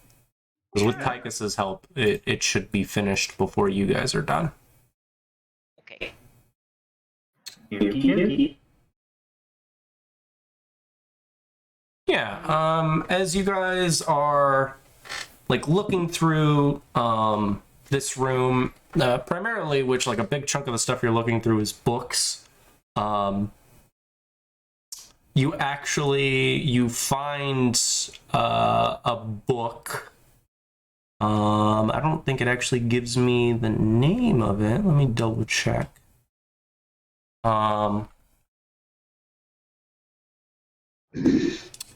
With Tychus's help, it should be finished before you guys are done. Okay. Yeah, as you guys are like looking through this room, primarily, which like a big chunk of the stuff you're looking through is books. You find a book. I don't think it actually gives me the name of it. Let me double check.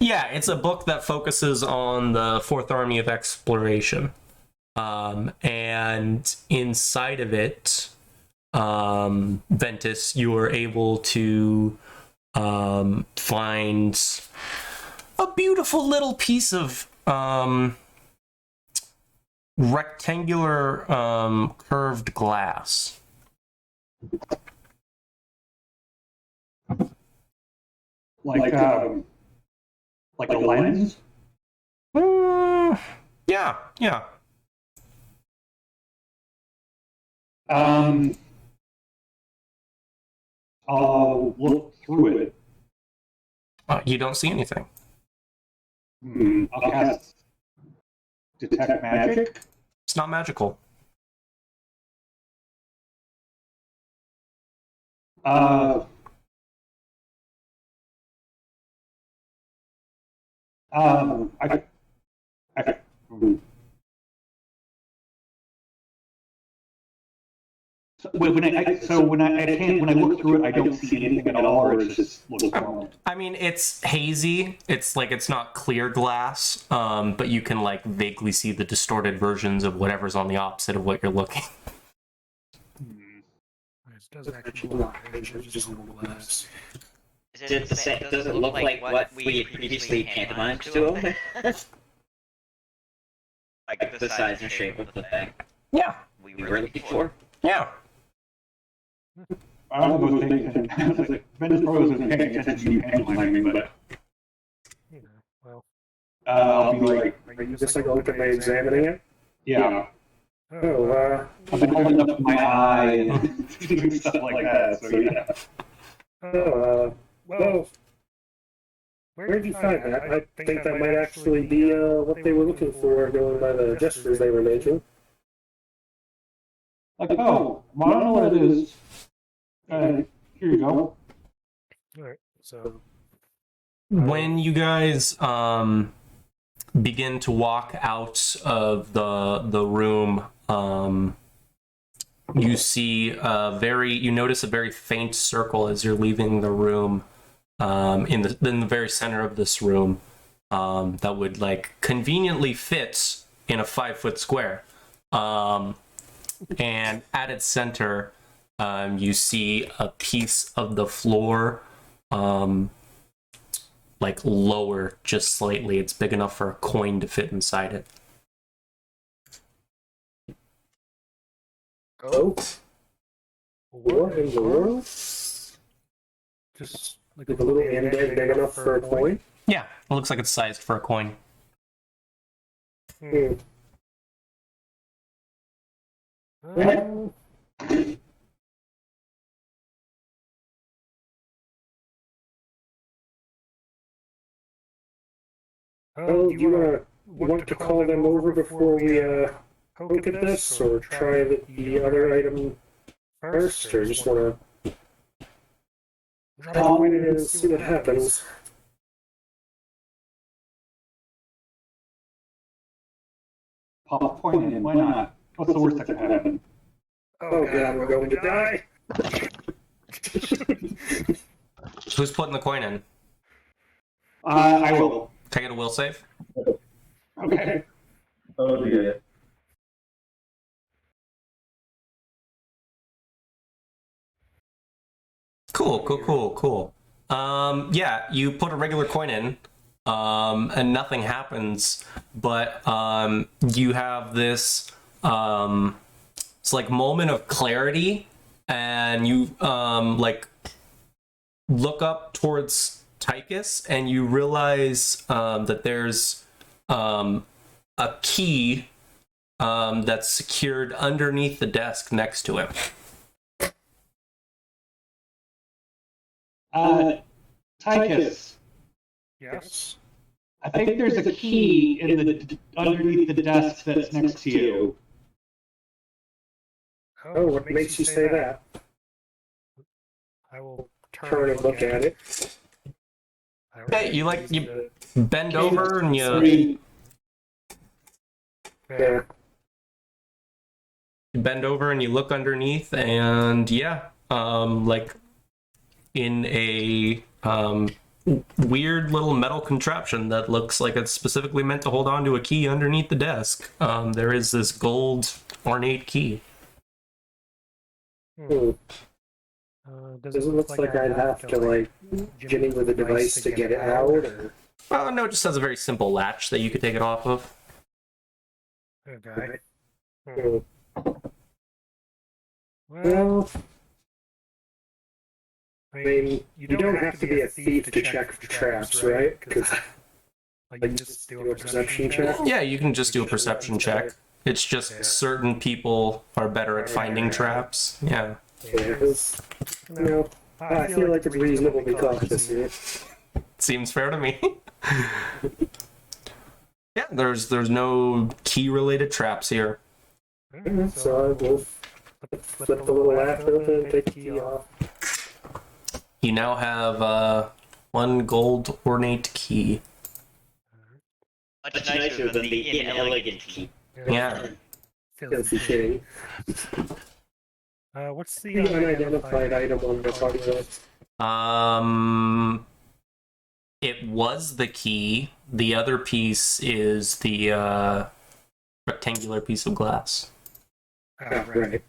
Yeah, it's a book that focuses on the Fourth Army of Exploration. And inside of it, Ventus, you are able to find a beautiful little piece of rectangular curved glass. Like a lens? Yeah. I'll look through it. You don't see anything. I'll cast Detect Magic. It's not magical. When I look through it, I don't see anything at all, or it just looks normal. I mean, it's hazy. It's like it's not clear glass, but you can like vaguely see the distorted versions of whatever's on the opposite of what you're looking. It doesn't actually look like it's just normal glass. Does it look like what we had previously pantomimed to him? Like the size and shape of the thing Yeah. we were looking for? Yeah. I was thinking, like, Venus Rose isn't paying attention to you pantomiming, but You know, well, I'll be like, Are you just like openly examining it? yeah. Oh, I've been holding up my eye and doing stuff like that, so yeah. Well, where did you find that? I think that might actually be what they were looking for, going by the gestures they were making. Like, oh, well, I don't know what it is. Here you go. alright, so When you guys begin to walk out of the room, you notice a very faint circle as you're leaving the room, in the very center of this room, that would like conveniently fit in a 5-foot square. And at its center, you see a piece of the floor, like lower just slightly. It's big enough for a coin to fit inside it. Oh, What in the world? Just Like a little indent big enough for a coin? Yeah, it looks like it's sized for a coin. Hmm. Um, Oh, do you want to call them over before we look at this, or try the other item first, or just want to point it in and see what happens? Pop a point in, why not? What's the worst that could happen? Oh god, we're going to die! Who's putting the coin in? I will. Can I get a will save? Okay. Oh dear. Cool. Yeah, you put a regular coin in, and nothing happens, but you have this it's like moment of clarity, and you like look up towards Tychus, and you realize that there's a key that's secured underneath the desk next to him. Tychus, yes. I think there's a key in the underneath the desk that's next to you. Oh, what makes you say that? I will Turn and look at it. Hey, you bend over and you Yeah. bend over and you look underneath, and yeah, like in a weird little metal contraption that looks like it's specifically meant to hold on to a key underneath the desk, there is this gold ornate key. Hmm. Does it look like I'd have to, like, jimmy with a device to get it out, or? No, it just has a very simple latch that you could take it off of. Okay. Hmm. Well, Well, I mean, you don't have to be a thief to check for traps, right? Because, like, just do do a perception check. Yeah, you can just do a perception check. It's just certain people are better at finding traps. Yeah. Yeah, 'cause, you know, I feel like it's reasonable to be cautious here. Seems fair to me. Yeah, there's no key related traps here. So I will flip the little latch open and take the key off. You now have one gold ornate key. Much nicer than the inelegant key. Yeah. Filthy shitty. What's the The unidentified item on the party list. It was the key. The other piece is the rectangular piece of glass. Ah, right.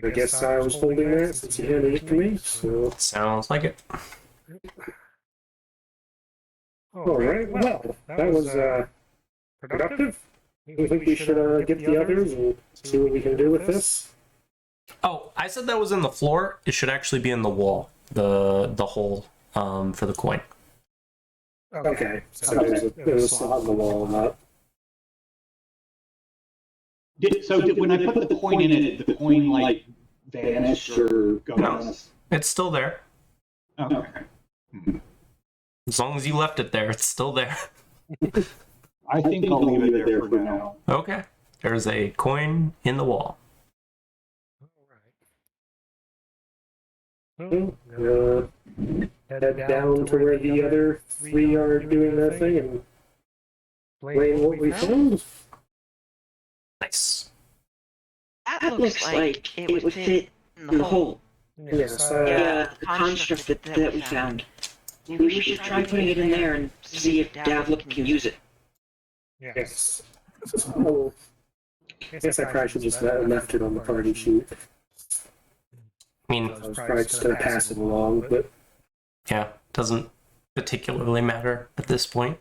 I guess I was holding that since you handed it to me, so... Sounds like it. Alright, well, that was, productive. I think we should, get the others and see what we can do with this. Oh, I said that was in the floor. It should actually be in the wall. The hole for the coin. Okay, so there's a slot in the wall, not... When I put the coin in it, the coin like vanished or goes? It's still there. Okay. As long as you left it there, it's still there. I think I'll leave it there for now. Okay. There's a coin in the wall. Head down to where the other three are doing their thing and explain what we found. Nice. That looks like it would fit in the hole. Yes, The construct that we found. Maybe we should try putting it in there and see if Davlip can use it. yes. Oh, I guess I probably should just left it on the party sheet. I mean, I was probably just gonna pass it along, but yeah, doesn't particularly matter at this point.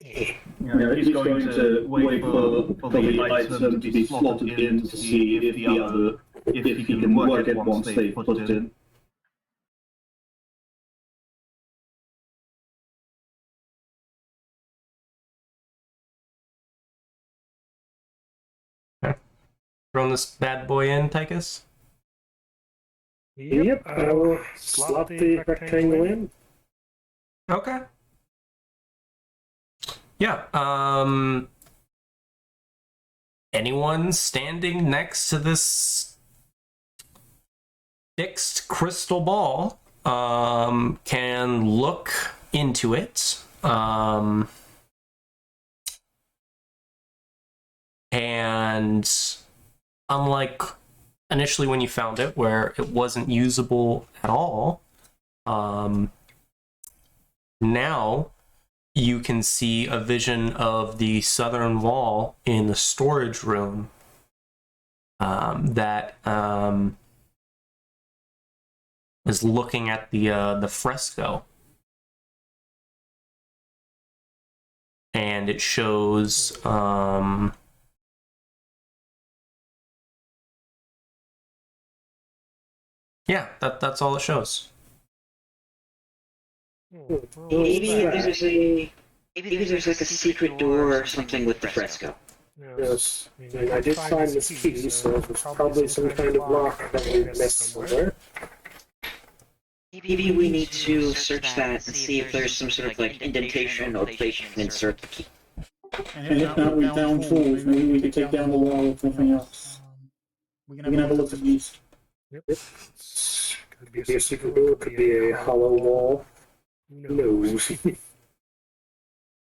Yeah, he's going to wait for the item to be slotted in to see if if he can work it once they put it in. Throwing this bad boy in, Tychus? Yep, I will slot the rectangle in. Okay. Yeah, anyone standing next to this fixed crystal ball can look into it. And unlike initially when you found it, where it wasn't usable at all, now you can see a vision of the southern wall in the storage room that is looking at the fresco. And it shows yeah, that's all it shows. Maybe there's like a secret door or something with the fresco. Yes, and I did find this key, so there's probably some kind of lock that we missed somewhere. Maybe we need to search that and see if there's some sort of like indentation or place you can insert the key. And if not, we found tools. Maybe we could take down the wall if nothing else. We can have a look at these. Yep. Could be a secret door, could be a hollow wall. Who knows?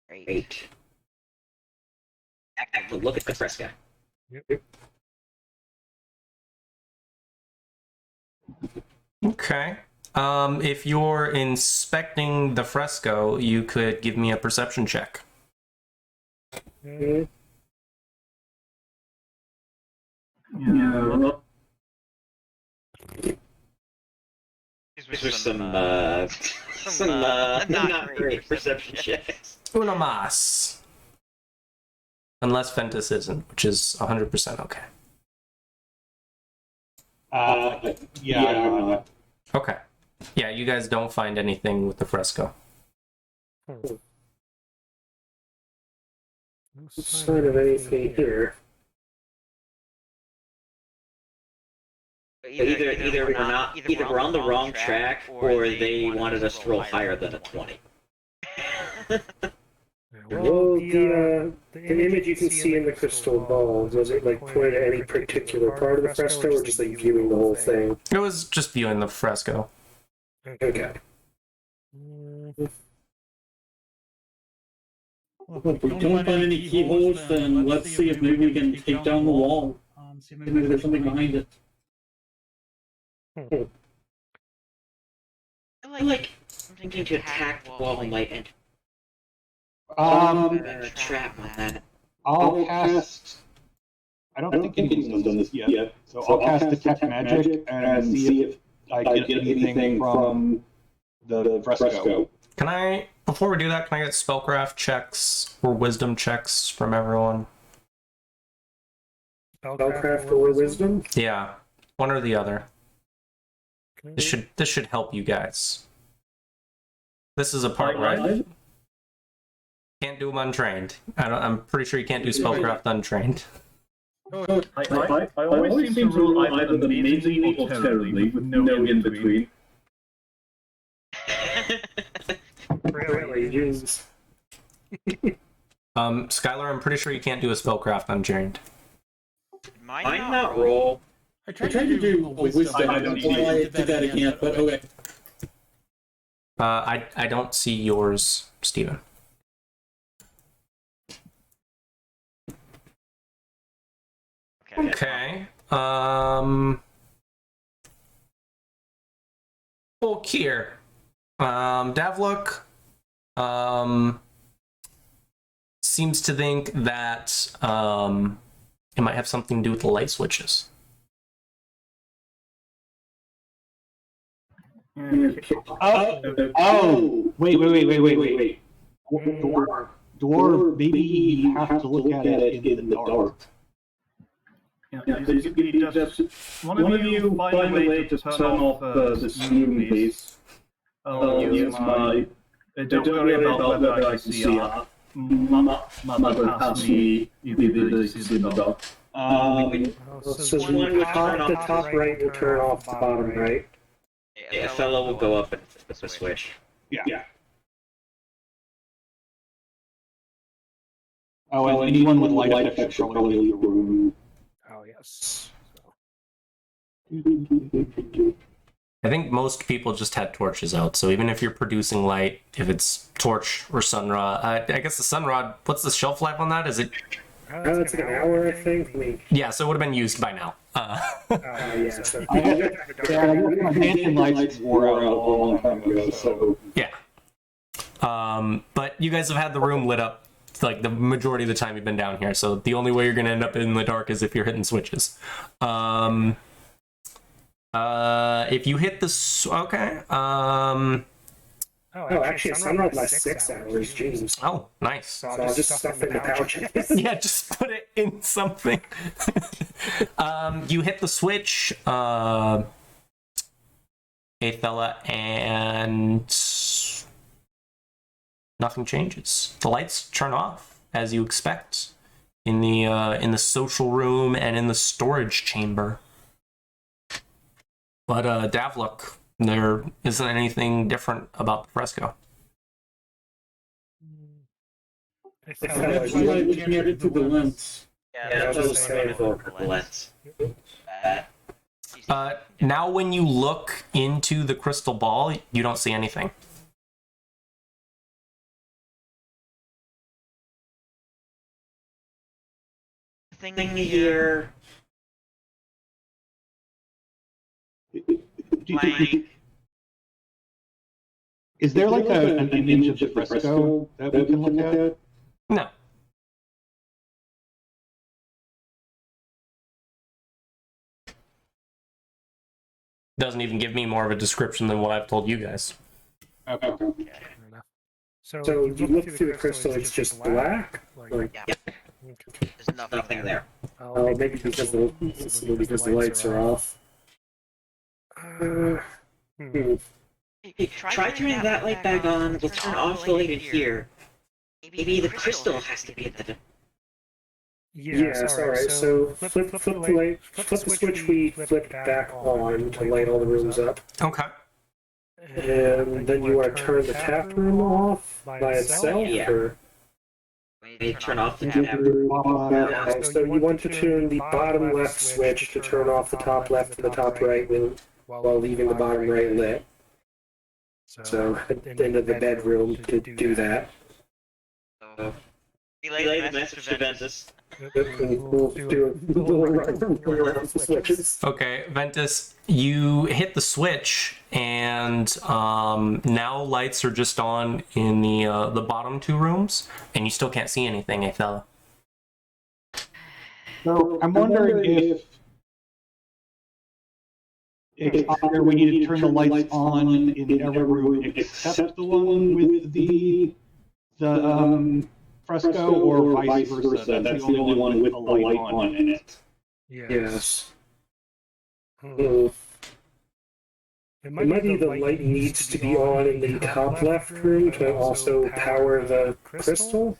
Great. Look at the fresco. Yep. Okay. If you're inspecting the fresco, you could give me a perception check. Okay. Yeah. These were some not great perception checks. Una mas. Unless Ventus isn't, which is 100% okay. Yeah. Okay. Yeah, you guys don't find anything with the fresco. No sign of anything here. Either we're on the wrong track, or they wanted us to roll higher than a 20. Well, the image you can see in the crystal ball, does it like point at any particular part of the fresco, or just like viewing the whole thing? It was just viewing the fresco. Okay. Well, if we don't find any keyholes, then let's see if maybe we can take down the wall. See if maybe there's something behind it. I like something to attack the wall might enter. A trap on that. I'll cast. I don't think anyone's done this yet, so I'll cast Detect Magic and see if I get anything from the fresco. Can I, before we do that, can I get spellcraft checks or wisdom checks from everyone? Spellcraft or wisdom? Yeah, one or the other. This should help you guys. This is a part where I can't do them untrained. I'm pretty sure you can't do spellcraft untrained. I always seem to roll either amazingly or terribly, with no in between. Really, jeez. Skylar, I'm pretty sure you can't do a spellcraft untrained. Mine not roll. I tried to do a wisdom. I don't know why I did that again, but okay. I don't see yours, Steven. Okay. Well, Kier. Davluk seems to think that it might have something to do with the light switches. Oh! Wait. door, maybe you have to look at it in the dark. Yeah, you just, one of you find a way to turn off the room, please. I'll use my... Don't worry about whether I can see up. Mother passed me the ability to see in the dark. So you top the top right and turn off the bottom right. Yeah, a fellow will go up and flip the switch. Yeah. Oh, and anyone with light effects should probably leave the room. Oh, yes. I think most people just had torches out, so even if you're producing light, if it's torch or sunrod, I guess the sunrod, what's the shelf life on that? Is it? It's like an hour, I think. Yeah, so it would have been used by now. Yeah. So My dancing lights wore out a long time ago, so... Yeah. But you guys have had the room lit up like the majority of the time you've been down here, so the only way you're gonna end up in the dark is if you're hitting switches. If you hit the okay. Actually, sunrod lasts 6 hours. Jeez. Oh, nice. So I'll just stuff it in the pouches. Yeah, just put it in something. You hit the switch, Athela, and nothing changes. The lights turn off as you expect in the social room and in the storage chamber. But Davluk, there isn't anything different about the fresco. That's why I can't get to the lens. Yeah, that's the lens. Now when you look into the crystal ball, you don't see anything. Thing here. Is there like an image of the fresco that we can look at? No. Doesn't even give me more of a description than what I've told you guys. Okay. So you look through the crystal, it's just black? Like, Yeah. There's nothing there. oh, maybe because the lights are off. Hey, try turning that light back on. We'll turn off the light in here. Maybe the crystal has to be in the... Yes, alright, so flip the switch we flipped back on to light all the rooms up. Okay. And then you want to turn the tap room off by itself? Yeah. Or? Maybe turn off the tap. Okay, so you want to turn the bottom left switch to turn off the top left and the top right while leaving the bottom right lit. So at the end of the bedroom to do that. Relay the message to Ventus. We'll do a little around the switches. Okay, Ventus, you hit the switch, and now lights are just on in the bottom two rooms, and you still can't see anything, Athela. So I'm wondering if either we need to turn the lights on in every room except the one with the fresco, or vice versa. That's the only one with the light on in it. Yes. It might be the light needs to be on in the top left room to also power the crystal.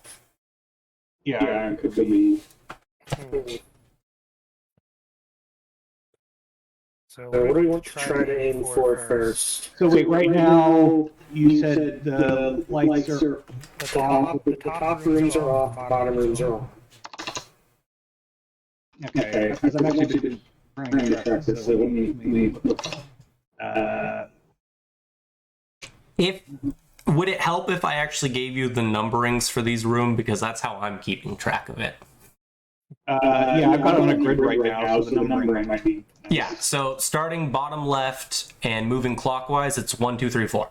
Yeah, it could be. So what do we want to try to aim for first? So wait, right now you said the lights are The top rooms are off, the bottom rooms are on. okay. Because I've actually been trying to track this. So let me Would it help if I actually gave you the numberings for these rooms, because that's how I'm keeping track of it? Yeah, I've got it on a grid right now, so the numbering might be. Yeah, so starting bottom left and moving clockwise, it's 1, 2, 3, 4.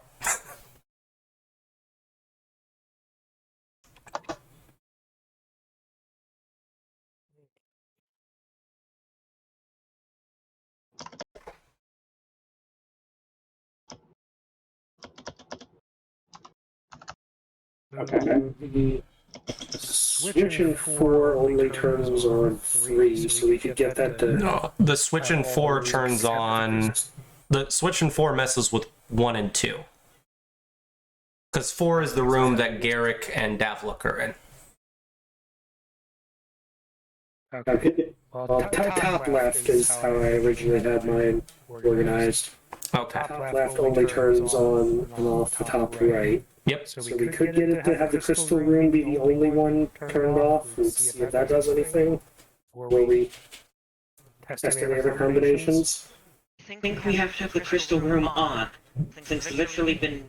Okay. Switch in 4 only turns on 3, so we could get that to... No, the switch in 4 turns on. The switch in 4 messes with 1 and 2. Because 4 is the room that Garrick and Davluk are in. Okay. Well, top left is how I originally had mine organized. Okay. Top left only turns on and off the top right. Yep. So we could get it to have the crystal room be the only one turned off and see if that does anything. Or we test any other combinations. I think we have to have the crystal room on, since it's literally been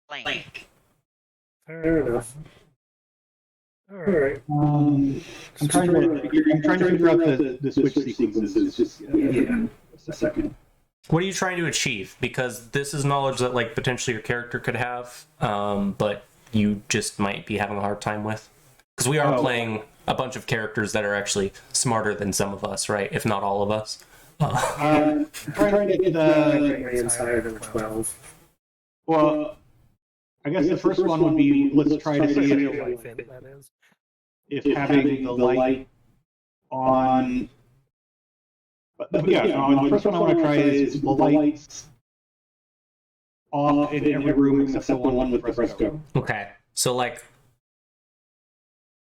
blank. Fair enough. Alright. I'm trying to figure out the switch sequences. Just a second. What are you trying to achieve? Because this is knowledge that like potentially your character could have, but you just might be having a hard time with. Because we are playing a bunch of characters that are actually smarter than some of us, right? If not all of us. I'm trying to get It's higher than 12. Well, I guess the first one would be, let's try to see if having the light on... the first one I want to try is the lights off in every room except the one with the fresco. Okay, so like,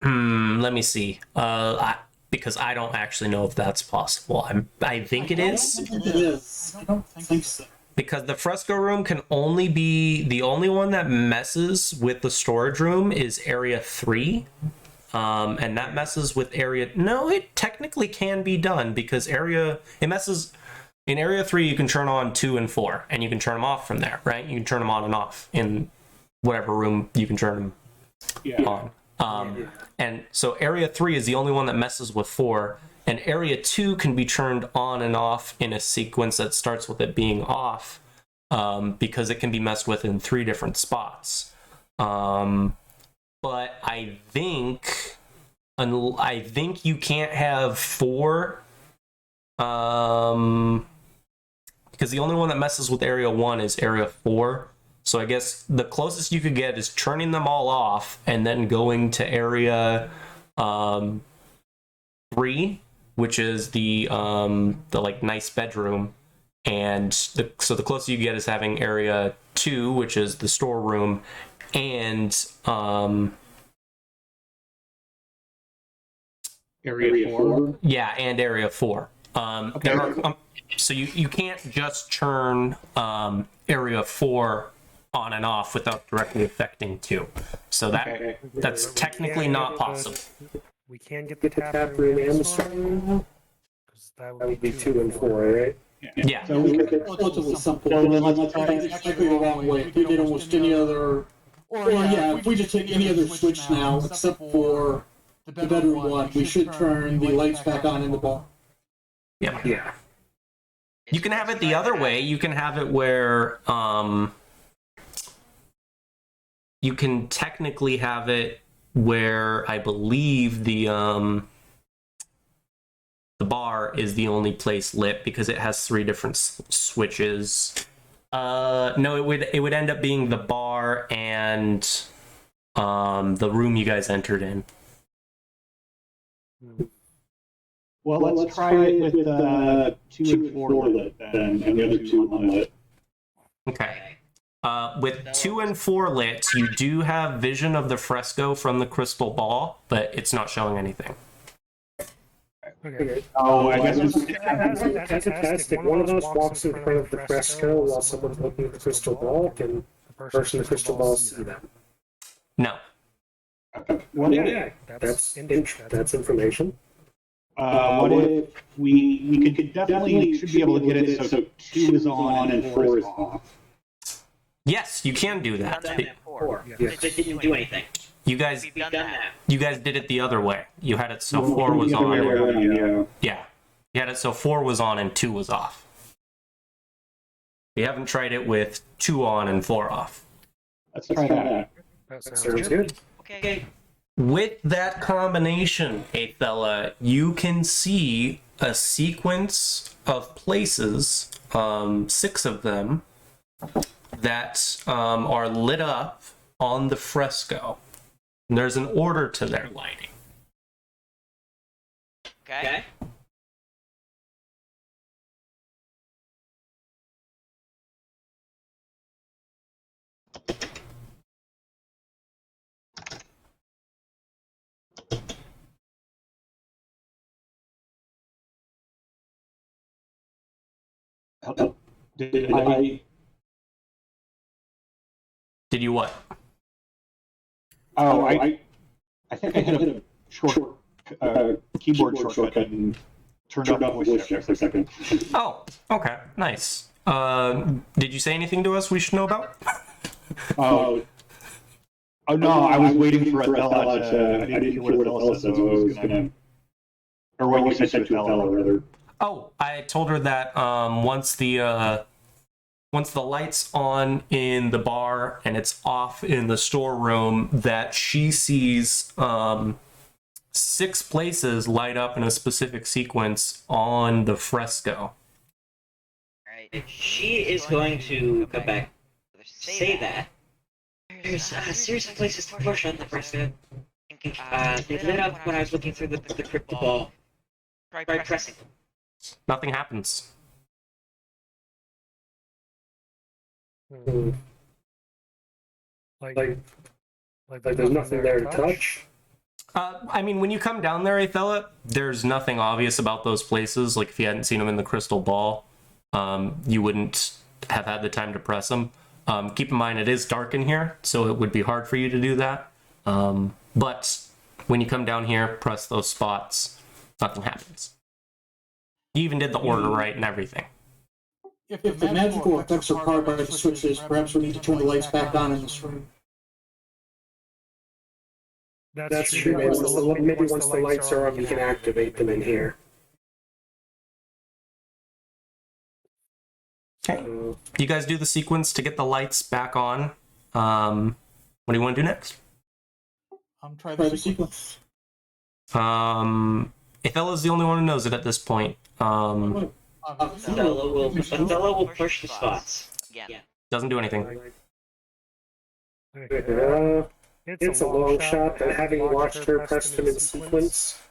let me see. Because I don't actually know if that's possible. I think it is. It is. I don't think so. Because the fresco room can only be, the only one that messes with the storage room is area 3. And that messes with area, no, it technically can be done because it messes, in area 3 you can turn on 2 and 4 and you can turn them off from there, right? You can turn them on and off in whatever room you can turn them on. And so area 3 is the only one that messes with 4, and area 2 can be turned on and off in a sequence that starts with it being off, because it can be messed with in 3 different spots. But I think you can't have 4, because the only one that messes with area 1 is area 4. So I guess the closest you could get is turning them all off and then going to area 3, which is the like nice bedroom, and so the closest you get is having area 2, which is the storeroom, and Area 4? Yeah, and area 4. Okay. So you can't just turn area 4 on and off without directly affecting 2. So that's technically not possible. We can get the tap room and the storeroom. That would be 2 and 4, right? Yeah. So we could relatively simple. Well, then let's try to go that way. If we did almost any other, or if we just take any other switch now, except for the bedroom one, we should turn the lights back on in the bar. Yeah. You can have it the other way. You can have it where you can technically have it where I believe the bar is the only place lit because it has 3 different switches. No, it would end up being the bar and the room you guys entered in. Well, let's try it with 2 and 4 lit then, and the other 2 unlit. Okay. With 2 and 4 lit, you do have vision of the fresco from the crystal ball, but it's not showing anything. Okay. Oh, I guess As a test, if one of us walks in front of the fresco while someone's looking at the crystal ball, can the person in the crystal ball see them? No. That's information. What if we could definitely should be able to get it so 2 is on and 4 is off? Yes, you can do that. It didn't do anything. You guys We've done that. You guys did it the other way. You had it so 4 was on. Yeah. You had it so 4 was on and 2 was off. You haven't tried it with 2 on and 4 off. Let's try that. That sounds good. Okay. With that combination, Athela, you can see a sequence of places, 6 of them, that are lit up on the fresco. And there's an order to their lighting. Okay. Did Did you what? Oh, I think I hit a short keyboard shortcut and turned off the voice chat for a second. Oh, okay, nice. Did you say anything to us we should know about? Oh no, I was waiting for Athella to. I didn't hear what Athella said, so I was gonna. Or what you said to Athella, rather. Oh, I told her that once the light's on in the bar and it's off in the storeroom, that she sees 6 places light up in a specific sequence on the fresco. Right. She is going to go back. Say that. There's a series of places to push on the fresco. They lit up when I was looking through the crypto ball. Try pressing. Nothing happens. Like there's nothing there to touch. I mean, when you come down there, Athella, there's nothing obvious about those places. Like, if you hadn't seen them in the crystal ball, you wouldn't have had the time to press them. Keep in mind, it is dark in here, so it would be hard for you to do that. But when you come down here, press those spots, nothing happens. You even did the order right and everything. If the magical effects are powered by the switches, perhaps we need to turn the lights back on in this room. That's true. Maybe once the lights are on, we can activate them in here. Okay. You guys do the sequence to get the lights back on. What do you want to do next? Try the sequence. Athella's the only one who knows it at this point. Athella will push the spots. Yeah. Doesn't do anything. It's a long shot, and having watched her press them in sequence,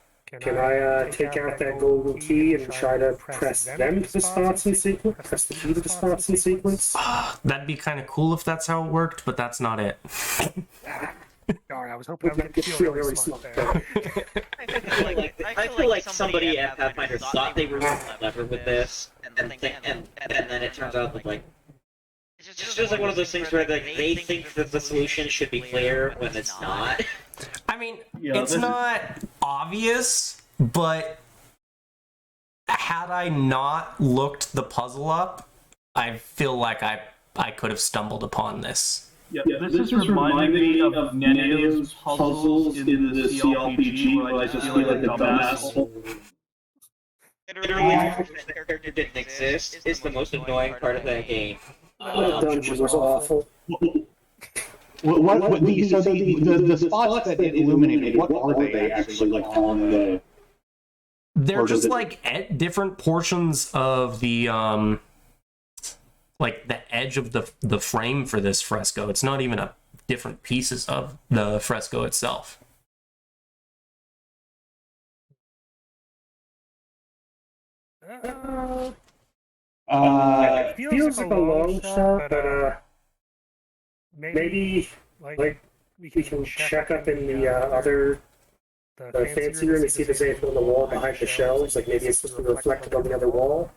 can I take out that golden key and try to press them to the spots in sequence? Press the key to the spots in sequence? That'd be kind of cool if that's how it worked, but that's not it. Darn, I was hoping I would feel really smart there. I feel like somebody at Pathfinder thought they were going to clever with this, and then it turns out that, like, it's just like one of those things where, like, they think that the solution should be clear when it's not. I mean, it's not obvious, but had I not looked the puzzle up, I feel like I could have stumbled upon this. Yeah, this is reminding me of Nenio's puzzles in the CLPG, where I just feel like a dumbass. Literally, the character didn't exist is the most annoying part of that game. The dungeon was awful. The spots that it illuminated, what are they actually like on the? They're just like at different portions of the like the edge of the frame for this fresco. It's not even a different pieces of the fresco itself. It feels like a long shot, but maybe like we can check up in the other the fancy room and see if there's anything on the wall behind the shelves. Like maybe it's just reflected on the other wall.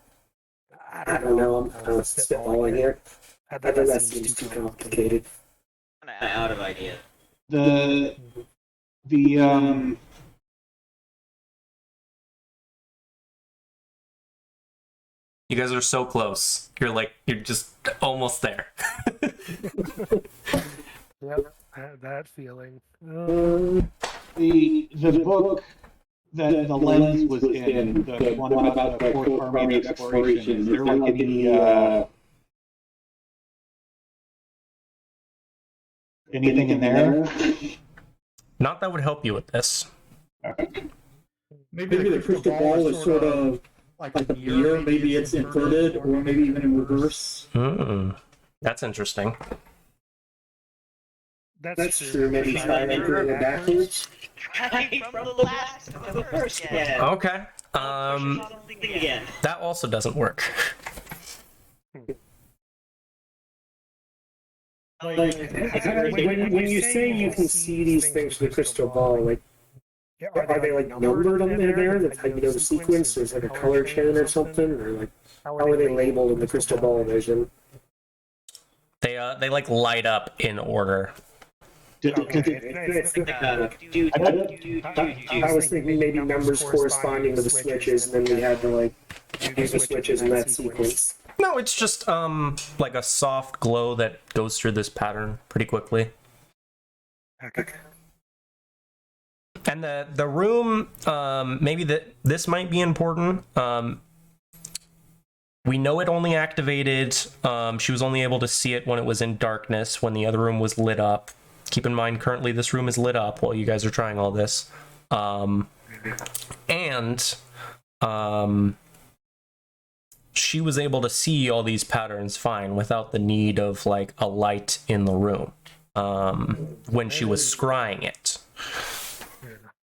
I don't know. I'm kind of spitballing here. I think that seems too complicated. I'm out of idea. You guys are so close. You're just almost there. Yep, I had that feeling. The book that the lens was in, the one about the Fourth Army exploration, is there like anything in there? Not that would help you with this. Maybe the crystal ball is sort of like a mirror. Maybe it's inverted, or maybe even in reverse. That's interesting. That's true. Maybe try entering it backwards. Right from the last to the first again. Okay. Again. That also doesn't work. Like, when you say you can see these things with the crystal ball, like, are they like numbered on there? That's how you know the sequence? There's like a color chain or something, or like how are they labeled in the crystal ball vision? They like light up in order. I was thinking maybe numbers corresponding to the switches, and then we had to like use the switches in that sequence. No, it's just like a soft glow that goes through this pattern pretty quickly. Okay. And the room, maybe this might be important. We know it only activated. She was only able to see it when it was in darkness, when the other room was lit up. Keep in mind, currently this room is lit up while you guys are trying all this. She was able to see all these patterns fine without the need of like a light in the room when she was scrying it.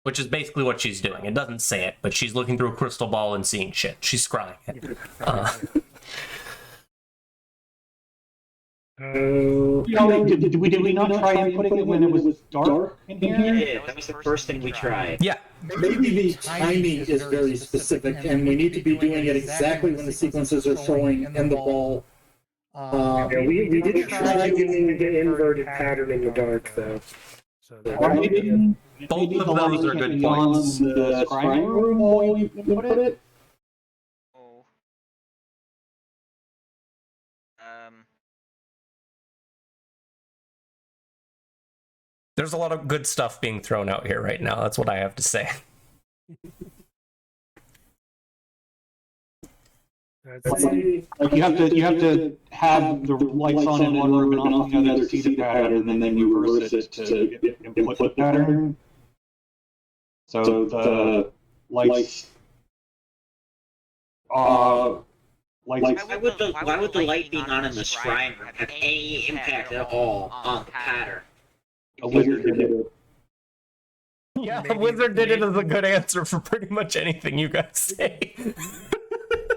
Which is basically what she's doing. It doesn't say it, but she's looking through a crystal ball and seeing shit. She's scrying it. Did we not try inputting it when it was dark in here? Yeah, that was the first thing we tried. Yeah. Maybe the timing is very specific, and we need to be doing it exactly when the sequences are showing in the ball. Yeah, we did try doing the inverted pattern in the dark, though. Both of those are good points. The scrying room while we input it? Oh. There's a lot of good stuff being thrown out here right now. That's what I have to say. Like you have to have the lights on in one room and off in the other to see the pattern, and then you reverse it to input the pattern. So the lights. Why would the light being on in the scrying room have any impact at all on the pattern? A wizard did it. Yeah, the wizard did it as a good answer for pretty much anything you guys say.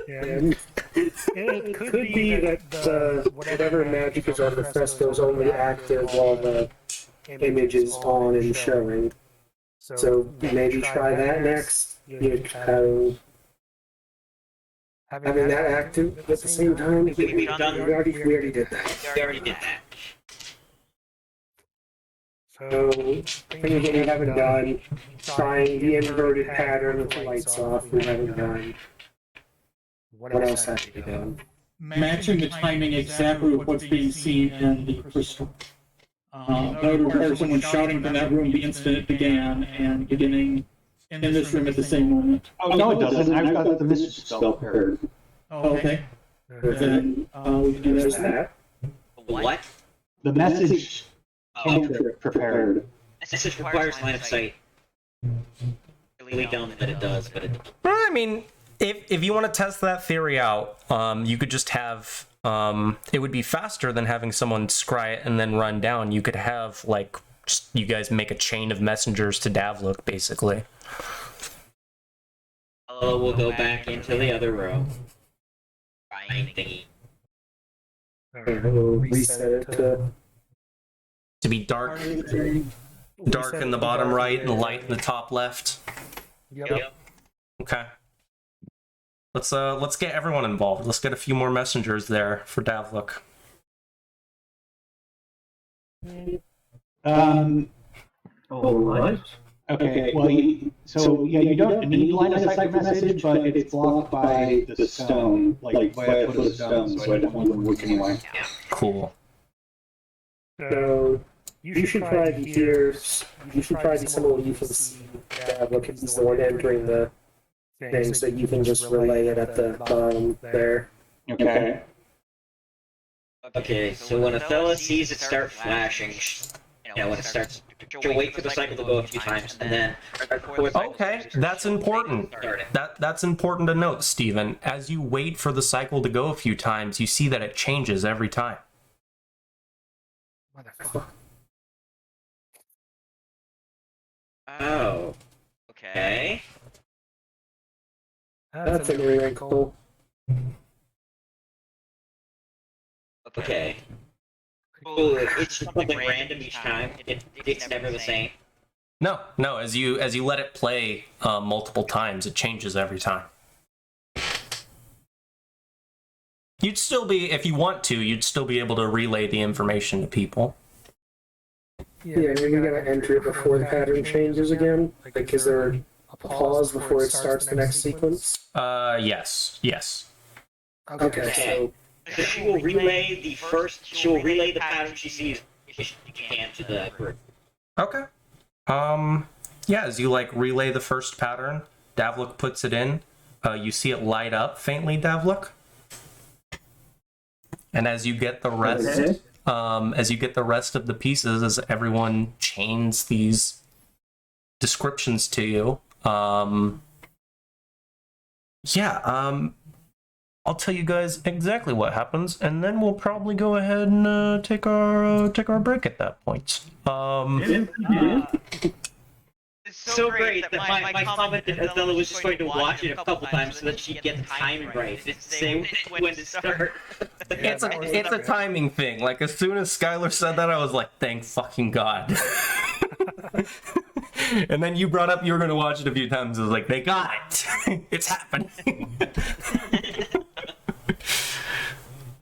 Yeah. It could be that whatever magic is on the fresco is only active while the image is on and showing. So maybe try that next. Having that active at the same time. We already did that. We already did that. So, things that we haven't done, trying the inverted pattern with the lights off, we haven't done. What else have we done? Matching the timing exactly with what's being seen in the crystal. That would require someone shouting from that room the instant it began, and beginning in this room at the same moment. Oh, no, it doesn't. I've got the message spell prepared. Oh, okay. Then we can do that. What? The message prepared. Message requires line of sight. Really dumb that it does, but it. Well, I mean, if you want to test that theory out, you could just have it would be faster than having someone scry it and then run down. You could have like just, you guys make a chain of messengers to Davluk, basically. We'll go back into the other row. Fine thingy. We'll reset it to be dark in the bottom right and light in the top left. Yep. Okay. Let's get everyone involved. Let's get a few more messengers there for Davluk. Alright. Okay, well, you don't need line of sight message, but it's blocked by the stone, like by a foot of stone, so I don't want them to work anyway. Cool. So, you should probably hear, you should probably someone you can see Davluk if he's the one entering the thing, so you can just relay it at the bottom there. Okay. Okay, so when Athela sees it start flashing, when it starts, she'll wait for the cycle to go a few times, and then... Okay, that's important. That's important to note, Steven. As you wait for the cycle to go a few times, you see that it changes every time. Oh. Okay. That's a new wrinkle. Okay. Cool. It's just something random each time. It's never the same. No, as you let it play multiple times, it changes every time. You'd still be, if you want to, you'd still be able to relay the information to people. Yeah, we gotta enter it before the pattern changes again. Like, is there a pause before it starts the next sequence? Yes. Okay, so So she will relay the pattern she sees if she can to the group. Okay. Yeah, as you like relay the first pattern, Davluk puts it in. You see it light up faintly, Davluk. And as you get the rest, of the pieces, as everyone chains these descriptions to you, I'll tell you guys exactly what happens, and then we'll probably go ahead and take our break at that point. It's so great that my comment that Adela was just going to watch it a couple times so that she'd get the timing right. And say when to start. It's a timing thing. Like, as soon as Skylar said that, I was like, thank fucking God. And then you brought up you were going to watch it a few times. I was like, they got it. It's happening.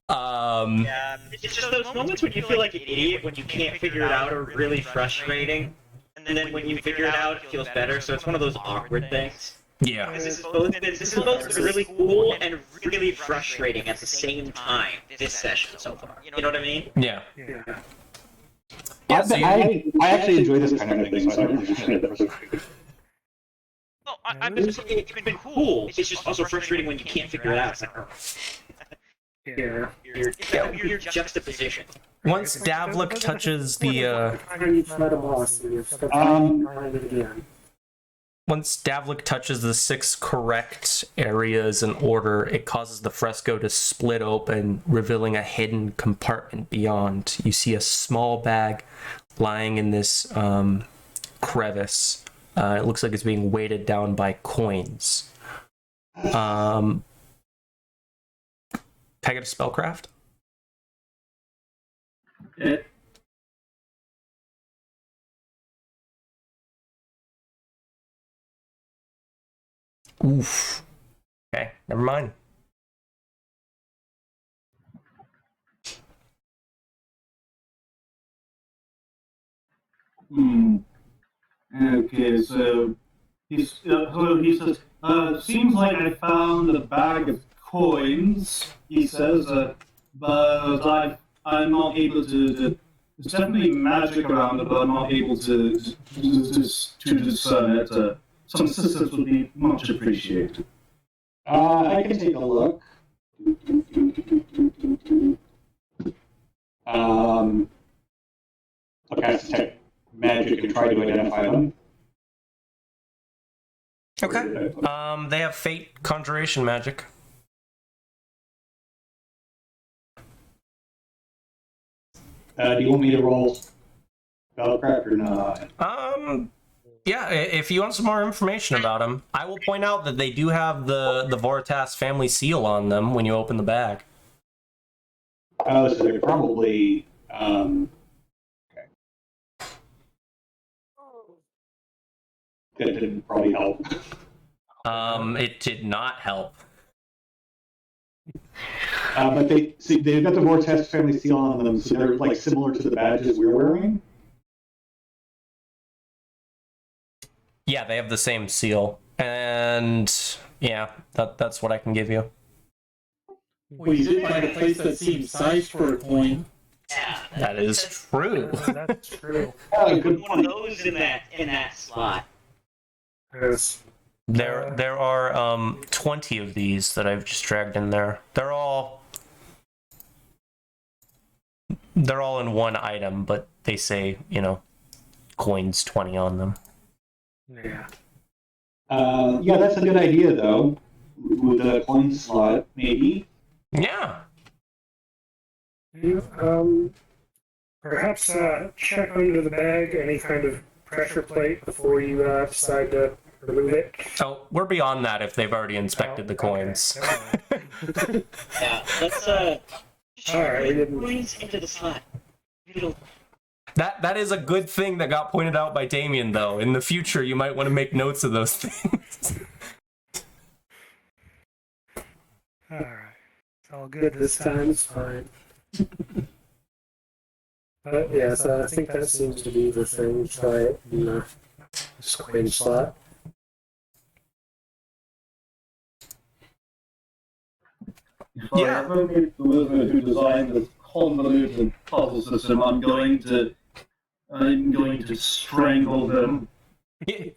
Yeah, it's just those moments when you feel like an idiot when you can't figure it out are really frustrating. And then when you figure it out, it feels better. So it's one of those awkward things. Yeah. This has both been really cool and really frustrating at the same time, this session so far. You know what I mean? Yeah. I actually enjoy this kind of thing, so I don't really find it frustrating. No, I'm just saying it's been cool. It's just also frustrating when you can't figure it out. It's like, your juxtaposition. Once Davluk touches the Once Davluk touches the 6 correct areas in order, it causes the fresco to split open, revealing a hidden compartment beyond. You see a small bag lying in this crevice. It looks like it's being weighted down by coins. Can I get a spellcraft? Oof. Okay, never mind. Okay, so he says, seems like I found a bag of coins, he says, but I'm not able to there's definitely magic around it, but I'm not able to discern it. Some assistance would be much appreciated. I can take a look. I'll cast detect magic and try to identify them. Okay. They have fate conjuration magic. Do you want me to roll spellcraft or not? Yeah, if you want some more information about them, I will point out that they do have the Voritas family seal on them when you open the bag. Oh, so they're probably okay. That didn't probably help. It did not help. But they've got the Vortex family seal on them, so they're like similar to the badges we're wearing. Yeah, they have the same seal, and yeah, that's what I can give you. Well, you did find a place that seemed sized for a coin. Yeah, That is true. That's true. Good one of those in that slot. yes. There are 20 of these that I've just dragged in there. They're all in one item, but they say, coins 20 on them. Yeah. Yeah, that's a good idea, though. With the coin slot, maybe. Yeah. Perhaps check under the bag any kind of pressure plate before you decide to remove it? Oh, we're beyond that if they've already inspected the coins. Yeah, let's Alright, we didn't. coins into the slot. It'll That is a good thing that got pointed out by Damien, though. In the future, you might want to make notes of those things. Alright. It's all Good good this time, it's fine. Yeah, so I think that seems to be the thing. Try it in the coin slot. If I ever meet the wizard who designed this convoluted puzzle system, I'm going to strangle them.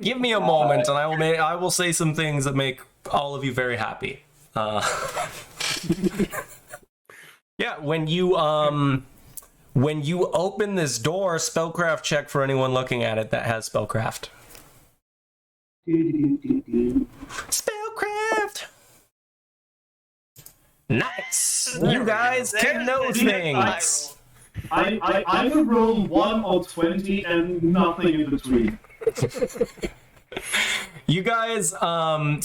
Give me a moment, and I will say some things that make all of you very happy. Yeah, when you open this door, spellcraft check for anyone looking at it that has spellcraft. Spellcraft. Nice. You guys can know things. I would roll 1 or 20 and nothing in between. You guys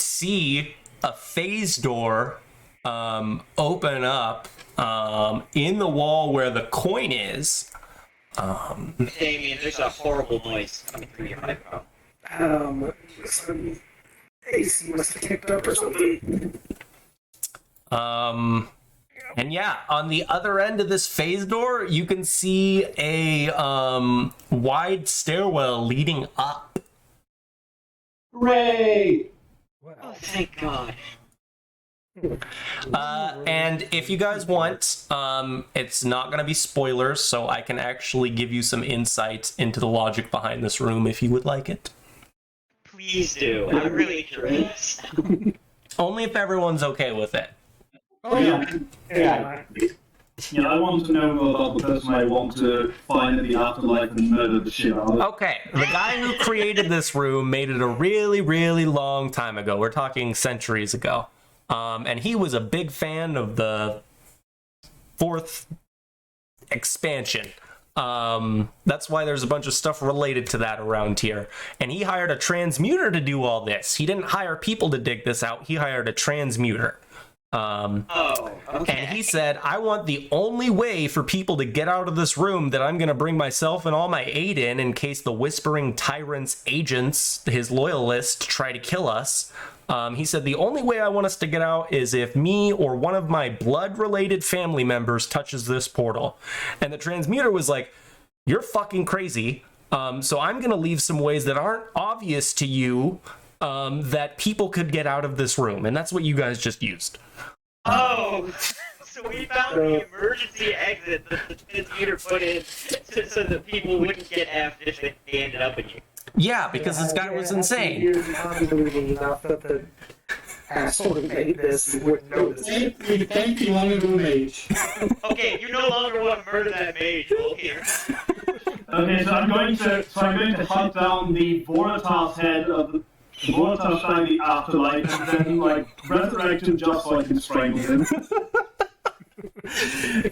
see a phase door open up in the wall where the coin is. Damien, there's a horrible noise coming through your microphone. Some AC must have kicked up or something. And yeah, on the other end of this phase door, you can see a wide stairwell leading up. Hooray! Oh, thank God. And if you guys want, it's not going to be spoilers, so I can actually give you some insight into the logic behind this room if you would like it. Please do. I'm really curious. Only if everyone's okay with it. Oh yeah. Yeah, I want to know about the person I want to find in the afterlife and murder the shit out of. Okay, the guy who created this room made it a really, really long time ago. We're talking centuries ago. And he was a big fan of the 4th expansion. That's why there's a bunch of stuff related to that around here. And he hired a transmuter to do all this. He didn't hire people to dig this out. He hired a transmuter. Okay. And he said, I want the only way for people to get out of this room that I'm going to bring myself and all my aid in case the Whispering Tyrant's agents, his loyalists, try to kill us. He said, the only way I want us to get out is if me or one of my blood-related family members touches this portal. And the transmuter was like, you're fucking crazy. So I'm going to leave some ways that aren't obvious to you that people could get out of this room. And that's what you guys just used. Oh, so we found the emergency exit that the transmuter put in so that people wouldn't get effed if they ended up in you. Yeah, because this guy was insane. You're unbelievable enough that the asshole who made this wouldn't notice. Thank you, honorable mage. Okay, you no longer want to murder that mage, well, here. Okay, so I'm going to hunt down the Voritas head of the Voritas guy in the afterlife and then resurrect him just so I can strangle him.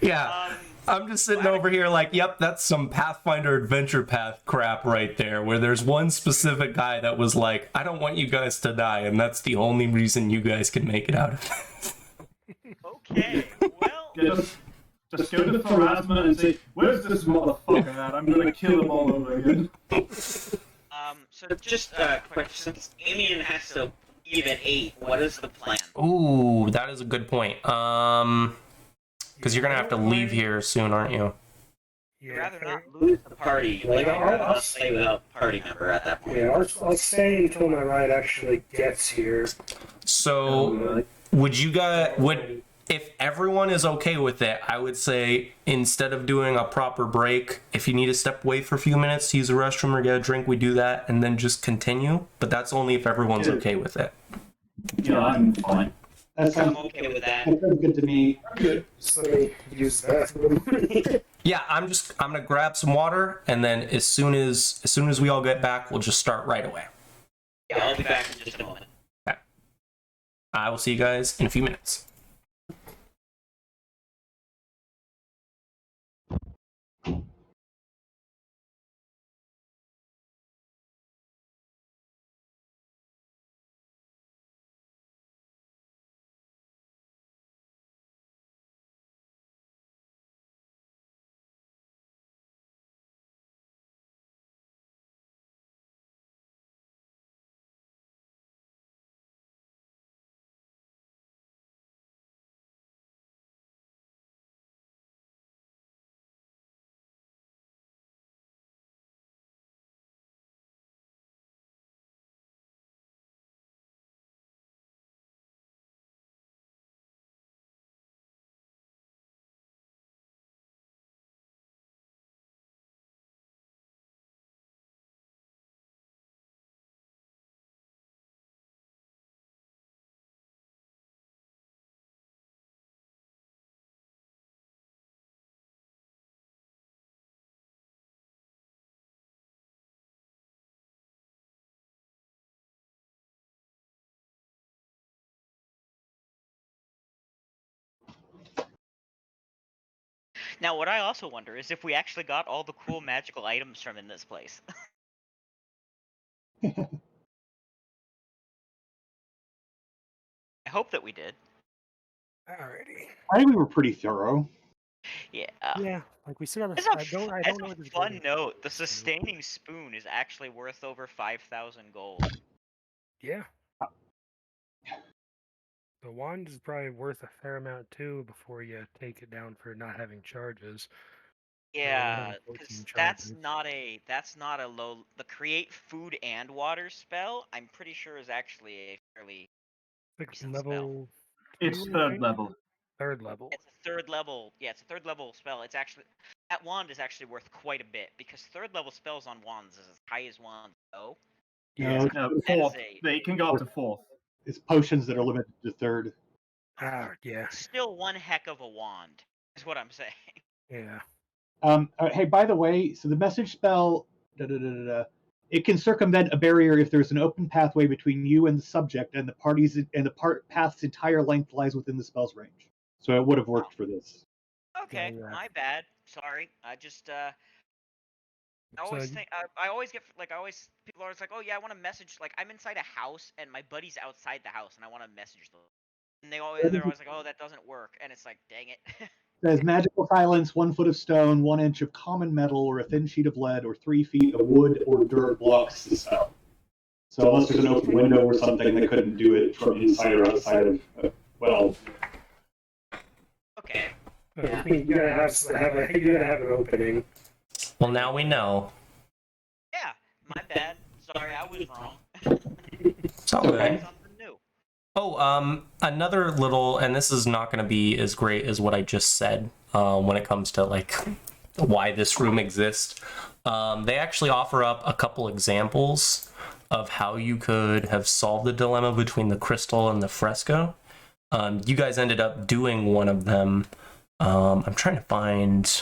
Yeah. I'm just sitting over here like, yep, that's some Pathfinder Adventure Path crap right there, where there's one specific guy that was like, I don't want you guys to die, and that's the only reason you guys can make it out of this. Okay, well... Just go to Pharasma and say, where's this motherfucker at? I'm gonna kill him all over again. So just a question, since Damien has to even 8, what is the plan? Ooh, that is a good point. Because you're gonna have to leave here soon, aren't you? I'd rather not lose the party. I'd rather not stay without a party member at that point. Yeah, I'll stay until my ride actually gets here. So, if everyone is okay with it, I would say instead of doing a proper break, if you need to step away for a few minutes to use the restroom or get a drink, we do that and then just continue. But that's only if everyone's okay with it. Yeah, I'm fine. That sounds I'm okay with that. good to me. Good. So let me use the bathroom. Yeah, I'm gonna grab some water and then as soon as we all get back, we'll just start right away. Yeah, I'll be back in just a moment. Okay. I will see you guys in a few minutes. Now, what I also wonder is if we actually got all the cool magical items from in this place. I hope that we did. Alrighty. I think we were pretty thorough. Yeah. Yeah, like we still have. As I don't know. a what this fun gold is. note, the sustaining spoon is actually worth over 5,000 gold. Yeah. The wand is probably worth a fair amount too before you take it down for not having charges. Yeah, 14 because charges. that's not a low. The create food and water spell, I'm pretty sure is actually a fairly Sixth decent spell. level. It's 2, third right? level. Third level. It's a third level. Yeah, it's a third level spell. It's actually that wand is actually worth quite a bit because third level spells on wands is as high as wands go. Yeah. No, That is fourth. a- They can go up to fourth. It's potions that are limited to third. Ah, yeah, Still one heck of a wand, is what I'm saying. yeah. Hey, by the way, so the message spell, it can circumvent a barrier if there's an open pathway between you and the subject, and the path's entire length lies within the spell's range. So it would have worked for this. Okay, Yeah. my bad. Sorry. I just I always So- think I always get like people are always like, oh yeah, I want to message, like I'm inside a house and my buddy's outside the house and I want to message them, and they're always like, oh, that doesn't work, and it's like, dang it. It says magical silence, 1 foot of stone, 1 inch of common metal, or a thin sheet of lead, or 3 feet of wood or dirt blocks the spell. So unless there's an open window or something, they couldn't do it from inside or outside of, well, Okay. You gotta have an opening. Well, now we know. Yeah, my bad. Sorry, I was wrong. It's all good. Something new. Oh, another little, and this is not going to be as great as what I just said when it comes to like why this room exists. They actually offer up a couple examples of how you could have solved the dilemma between the crystal and the fresco. You guys ended up doing one of them. I'm trying to find.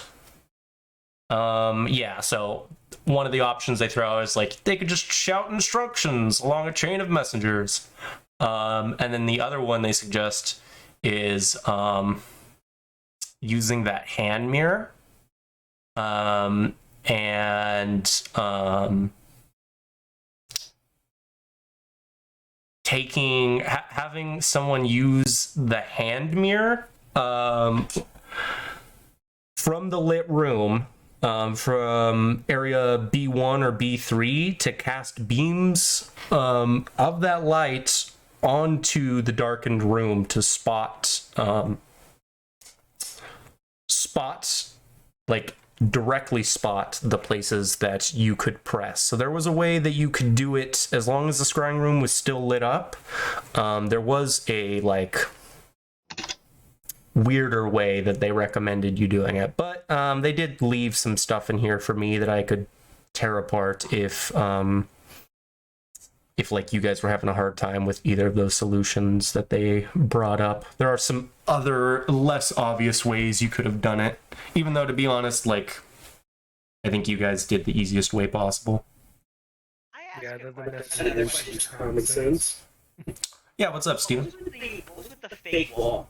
Yeah, so one of the options they throw is like they could just shout instructions along a chain of messengers. And then the other one they suggest is using that hand mirror. Having someone use the hand mirror from the lit room, from area B1 or B3 to cast beams of that light onto the darkened room to directly spot the places that you could press. So there was a way that you could do it as long as the scrying room was still lit up. There was a weirder way that they recommended you doing it, but they did leave some stuff in here for me that I could tear apart if like you guys were having a hard time with either of those solutions that they brought up. There are some other less obvious ways you could have done it, even though to be honest, like I think you guys did the easiest way possible. Yeah, that makes common sense. Yeah, what's up, Steven? What was with the fake wall?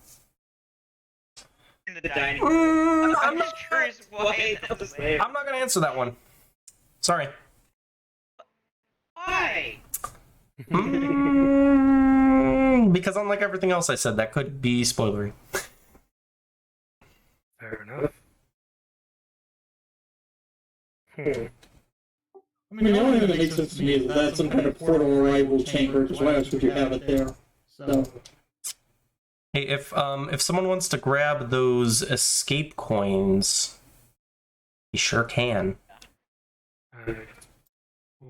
In the dining Mm, room. I'm I'm just curious why that was there. I'm not gonna answer that one. Sorry. Why? Because unlike everything else I said, that could be spoilery. Fair enough. I mean, the only thing that makes sense to me is that's some kind of portal arrival chamber, because why else would you have it there? So, Hey, if someone wants to grab those escape coins, you sure can.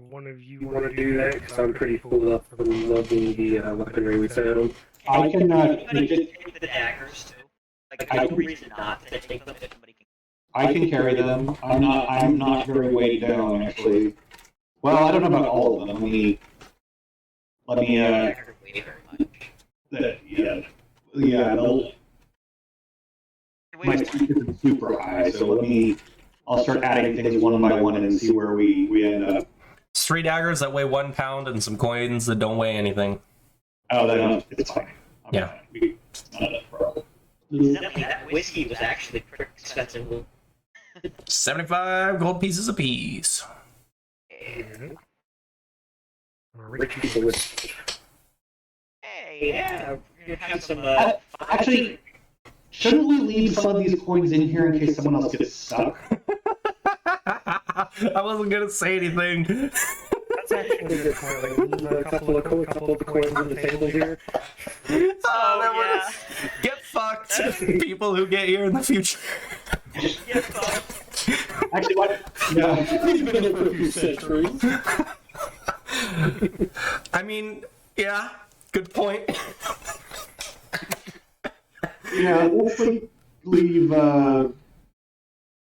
One of you You want to do that? Because I'm pretty full up from loving the weaponry we found. I can Anybody can take the daggers too. Like, there's no reason not to take them if somebody can. I can carry them. I'm not very weighted down, actually. Well, I don't know about all of them. Let me Dagger weight very much. My strength isn't super high, so I'll start adding things one by one and see where we end up. It's 3 daggers that weigh 1 pound and some coins that don't weigh anything. Oh, then it's fine. Yeah. It's not a problem. Incidentally, that whiskey was actually pretty expensive. 75 gold pieces apiece. Rich people with Hey, Yeah, we're gonna have some. Actually, shouldn't we leave some of these coins in here in case someone else gets stuck? I wasn't gonna say anything. That's actually a good point. Like, leave a couple of the coins on the table here. Oh, that yeah. would've- Get fucked, people who get here in the future. Get fucked. Actually, what? Yeah. We've been here for a few centuries. I mean, yeah, good point. Yeah, let's leave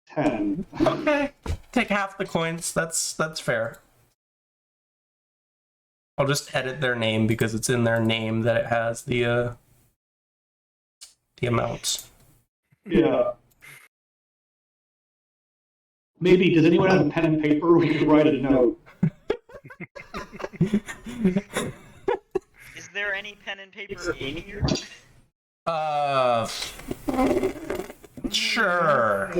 10. Okay, take half the coins. That's fair. I'll just edit their name because it's in their name that it has the amounts. Yeah. Maybe, does anyone have a pen and paper? We could write a note. Is there any pen and paper in here? Sure.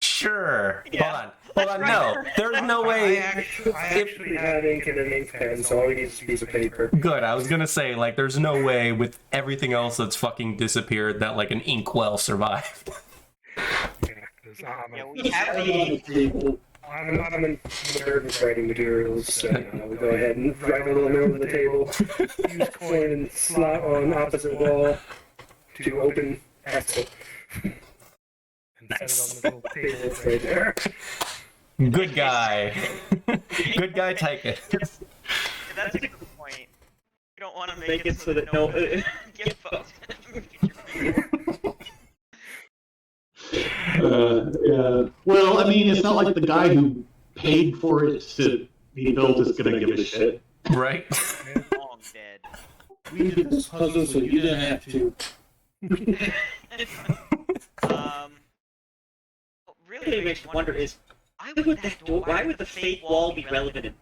Sure. Yeah. Hold on. No, there's no way. I actually have ink and an ink pen, so all we need is a piece of paper. Good. I was gonna say, like, there's no way with everything else that's fucking disappeared that like an inkwell survived. Yeah, we have the I'm a nerd with writing materials, so we'll go ahead and write a little note on the table. Use coin and slot on opposite wall to open exit. Nice. Set it on the little table right there. Good guy. Good guy, Tyke. That's a good point. You don't want to Make it so that no. get fucked. Yeah. Well, I mean, it's not like the guy who paid for it to be built is gonna give a shit. Right? Long dead. We did this puzzle so you didn't have to. Really Really makes me wonder is why would the fake wall be relevant in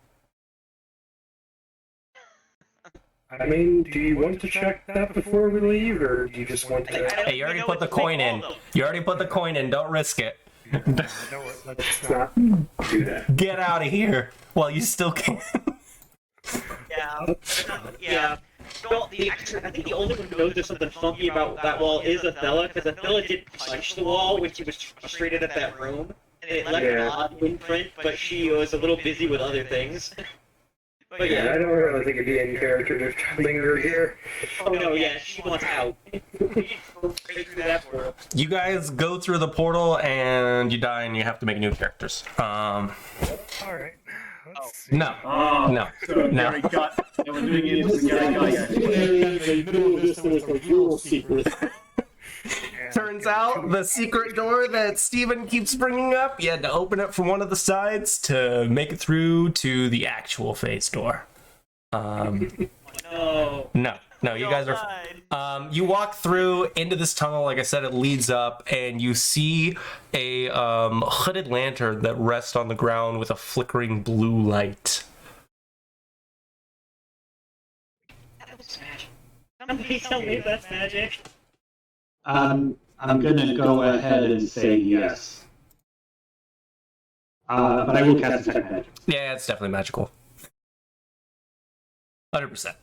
I mean, do you want to check that before we leave, or do you just want to... Hey, you already put the coin in. You already put the coin in. Don't risk it. Let's not do that. Get out of here while you still can. Yeah. Well, I think the only one who knows there's something funky about that wall is Athela, because Athela did punch the wall when she was frustrated at that room, and it left an odd imprint, but she was a little busy with other things. But Yeah, yeah. I don't really think it'd be in character to linger here. Oh no, yeah, she wants out. Straight through that portal. You guys go through the portal and you die and you have to make new characters. Alright. Let's see. No. Oh, No. So No. Gary got. And we're doing it with Gary got. In the middle of this, there was a real secret. Turns out the secret door that Steven keeps bringing up, you had to open it from one of the sides to make it through to the actual phase door. No. No, you guys are. You walk through into this tunnel. Like I said, it leads up, and you see a hooded lantern that rests on the ground with a flickering blue light. That was magic. Somebody tell me if that's magic. I'm gonna go ahead and say yes. But I will cast Detect Magic. Yeah, it's definitely magical. 100%.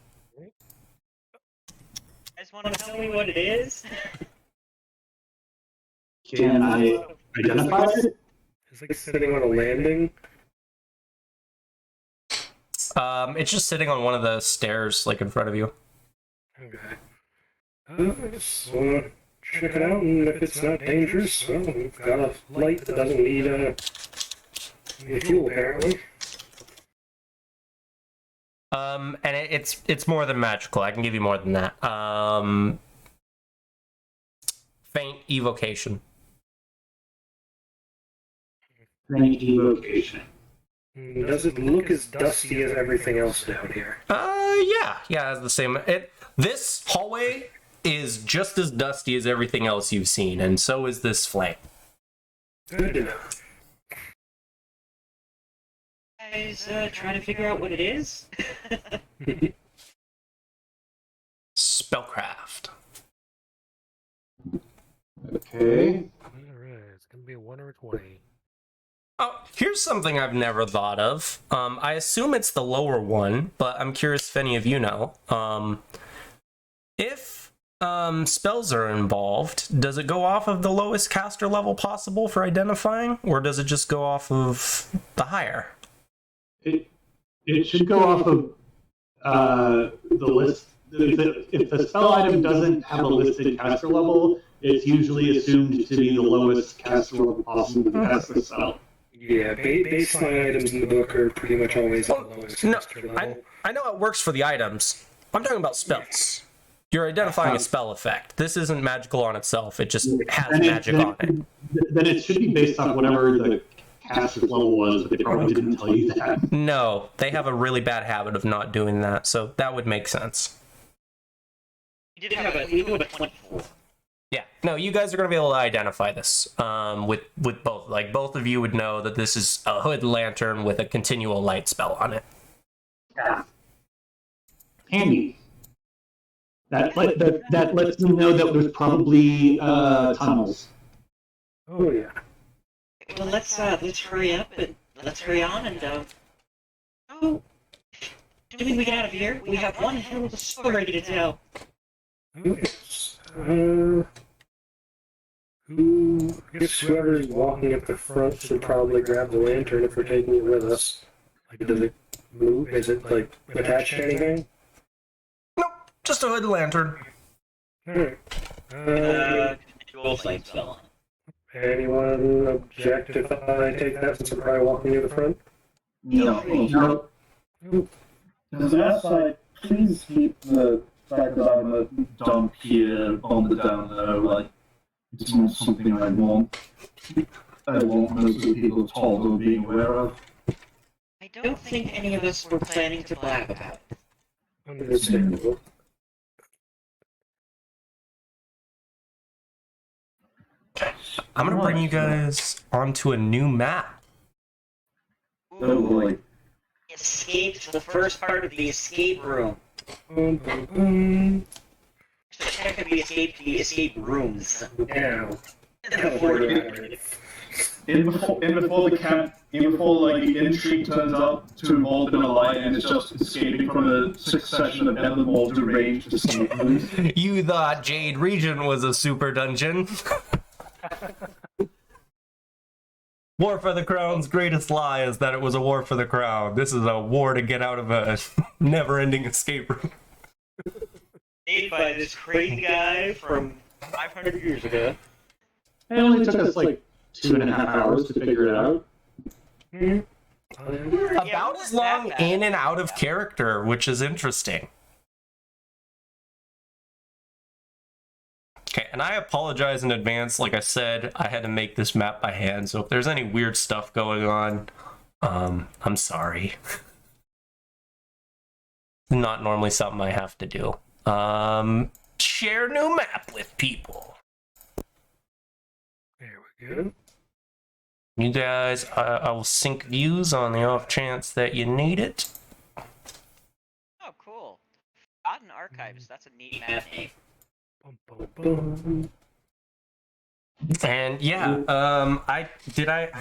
I just want Want to to tell me what it is? Can I identify it? It's like sitting on a landing. It's just sitting on one of the stairs, like in front of you. Okay. Just wanna check it out, and if it's not dangerous, well, we've got a light that doesn't need fuel, apparently. And it's more than magical. I can give you more than that. Faint evocation. Faint evocation. Does it look as dusty as everything else down here? Yeah, it's the same. This hallway is just as dusty as everything else you've seen, and so is this flame. Good to know. Guys, trying to figure out what it is? Spellcraft. Okay. Alright. gonna be a 1 or a 20. Oh, here's something I've never thought of. I assume it's the lower one, but I'm curious if any of you know. If spells are involved, does it go off of the lowest caster level possible for identifying, or does it just go off of the higher? It should go off of the list. If the spell item doesn't have a listed caster level, it's usually assumed to be the lowest caster level possible to cast the spell. Yeah, baseline items in the book are pretty much always at the lowest No, caster level. I know it works for the items. I'm talking about spells. You're identifying a spell effect. This isn't magical on itself. It just has magic on it. Then it should be based on whatever the caster level was, but they probably didn't tell you that. No, they have a really bad habit of not doing that, so that would make sense. We do have a 24. Yeah, no, you guys are going to be able to identify this with both. Like, both of you would know that this is a hood lantern with a continual light spell on it. Yeah. Handy. That lets them know that there's probably tunnels. Oh yeah. Well, let's hurry up and let's hurry on and oh, assuming we get out of here, we have one hell of a story to tell. Whoever's walking up the front should probably grab the lantern if we're taking it with us. Like, does it move? Is it like attached to anything? Nope, just a hood lantern. Alright. Dual flame spell on it. Anyone object if I take that since we're probably walking near the front? No. As an aside, please keep the fact that I'm a dump here on the down low. Like, it's not something I want most of the people at all being aware of. I don't think any of us were planning to blab about it. Understandable. I'm going to bring you guys onto a new map. Oh boy. Escaped the first part of the escape room. So technically escaped the escape rooms. Yeah. Even before the intrigue turns out to involve in a lie and it's just escaping from a succession of ever more deranged escape rooms. You thought Jade Region was a super dungeon. War for the Crown's greatest lie is that it was a war for the crown. This is a war to get out of a never-ending escape room. Made by this crazy guy from 500 years ago. It only took us like 2.5 hours to figure it out. About as long in and out of character, which is interesting. Okay, and I apologize in advance. Like I said, I had to make this map by hand, so if there's any weird stuff going on, I'm sorry. Not normally something I have to do. Share new map with people. There we go. You guys, I will sync views on the off chance that you need it. Oh, cool. Forgotten Archives. That's a neat map name. And yeah, I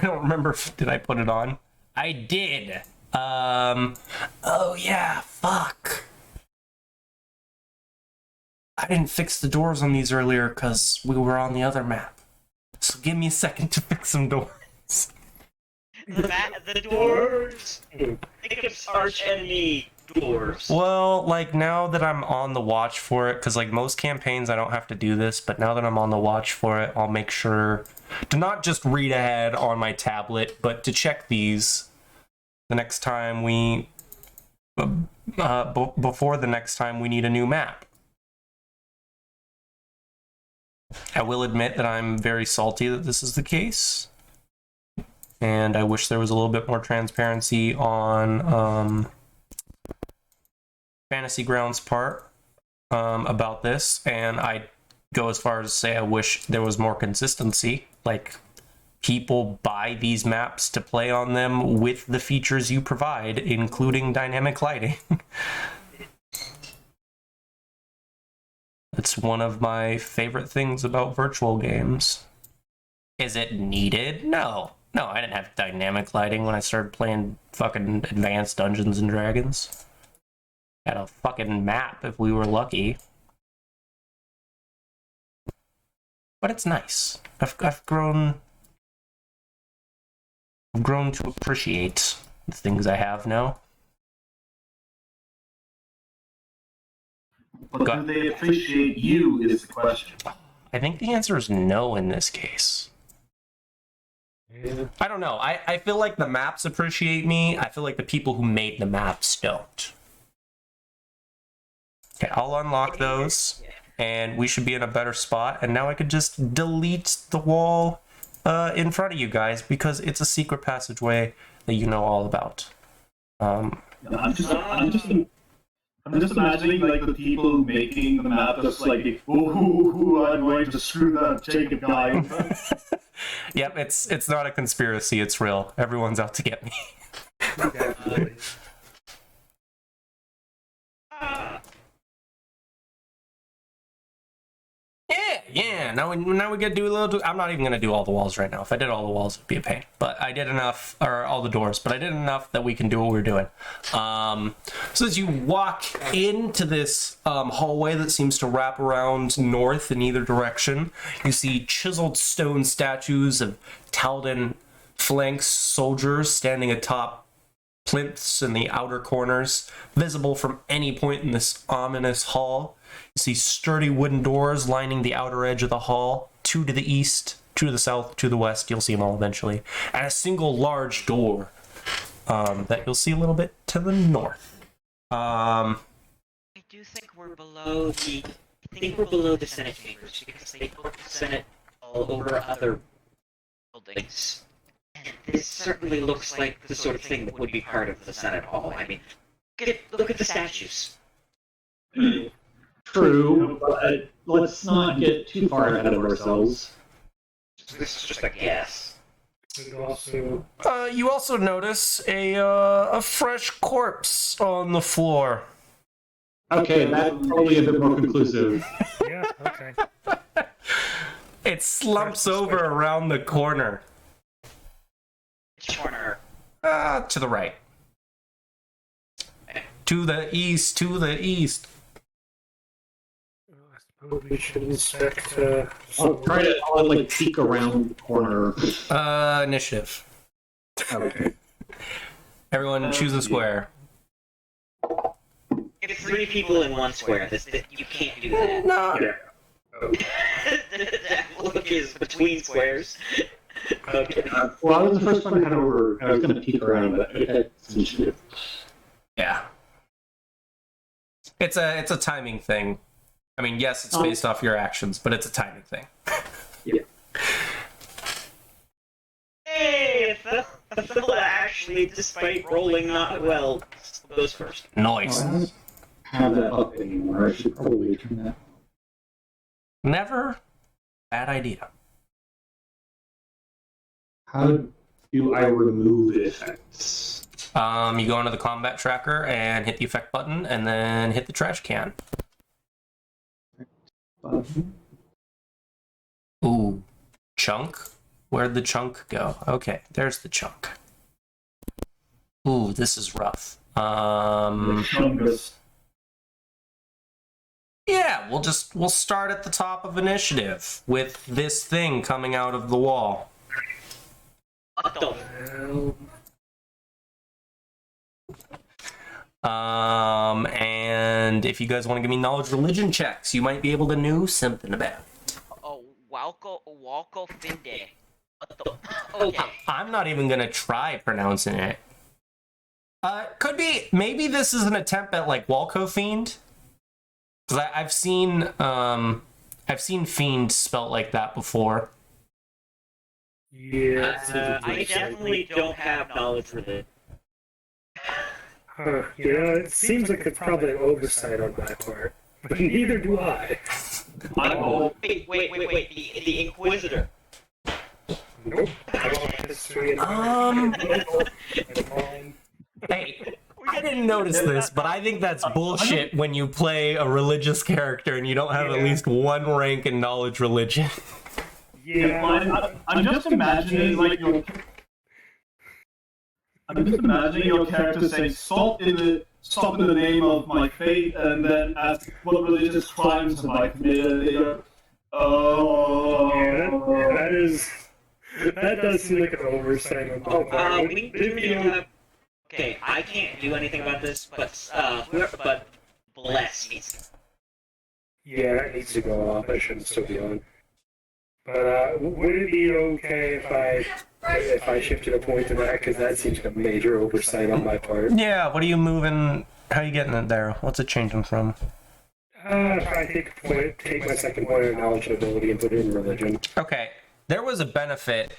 don't remember did I put it on? I did. Oh yeah, fuck. I didn't fix the doors on these earlier because we were on the other map. So give me a second to fix some doors. The doors! Jacob's arch enemy, doors. Well, like, now that I'm on the watch for it, because, like, most campaigns I don't have to do this, but now that I'm on the watch for it, I'll make sure to not just read ahead on my tablet, but to check these the next time we... before the next time we need a new map. I will admit that I'm very salty that this is the case. And I wish there was a little bit more transparency on Fantasy Grounds' part about this. And I go as far as to say I wish there was more consistency. Like, people buy these maps to play on them with the features you provide, including dynamic lighting. It's one of my favorite things about virtual games. Is it needed? No. No, I didn't have dynamic lighting when I started playing fucking Advanced Dungeons and Dragons. Had a fucking map if we were lucky. But it's nice. I've grown to appreciate the things I have now. But do they appreciate you is the question. I think the answer is no in this case. I don't know. I feel like the maps appreciate me. I feel like the people who made the maps don't. Okay, I'll unlock those, and we should be in a better spot. And now I could just delete the wall in front of you guys, because it's a secret passageway that you know all about. I'm just imagining like the people making the map just like, ooh, I'm going to screw that Jacob guy. Yep, it's not a conspiracy, it's real. Everyone's out to get me. Definitely. Yeah. Now we get to do a little. I'm not even gonna do all the walls right now. If I did all the walls, it'd be a pain. But I did enough, or all the doors. But I did enough that we can do what we're doing. So as you walk into this hallway that seems to wrap around north in either direction, you see chiseled stone statues of Taldan phalanx soldiers standing atop plinths in the outer corners, visible from any point in this ominous hall. You see sturdy wooden doors lining the outer edge of the hall, 2 to the east, 2 to the south, 2 to the west. You'll see them all eventually. And a single large door that you'll see a little bit to the north. I do think we're below the Senate chambers, because they put the Senate all over other buildings. And this certainly looks like the sort of thing that would be part of the Senate Hall. I mean, look at the statues. True, but let's not get too far ahead of ourselves. This is just a guess. You also notice a fresh corpse on the floor. Okay, that's probably a bit more conclusive. Yeah, okay. It slumps over around the corner. Which corner? To the right. To the east, to the east. We should inspect. I'll try to like peek around the corner. Initiative. Okay. Everyone choose a square. If 3 people in 1 square, you can't do that. No. That look is between squares. Okay. Well, I was the first one to head over. I was going to peek around, but it's initiative. Yeah. It's a timing thing. I mean, yes, it's based off your actions, but it's a timing thing. Yeah. Hey, a fella actually, despite rolling not well, goes first. Noise. I don't have that up anymore. I should probably turn that. Never bad idea. How do I remove effects? You go into the combat tracker and hit the effect button, and then hit the trash can. Ooh, chunk? Where'd the chunk go? Okay, there's the chunk. Ooh, this is rough. Yeah, we'll start at the top of initiative with this thing coming out of the wall. What the hell? And if you guys want to give me knowledge religion checks, you might be able to know something about it. Oh, Walko Finde. What the? Okay. I'm not even gonna try pronouncing it. Could be, maybe this is an attempt at like Walko Fiend. Cause I've seen Fiend spelt like that before. Yeah. I definitely don't have knowledge for this. Yeah, it seems like it's probably an oversight on my part. But neither do I. Oh, wait, the Inquisitor. Nope. I don't have history and Hey, I didn't notice this, but I think that's bullshit when you play a religious character and you don't have at least one rank in knowledge religion. Yeah. I'm just imagining like your. I'm just imagining your character saying, "Stop in the name of my faith," and then ask what religious crimes have I committed. And they go, "Oh, that does seem like an oversight on my part. We do have. Okay, I can't do anything about this, but bless needs. Yeah, it needs to go off. I shouldn't still be on. But would it be okay if I shifted a point to that? Because that seems like a major oversight on my part. Yeah, what are you moving? How are you getting it there? What's it changing from? If I take my second point of knowledge and ability and put it in religion. Okay, there was a benefit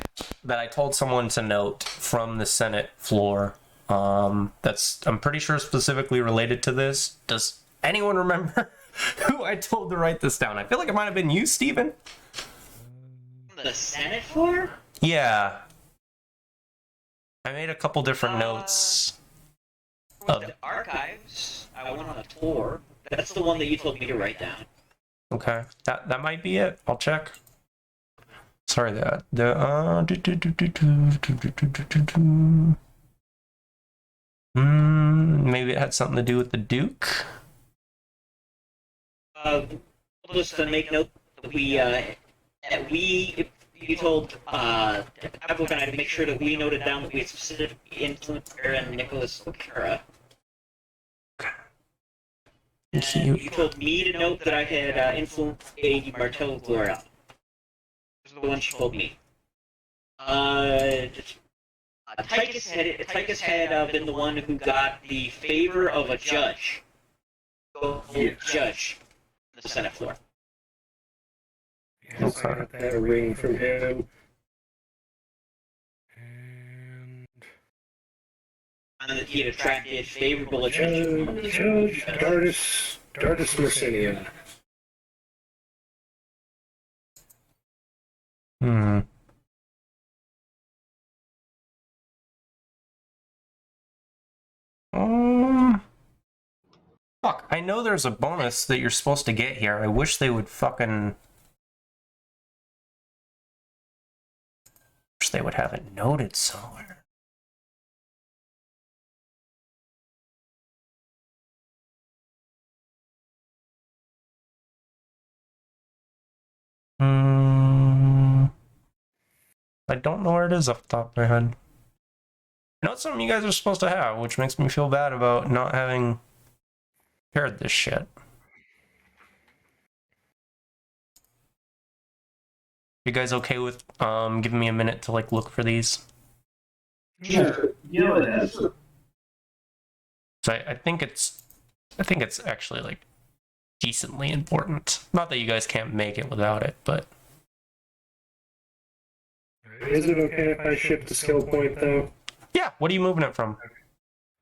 that I told someone to note from the Senate floor. That's, I'm pretty sure, specifically related to this. Does anyone remember who I told to write this down? I feel like it might have been you, Steven. The Senate floor? Yeah. I made a couple different notes. With the archives, I went on a tour. That's the one that you told me to write down. Okay, that might be it. I'll check. Sorry, maybe it had something to do with the Duke. Just to make note that you told Evelyn and I to make sure that we noted down that we had specific influence Aaron Nicholas O'Kara. And you told me to note that I had influenced Lady Martello Gloria. This is the one she told me. Tychus had been the one who got the favor of a judge. Judge. On the Senate floor. Yes, I got that ring from him. And that he had attracted favorable attention. Judge Dardus Mercinian. Fuck, I know there's a bonus that you're supposed to get here. I wish they would fucking... wish they would have it noted somewhere. I don't know where it is off the top of my head. I know it's something you guys are supposed to have, which makes me feel bad about not having prepared this shit. You guys okay with giving me a minute to like look for these? Sure. Yeah, it is. So I think it's actually like decently important. Not that you guys can't make it without it, but Is it okay if I shift the skill point though? yeah. What are you moving it from?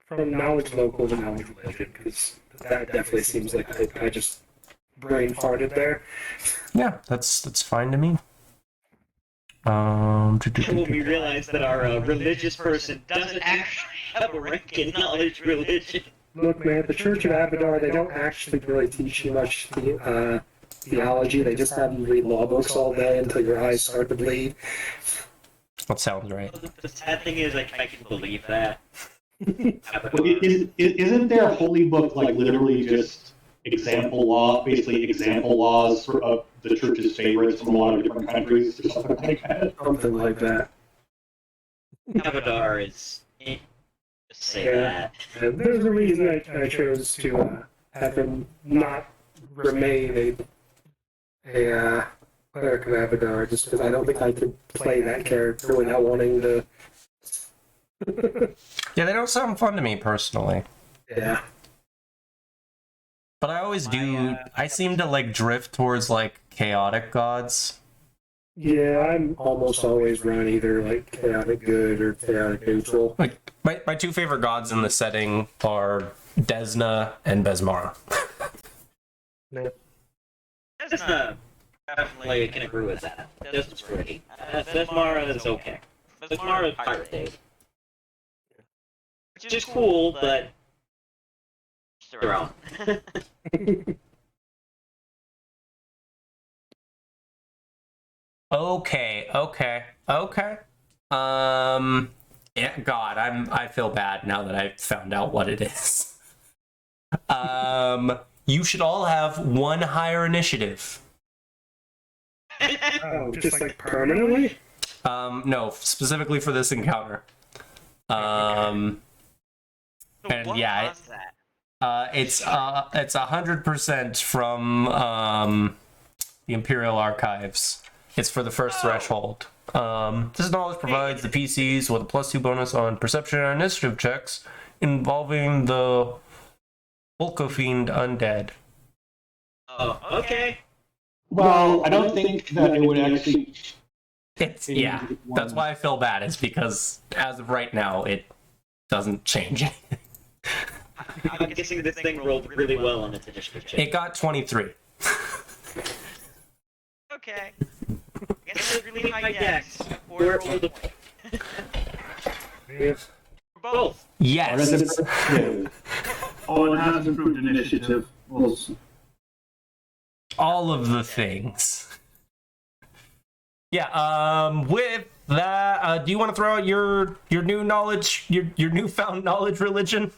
From knowledge local to knowledge religion, because that definitely seems like I just brain farted there. Yeah, that's fine to me. When we realize that our religious person doesn't actually have a rank in knowledge religion. Look, man, the Church of Abadar, they don't actually really teach you much theology. They just have you read law books all day until your eyes start to bleed. That sounds right. The sad thing is, I can believe that. Isn't their holy book like literally just example laws for of the church's favorites from a lot of different countries or something like that? Something like that. Abadar is... Just say that. And there's a reason I chose to have him not remain a cleric of Abadar, just because I don't think I could play that character without wanting to. Yeah, they don't sound fun to me personally. Yeah. But I always do. I seem to like drift towards like chaotic gods. Yeah, I'm almost always run either like chaotic good or chaotic neutral. Like my two favorite gods in the setting are Desna and Besmara. Desna, definitely can agree with that. Desna's pretty. Besmara is okay. Besmara is Pirate Day. Which is cool, but... their own. Okay. Yeah, God, I feel bad now that I found out what it is. You should all have one higher initiative. Oh, just like permanently? No, specifically for this encounter. And What yeah, was that? it's 100% from the Imperial Archives. It's for the first threshold. This knowledge provides the PCs with a +2 bonus on perception and initiative checks involving the Volkofiend undead. Oh, okay. Well, I don't think that it would actually. It's yeah. That's why I feel bad. It's because as of right now, it doesn't change anything. I'm guessing this thing rolled really well on its initiative check. It got 23. Okay. I guess it's really high dex. Or the both. Yes. Oh, it has improved initiative. Also. All of the things. Yeah. With that, do you want to throw out your new knowledge, your newfound knowledge religion?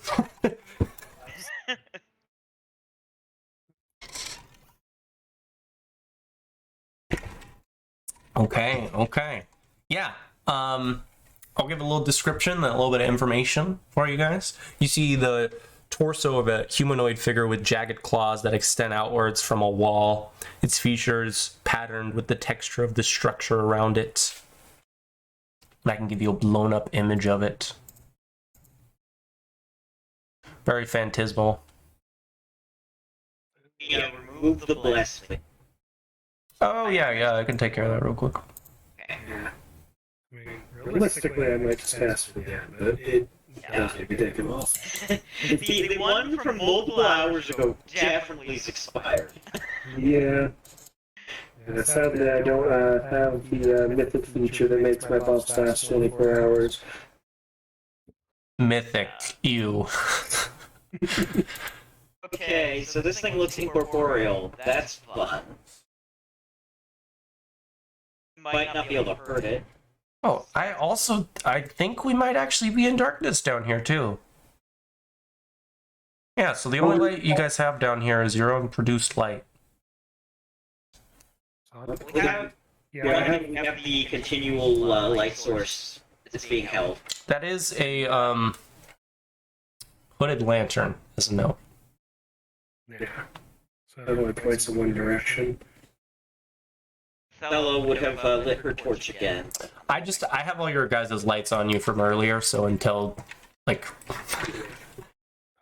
Okay. Yeah. I'll give a little description, a little bit of information for you guys. You see the torso of a humanoid figure with jagged claws that extend outwards from a wall. Its features patterned with the texture of the structure around it. And I can give you a blown up image of it. Very phantasmal. Yeah, remove the blasphemy. Oh yeah, I can take care of that real quick. I mean, Realistically, I might just pass for that, but it does look ridiculous. The one from multiple hours ago definitely is expired. Yeah. Sadly, I don't have the mythic feature that makes my buffs last 24 hours. Mythic, you. Okay, so this thing looks incorporeal. That's fun. Might not be able to hurt it. Oh, I think we might actually be in darkness down here too. Yeah, so the only light you guys have down here is your own produced light. We have the continual light source that's being held. That is a hooded lantern, as a note. Yeah. So it only points in one direction. Fellow would have lit her torch again. I have all your guys' lights on you from earlier, so until like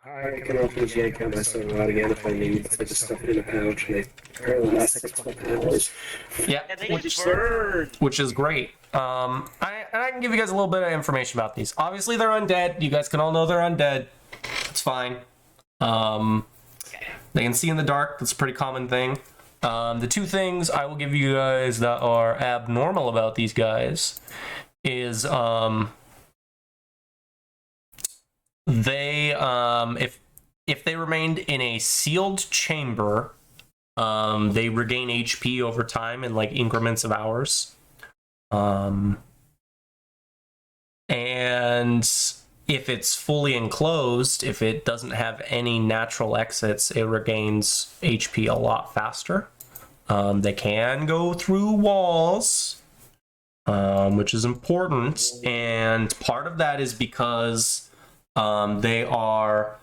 I can always yank out my soda out again if I need. I just stuff it in a pouch and they apparently last 6 hours. yeah, which is great. I can give you guys a little bit of information about these. Obviously, they're undead. You guys can all know they're undead. It's fine. They can see in the dark. That's a pretty common thing. The two things I will give you guys that are abnormal about these guys is they if they remained in a sealed chamber, they regain HP over time in like increments of hours. And if it's fully enclosed, if it doesn't have any natural exits, it regains HP a lot faster. They can go through walls, which is important, and part of that is because they are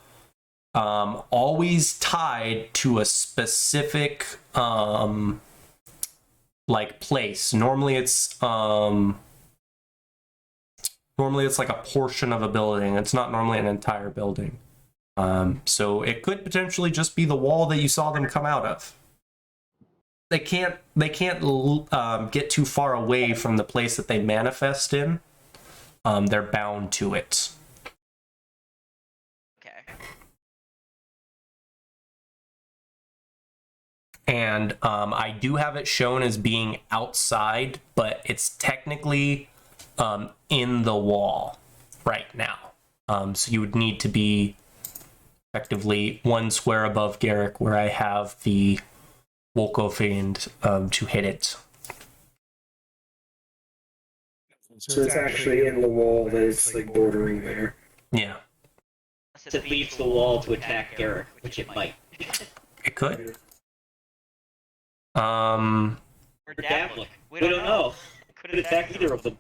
always tied to a specific like place. Normally it's like a portion of a building. It's not normally an entire building. So it could potentially just be the wall that you saw them come out of. They can't get too far away from the place that they manifest in. They're bound to it. Okay. And I do have it shown as being outside, but it's technically in the wall right now. So you would need to be effectively 1 square above Garrick, where I have the Volkofiend to hit it. So it's actually in the wall that is like bordering there. Yeah, It leaves the wall to attack Garrick, which it might. it could. Or Davlik. We don't know. Could attack either of them.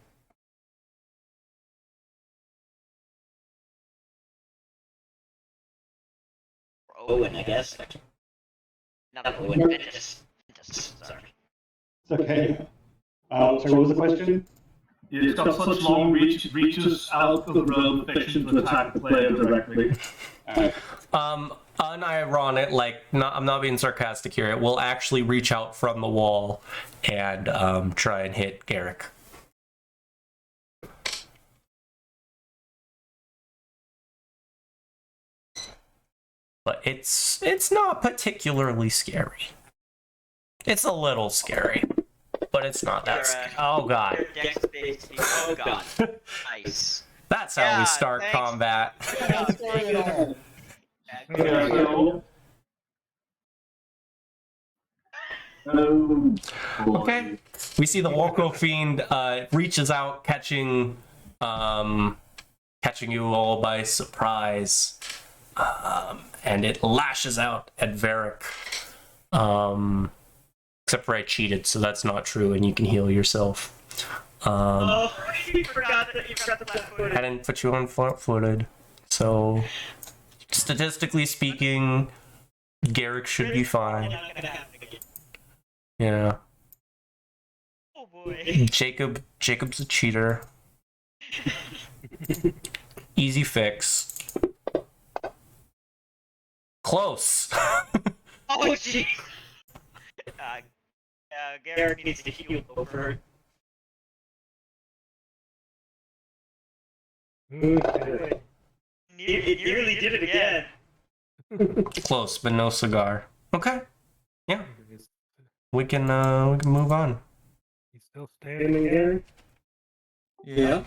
Owen, I guess. Not Owen, Ventus. Sorry. It's okay. So what was the question? It's got such long reaches out of the realm of fiction to attack the player directly. Unironic, like, I'm not being sarcastic here. It will actually reach out from the wall and try and hit Garrick. But it's not particularly scary. It's a little scary, but it's not that scary. Oh god. Oh god. Nice. That's how we start combat. Okay. We see the Woko Fiend reaches out, catching you all by surprise. And it lashes out at Varric. Except for I cheated, so that's not true, and you can heal yourself. You forgot the flat-footed. I didn't put you on flat-footed. So, statistically speaking, Garrick should be fine. Yeah. Oh boy. Jacob's a cheater. Easy fix. Close. Oh jeez. Garrick needs to heal over. It nearly did it again. Close, but no cigar. Okay. Yeah. We can move on. He's still standing there. Yeah.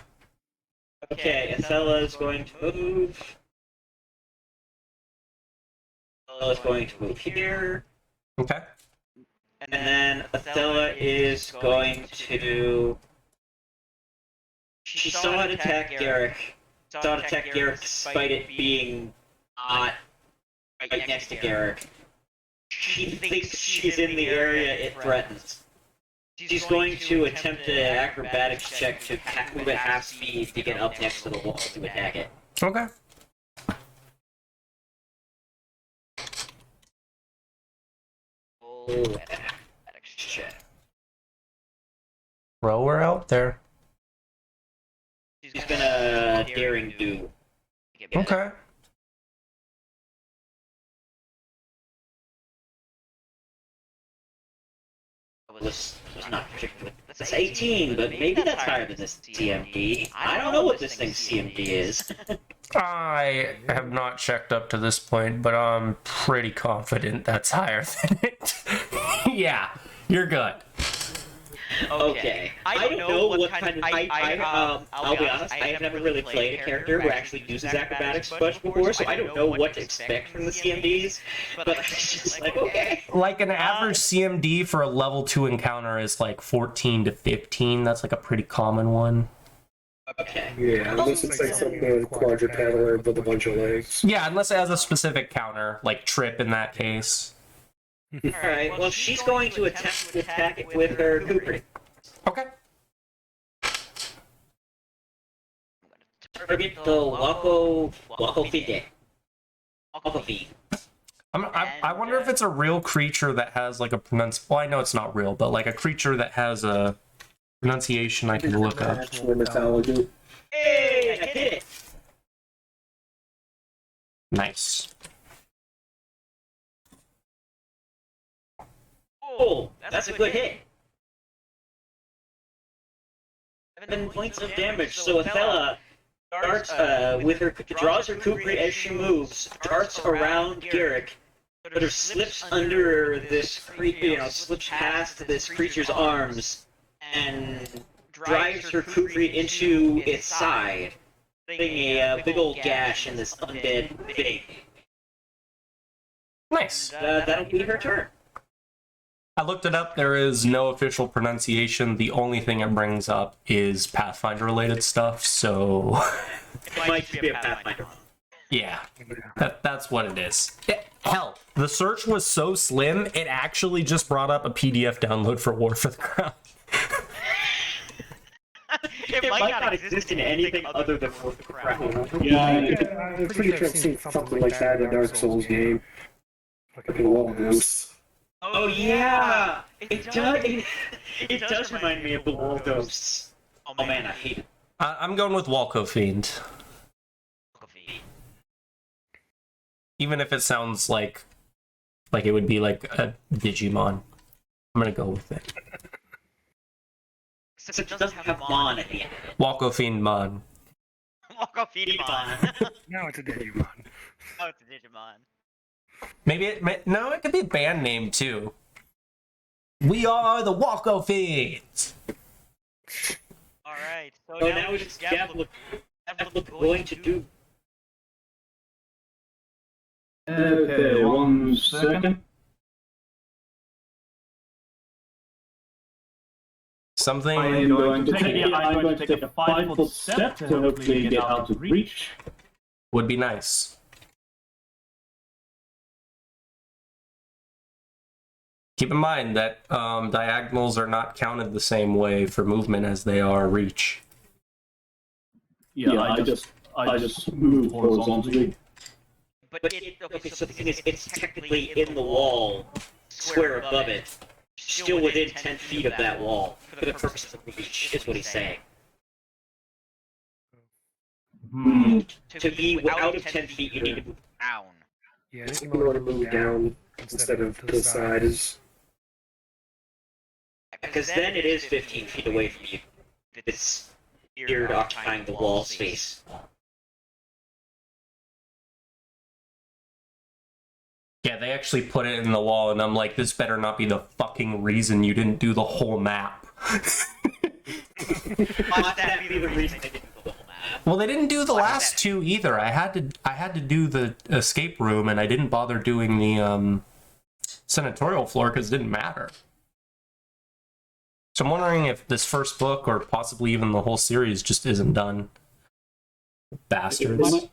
Okay, Athella's going to move. Athella's going to move here. Okay. And then Athella is going to... She saw it attack Garrick. Saw it attack Garrick despite it being not right next to Garrick. She thinks she's in the area it threatens. She's going to attempt an acrobatics check to move at half speed to get up next to the wall to attack it. Okay. Oh, acrobatics check. Throw her out there. She's gonna daring do. Okay. Was not particularly. That's 18, but maybe that's higher than this CMD. I don't know what this thing's CMD is. I have not checked up to this point, but I'm pretty confident that's higher than it. Yeah, you're good. Okay. I don't know what kind of. I'll be honest, I have never really played a character who actually uses acrobatics much before, so I don't know what to expect from the CMDs, but I'm just like, okay. Like an average CMD for a level 2 encounter is like 14 to 15. That's like a pretty common one. Okay. Yeah, unless it's like something like quadrupedal with a bunch of legs. Yeah, unless it has a specific counter, like trip in that case. Alright, well, she's going to attempt to attack it with her Kukri. Okay. Target the Woko Fide. Woko Fide. I wonder if it's a real creature that has like a well, I know it's not real, but like a creature that has a pronunciation I can look up. Actual mythology. Hey, I did it! Nice. Oh, that's a good hit. 7 points of damage. So Athella darts with her draws her Kukri as she moves, darts around Garrick, sort of slips under this creature, slips past this creature's arms, and drives her Kukri into its side, leaving a big old gash in this undead thing. Nice. That'll be her turn. I looked it up. There is no official pronunciation. The only thing it brings up is Pathfinder related stuff. So It might just be a Pathfinder. yeah, that's what it is. Hell, the search was so slim, it actually just brought up a PDF download for War for the Crown. It might not exist in anything other than War of the Crown. Yeah, I'm pretty sure I've seen something like that in a Dark Souls game. Like a wall house. Oh yeah, it does remind me of the Wall Ghosts. Oh man, I hate it. I'm going with Walco Fiend. Even if it sounds like it would be like a Digimon, I'm gonna go with it. Except it doesn't have Mon at the end. Walco Fiend Mon. Walk Digimon. Now it's a Digimon. Oh, it's a Digimon. Maybe no, it could be a band name too. We are the Walco Fiends. Alright, so Oh, now it's Gavlik going to do. Okay, 1 second. Something I'm going to take a 5-foot step to hopefully get out of reach. would be nice. Keep in mind that diagonals are not counted the same way for movement as they are reach. Yeah, I just moved horizontally. But okay, so the thing is, it's technically in the wall, square above it, still within 10 feet of that wall, for the purpose of reach, is what he's saying. To be out of 10 feet, you need to move down. Yeah, I think you want to move down instead of to the side. Is because then it is 15 feet away from you. It's geared occupying the wall space. Yeah, they actually put it in the wall, and I'm like, this better not be the fucking reason you didn't do the whole map. Might that be the reason they didn't do the whole map? Well, they didn't do the last two either. I had to do the escape room, and I didn't bother doing the senatorial floor because it didn't matter. So I'm wondering if this first book, or possibly even the whole series, just isn't done. Bastards.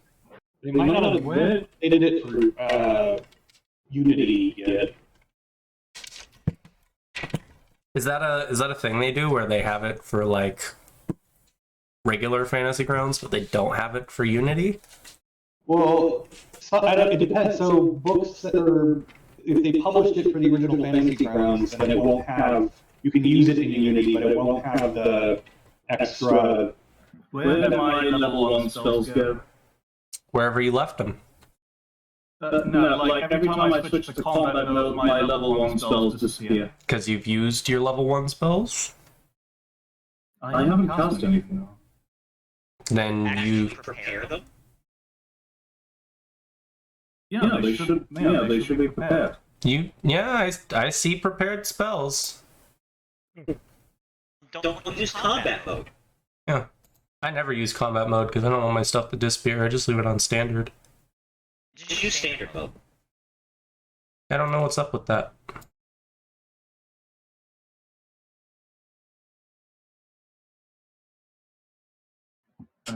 They might not have edited it for Unity yet. Is that a thing they do where they have it for like regular Fantasy Grounds, but they don't have it for Unity? Well, it depends. So books that are, if they published it for the original Fantasy Grounds, then it won't have. You can use it in Unity, but it won't have the extra. Where did my level 1 spells go? Wherever you left them. No, like every time I switch to combat mode, my level 1 spells disappear. Because you've used your level 1 spells? I haven't cast anything. Then you prepare them? Yeah, they should be prepared. I see prepared spells. Don't use combat mode. Yeah. I never use combat mode because I don't want my stuff to disappear. I just leave it on standard. Just use standard mode. I don't know what's up with that.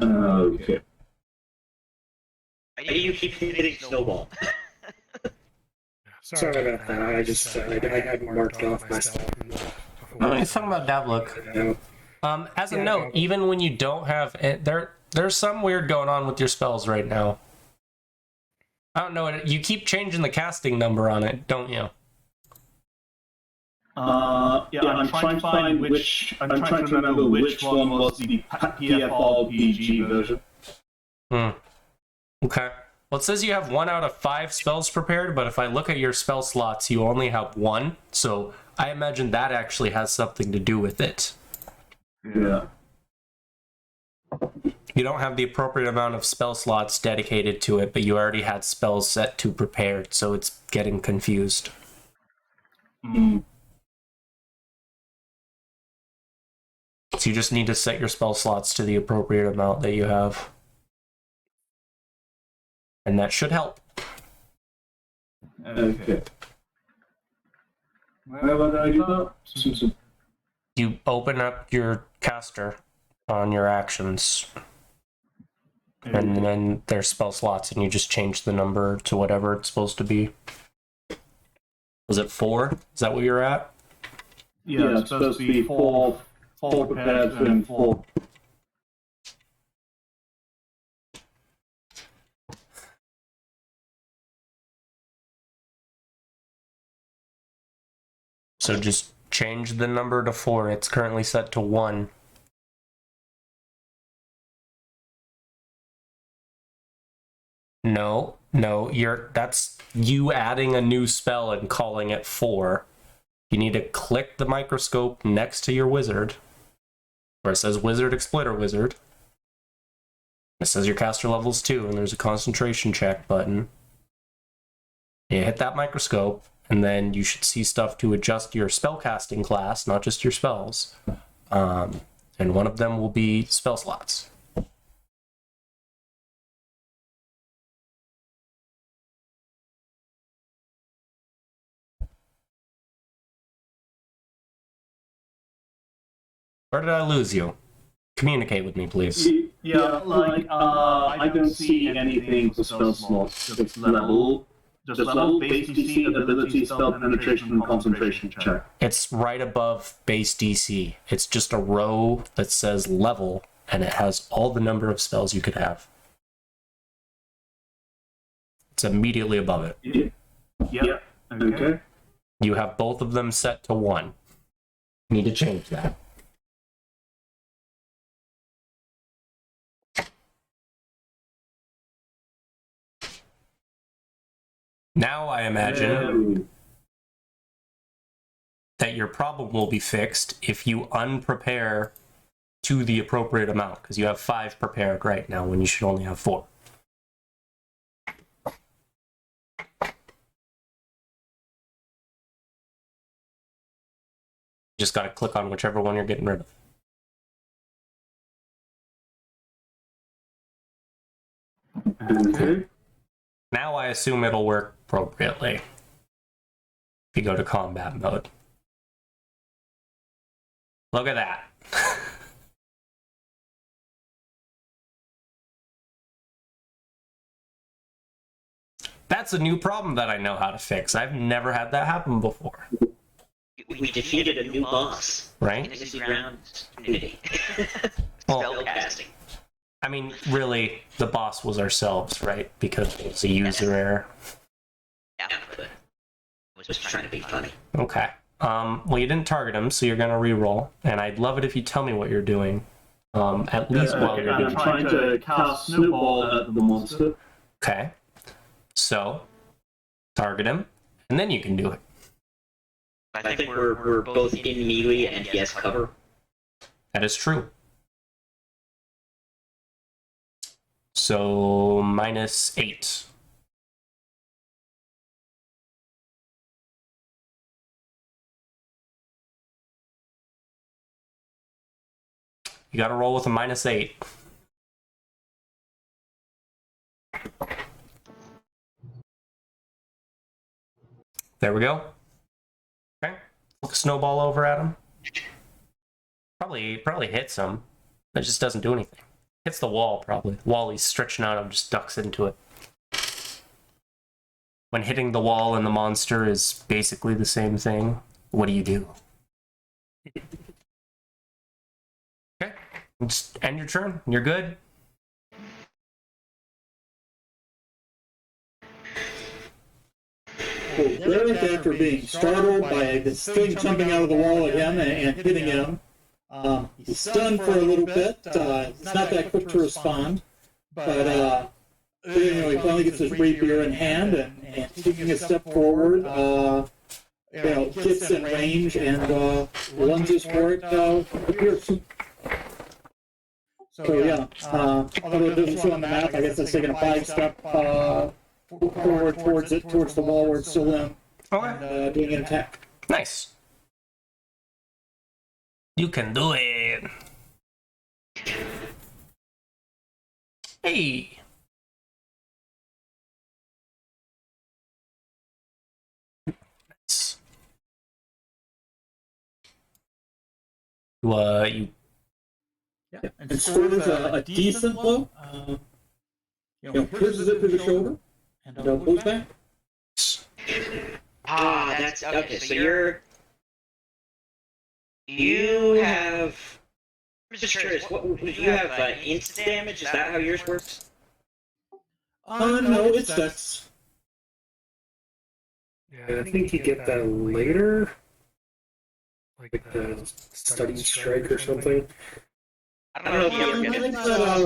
Okay. You keep hitting snowball. sorry about that. I just I had marked off my stuff. He's talking about Davlik. As a note, even when you don't have it, there's some weird going on with your spells right now. I don't know. You keep changing the casting number on it, don't you? Yeah, I'm trying to find which. I'm trying to remember which one was the PFRPG version. Okay. Well, it says you have 1 out of 5 spells prepared, but if I look at your spell slots, you only have 1. So I imagine that actually has something to do with it. Yeah. You don't have the appropriate amount of spell slots dedicated to it, but you already had spells set to prepared, so it's getting confused. So you just need to set your spell slots to the appropriate amount that you have. And that should help. Okay. Why would I do that? You open up your caster on your actions, and then there's spell slots, and you just change the number to whatever it's supposed to be. Was it 4? Is that what you're at? Yeah, it's supposed to be four prepared and 4. So just change the number to 4. It's currently set to 1. No, that's you adding a new spell and calling it 4. You need to click the microscope next to your wizard, where it says Wizard Exploiter Wizard. It says your caster level's 2, and there's a concentration check button. You hit that microscope, and then you should see stuff to adjust your spellcasting class, not just your spells. And one of them will be spell slots. Where did I lose you? Communicate with me, please. Yeah, I don't see anything for spell slots. Just level, base DC, ability, spell penetration, and concentration check. It's right above base DC. It's just a row that says level, and it has all the number of spells you could have. It's immediately above it. Yeah. Okay. You have both of them set to 1. You need to change that. Now I imagine that your problem will be fixed if you unprepare to the appropriate amount, because you have 5 prepared right now when you should only have 4. You just got to click on whichever one you're getting rid of. Okay. Now I assume it'll work appropriately. If you go to combat mode. Look at that. That's a new problem that I know how to fix. I've never had that happen before. We defeated a new boss. Right? Innocent ground unity. Well, Spellcasting. I mean, really, the boss was ourselves, right? Because it was a user error. Yeah, but I was trying to be funny. Okay. Well, you didn't target him, so you're going to re-roll. And I'd love it if you tell me what you're doing. At least while you're doing I'm trying to cast Snowball at the monster. Okay. So, target him, and then you can do it. I think we're both in melee and he has cover. That is true. So, -8. You gotta roll with a -8. There we go. Okay. Look a snowball over at him. Probably hits him. It just doesn't do anything. Hits the wall, probably. The wall he's stretching out of just ducks into it. When hitting the wall and the monster is basically the same thing, what do you do? Okay. Just end your turn. You're good. Derek, after being startled by this thing jumping out of the wall at him and hitting him, he's stunned for a little bit. He's not that quick to respond, but he finally gets his rapier in hand and taking a step forward, gets in range and lunges for it. So yeah, although it doesn't show on the map, I guess it's taking a 5-step forward towards the wall where it's still in, and doing an attack. Nice. You can do it. Hey. Nice. You And swerves a decent blow. Pushes it to the shoulder and pulls back. That's okay. So you have. I'm just curious. What you have? Instant damage? Is that how yours works? No, it's dex. I think you get that later, like the studied strike or something. I don't know if you ever I get think it.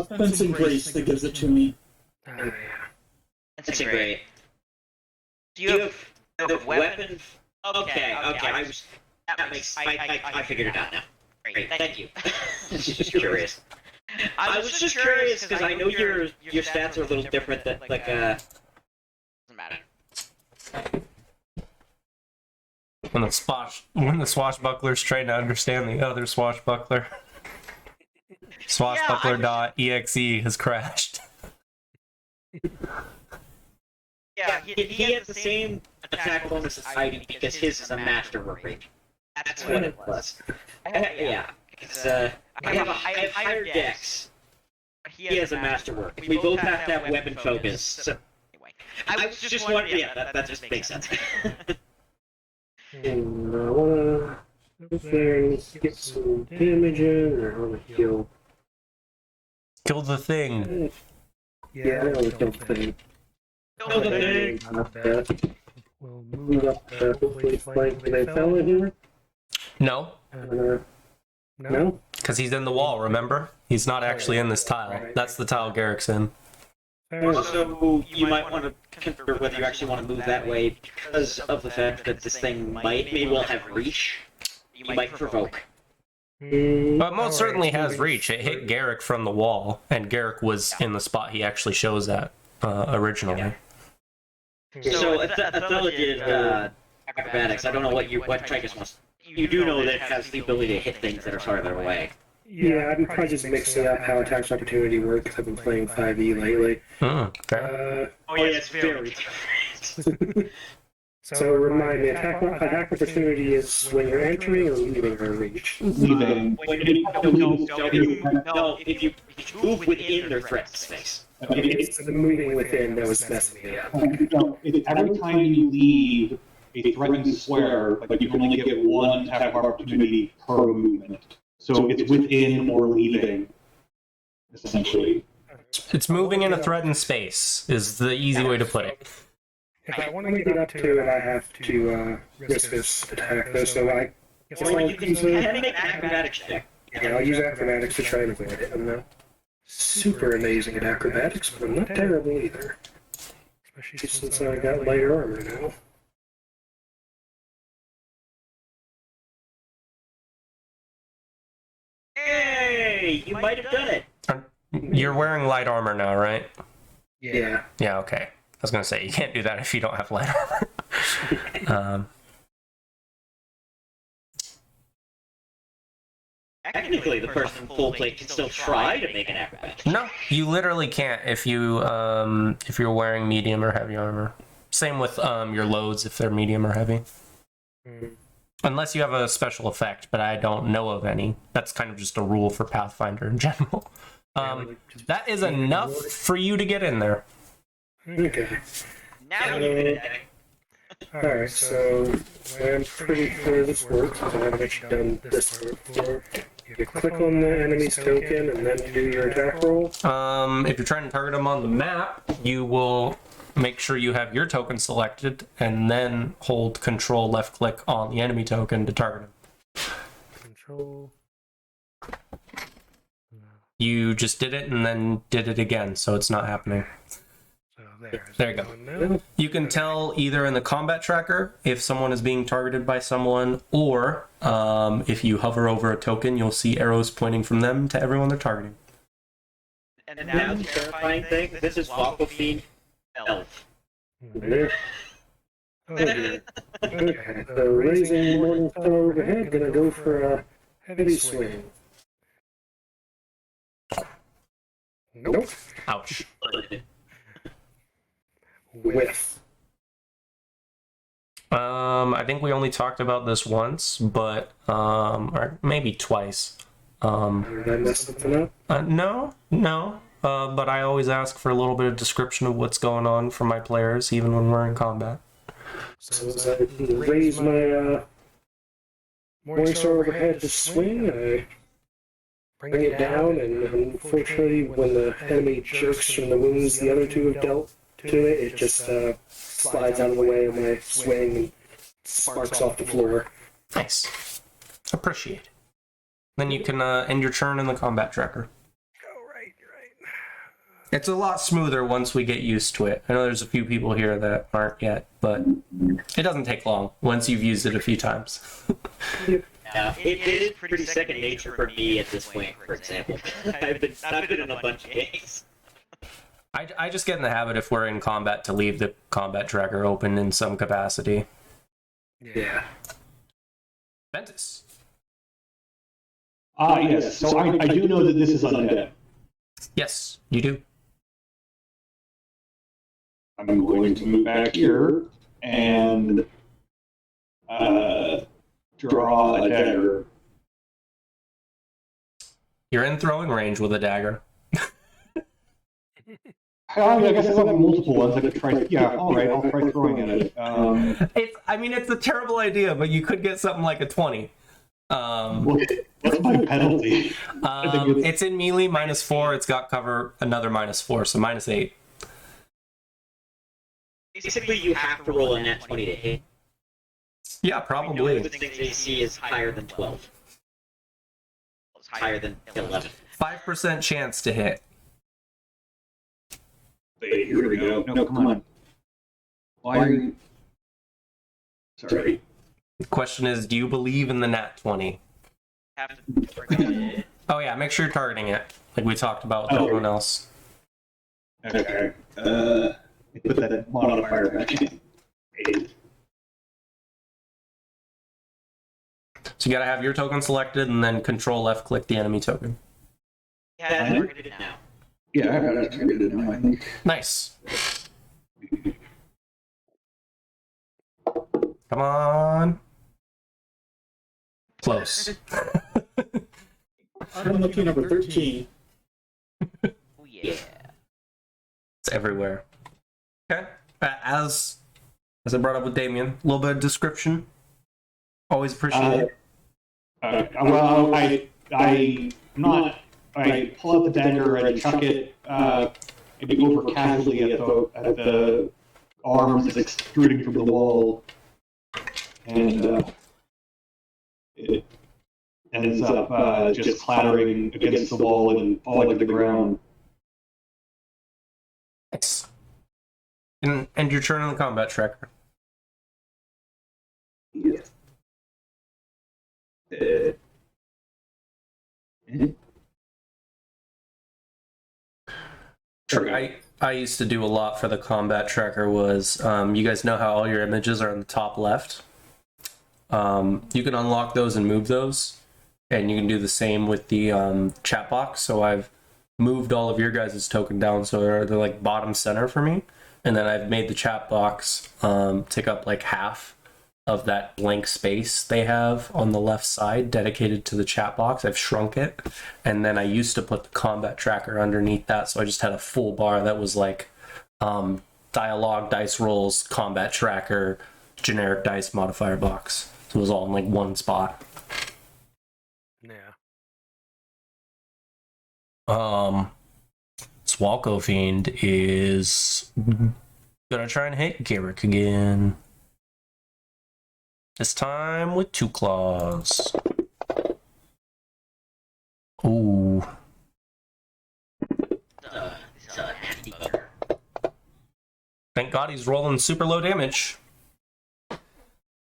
that fencing grace that gives it to me. That's great. Do you have the weapon? Okay. I was. That makes. I figured it out now. Great. Thank you. Just curious. I was just curious because I know your stats are a little different. That doesn't matter. when the swashbuckler's trying to understand the other swashbuckler. Swashbuckler.exe has crashed. Yeah, he has the same attack bonus as I do because his is a masterwork rate. That's what it was. Yeah, because I have higher dex. He has a masterwork. We both have to have weapon focus. So anyway, I was just wondering. Yeah, that just makes sense. And I wanna go there and get some damage in, or I wanna heal. Kill the thing. Yeah, I wanna kill the thing. Kill the thing. Not bad. We'll move up to hopefully flank the fella here. No, No? because he's in the wall, remember? He's not actually in this tile. That's the tile Garrick's in. Also, you might want to consider whether you actually want to move that way because of the fact that this thing may well have reach. You might provoke. But most certainly has reach. It hit Garrick from the wall, and Garrick was in the spot he actually shows at originally. So Athela did acrobatics. I don't know what Trigus wants. You do know that it has the ability to hit things that are farther away. Yeah, I'm probably just mixing up how attacks opportunity work because I've been playing 5e lately. Oh yeah, it's very different. So remind me, attack opportunity is when you're entering or leaving her reach. Leaving. No, if you move within their threat space. It's the moving within that was messing me up. No, every time you leave a threatened square, like you can only get one attack opportunity per movement. So it's within or leaving, essentially. It's moving in a threatened space, is the easy way to put it. If I want to get up to it, I have to risk this attack, though, so I guess Or I'll you can use make an acrobatics check. Yeah, I'll use acrobatics to try and avoid it. I'm not super amazing at acrobatics, but I'm not terrible either. Especially since I got lighter armor now. Hey, you might have done it. You're wearing light armor now, right? Yeah. Yeah, okay. I was gonna say, you can't do that if you don't have light armor. Technically, the person in full plate can still try to make an acrobatic. No, you literally can't if you're wearing medium or heavy armor. Same with your loads if they're medium or heavy. Unless you have a special effect, but I don't know of any. That's kind of just a rule for Pathfinder in general. That is enough for you to get in there. Okay. Now you can attack. Alright, so I'm pretty sure this works because I haven't actually done this before. You click on the enemy's token and then do your attack roll. If you're trying to target them on the map, you will make sure you have your token selected and then hold control left click on the enemy token to target them. Control. You just did it and then did it again, so it's not happening. So there. There you go. You can tell either in the combat tracker if someone is being targeted by someone, or if you hover over a token, you'll see arrows pointing from them to everyone they're targeting. And now the terrifying thing, this is Waffle Elf. Oh, dear. Okay, so raising Morning Star overhead, gonna go for a heavy swing. Nope. Ouch. Whiff. I think we only talked about this once, but or maybe twice. Did I mess something up? No. But I always ask for a little bit of description of what's going on for my players, even when we're in combat. So as I raise my Morningstar overhead to swing, I bring it down, and unfortunately, when the enemy jerks from the wounds the other two have dealt to it, it just slides out of the way of my swing and sparks off the floor. Nice. Appreciate it. Then you can end your turn in the combat tracker. Oh, right. It's a lot smoother once we get used to it. I know there's a few people here that aren't yet, but it doesn't take long once you've used it a few times. Yeah, it is pretty second nature for me at this point, for example. I've been in a bunch of games. I just get in the habit, if we're in combat, to leave the combat tracker open in some capacity. Yeah. Ventus. Yes. So I do know that this is undead. Yes, you do. I'm going to move back here and draw a dagger. You're in throwing range with a dagger. Oh, I guess I have multiple ones I could try. Yeah, all right, I'll try throwing at it. It's a terrible idea, but you could get something like a 20. What's my penalty? It's in melee, -4. It's got cover, another -4, so -8. Basically, you have to roll a net 20 to hit. Yeah, probably. The thing's AC is higher than 12. It's higher than 11. 5% chance to hit. Here we go. No, come on. Why are you... Sorry. The question is, do you believe in the nat 20? Have to target it. Oh yeah, make sure you're targeting it, like we talked about with everyone else. Okay. Put that modifier back in. 8. So you gotta have your token selected and then control left click the enemy token. Yeah, I targeted it now. Yeah, I got it targeted now, I think. Nice. Come on. Close. I'm looking number 13. Oh yeah. It's everywhere. Okay. As I brought up with Damien, a little bit of description. Always appreciate it. Well, I pull out the dagger and I chuck it maybe over casually at the arms that's extruding from the wall, and it ends up just clattering against the wall and falling to the ground. Nice. And your turn on the combat tracker. Yeah. Sure. I used to do a lot for the combat tracker was, you guys know how all your images are on the top left? You can unlock those and move those, and you can do the same with the chat box. So I've moved all of your guys' token down so they're like bottom center for me, and then I've made the chat box take up like half of that blank space they have on the left side dedicated to the chat box. I've shrunk it, and then I used to put the combat tracker underneath that, so I just had a full bar that was like dialogue, dice rolls, combat tracker, generic dice modifier box. So it was all in like one spot. Yeah. Swalco Fiend is gonna try and hit Garrick again. This time with 2 claws. Ooh. Thank God he's rolling super low damage.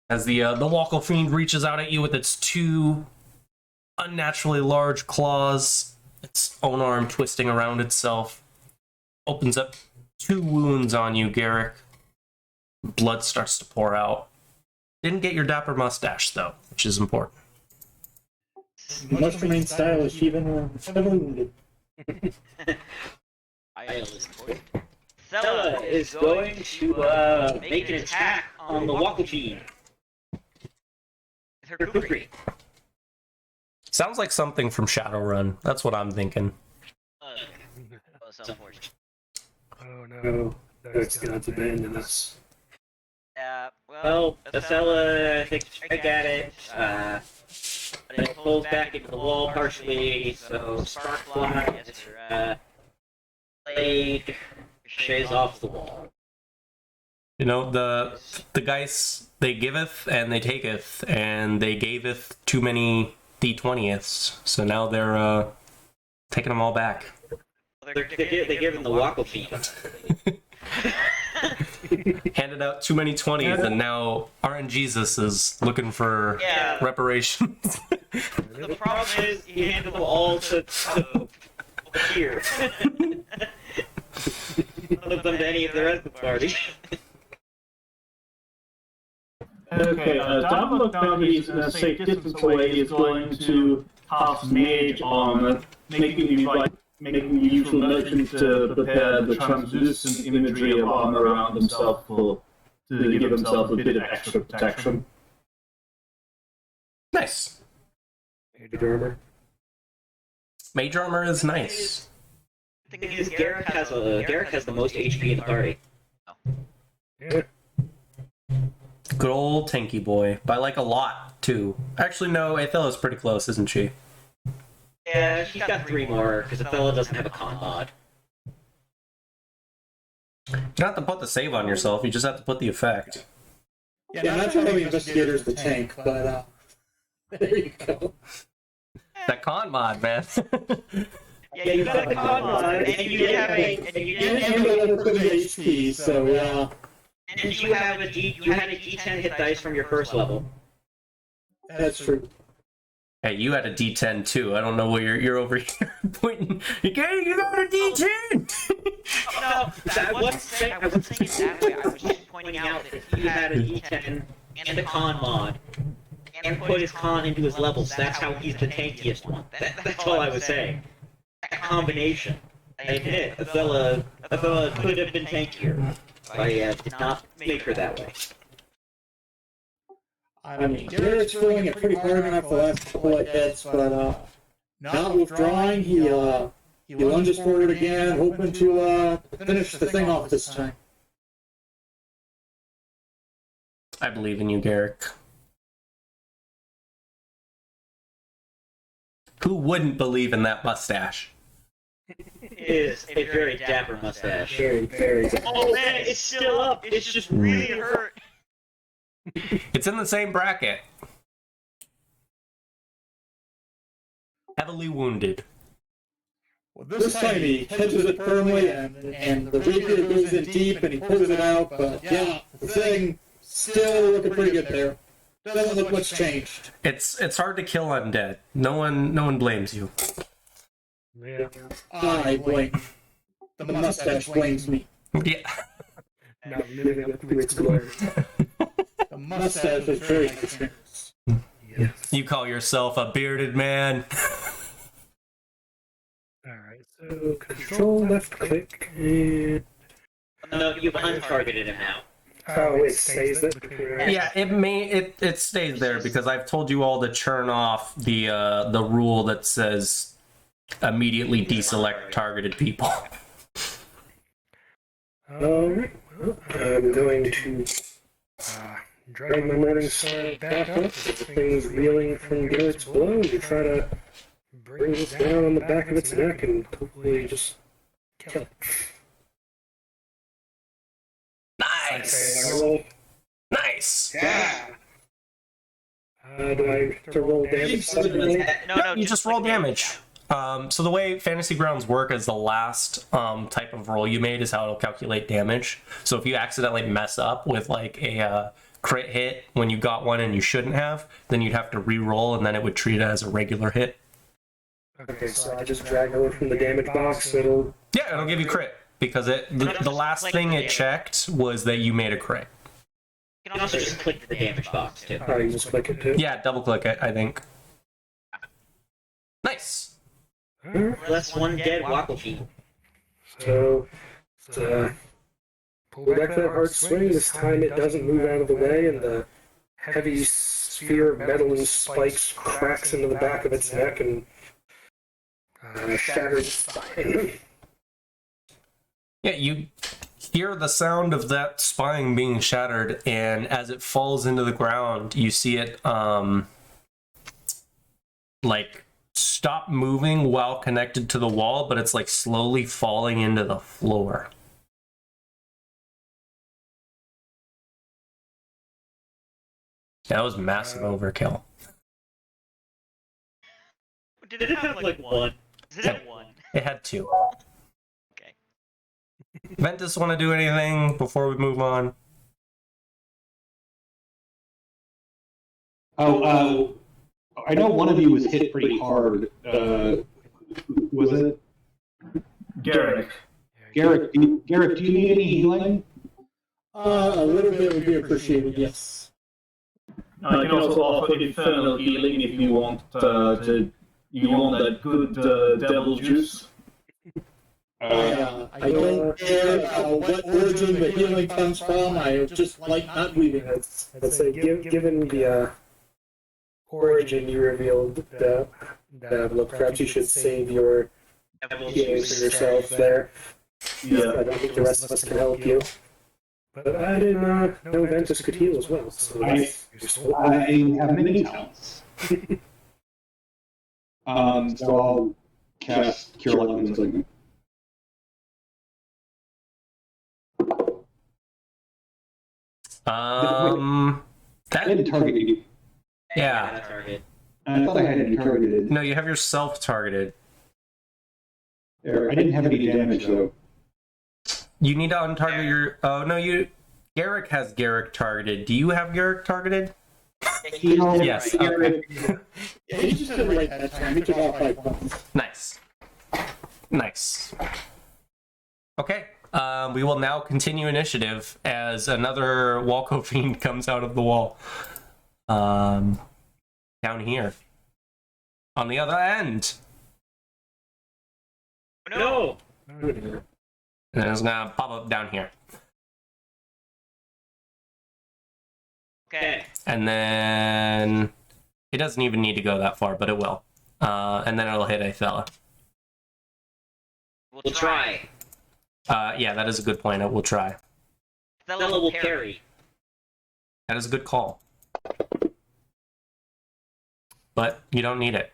As the Walko Fiend reaches out at you with its 2 unnaturally large claws, its own arm twisting around itself, opens up 2 wounds on you, Garrick. Blood starts to pour out. Didn't get your dapper mustache, though, which is important. You must remain stylish even when wounded. I is important. Stella is going to make an attack on the Wacklefiend. Her kukri. Sounds like something from Shadowrun. That's what I'm thinking. So unfortunate. Oh no. No, that's God's abandoned us. Well, Estella takes a strike at it, but it pulls back into the wall partially, so spark flies, blade ricochets off the wall. You know, the guys, they giveth and they taketh, and they gaveth too many D20ths, so now they're taking them all back. They give him the Wacklefiend. Handed out too many 20s, and now RNGesus is looking for reparations. The problem is he handed them all to here. None of them to any of the rest of the party. Okay, Dominic, now he's in a safe distance away, is going to cast Mage Armor, making the usual motion to prepare the translucent imagery of armor around himself to give himself a bit of extra protection. Nice. Mage armor. Mage armor is nice. The thing is, Garrick has the most HP in the party. Yeah. Good old tanky boy. By like a lot, too. Actually, no, Athella's pretty close, isn't she? Yeah, she's got 3 more, because Athella doesn't have a con mod. You don't have to put the save on yourself, you just have to put the effect. Yeah, not trying to be investigators the tank, but there you go. That con mod, man. Yeah, you got a con mod, and you have a HP, so yeah. And you had a D10 hit dice from your first level. That's true. Hey, you had a D10 too. I don't know what you're over here pointing. You got a D10. No, I wasn't saying it that way. I was just pointing out that he had a D10 and a con mod, and put his con into his levels. That's how he's the tankiest one. That's all I was saying. That combination. I admit, Athella could have been tankier. I did not make her that way. I mean, Garrett's throwing it pretty hard enough the last couple of hits, but not withdrawing. He lunges forward again, hoping to finish the thing off this time. I believe in you, Garrick. Who wouldn't believe in that mustache? It is a very dapper mustache. Very, very. Oh man, it's still up. It's just really hurt. It's in the same bracket. Heavily wounded. Well, this time he catches it firmly, and the rapier goes in deep, and he pulls it out. But yeah, the thing still looking pretty good there. Doesn't look much changed. It's hard to kill undead. No one blames you. Yeah. I blame. The mustache blames me. Yeah. Not living up to its glory. The mustache is very concerned. Yes. You call yourself a bearded man. Alright, so Control left click and No, you've untargeted him now. it stays it. Yeah, it stays there because I've told you all to churn off the rule that says immediately deselect targeted people. Alright, well, I'm going to drag my Morning Star back up. The thing's reeling from Garrett's blow and try to bring it down on the back of its neck and hopefully just kill it. Nice! Okay, I roll. Nice! Yeah! Do I have to roll damage? No, You just roll damage. So the way Fantasy Grounds work is the last type of roll you made is how it'll calculate damage. So if you accidentally mess up with like a crit hit when you got one and you shouldn't have, then you'd have to re-roll and then it would treat it as a regular hit. Okay, so I just drag over from the damage box. It'll Yeah, it'll give you crit because the last thing it checked was that you made a crit. You can also just click the damage box too. Oh, you just click it too. Yeah, double click it, I think. Nice. Less one dead Wacklefiend. So Pull back that hard swing. This time it doesn't move out of the way, and the heavy sphere of metal and spikes cracks into the back of its neck and shatters its spine. Yeah, you hear the sound of that spine being shattered, and as it falls into the ground, you see it like stop moving while connected to the wall, but it's like slowly falling into the floor. That was massive overkill. Did it have like one? Did it have one? It had two. Okay. Ventus, want to do anything before we move on? I know one of you was hit pretty hard. Was it? Garrick. Garrick, do you need any healing? A little bit would be appreciated, yes. I can also offer infernal healing if you want you want that good devil juice. I don't care what origin the healing comes from. I just like not bleeding. I'd say, given the origin you revealed, look, perhaps you should save your healing for yourself there. Yeah. I don't think the rest of us can help you. But I didn't know Ventus could heal as well. So I have many talents. So I'll cast Cure Light in a second. I didn't target you. Yeah. I thought I had you targeted. No, you have yourself targeted. I didn't have any damage though. You need to untarget your. Oh no, Garrick has Garrick targeted. Do you have Garrick targeted? Yes. Okay. Yeah, he just did it right that time. He took off 5 points. Nice. Nice. Okay. We will now continue initiative as another Walko Fiend comes out of the wall. Down here. On the other end. No! And it's gonna pop up down here. Okay. And then it doesn't even need to go that far, but it will. And then it'll hit Athela. We'll try. Yeah, that is a good point. It will try. Athela will parry. That is a good call. But you don't need it.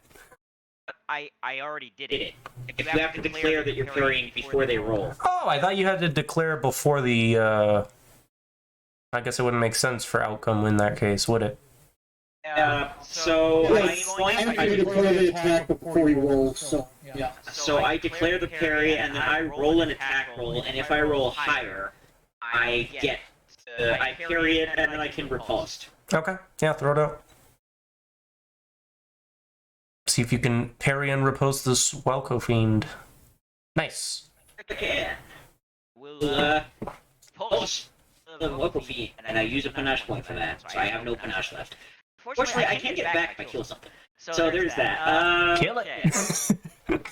I already did it. If you have to declare that you're parrying before they roll. Oh, I thought you had to declare before the. I guess it wouldn't make sense for outcome in that case, would it? So I declare the attack before you roll, so yeah. So I declare the parry, and then I roll an attack roll, and if I roll higher, I get I parry it, and then I can riposte. Okay, yeah, throw it out. See if you can parry and riposte this Walko Fiend. Nice. Okay. We'll pulse the local feed, and I use a panache point for that, so I have no panache left. Fortunately, I can't get back if I kill something. So there's that. Kill it. I don't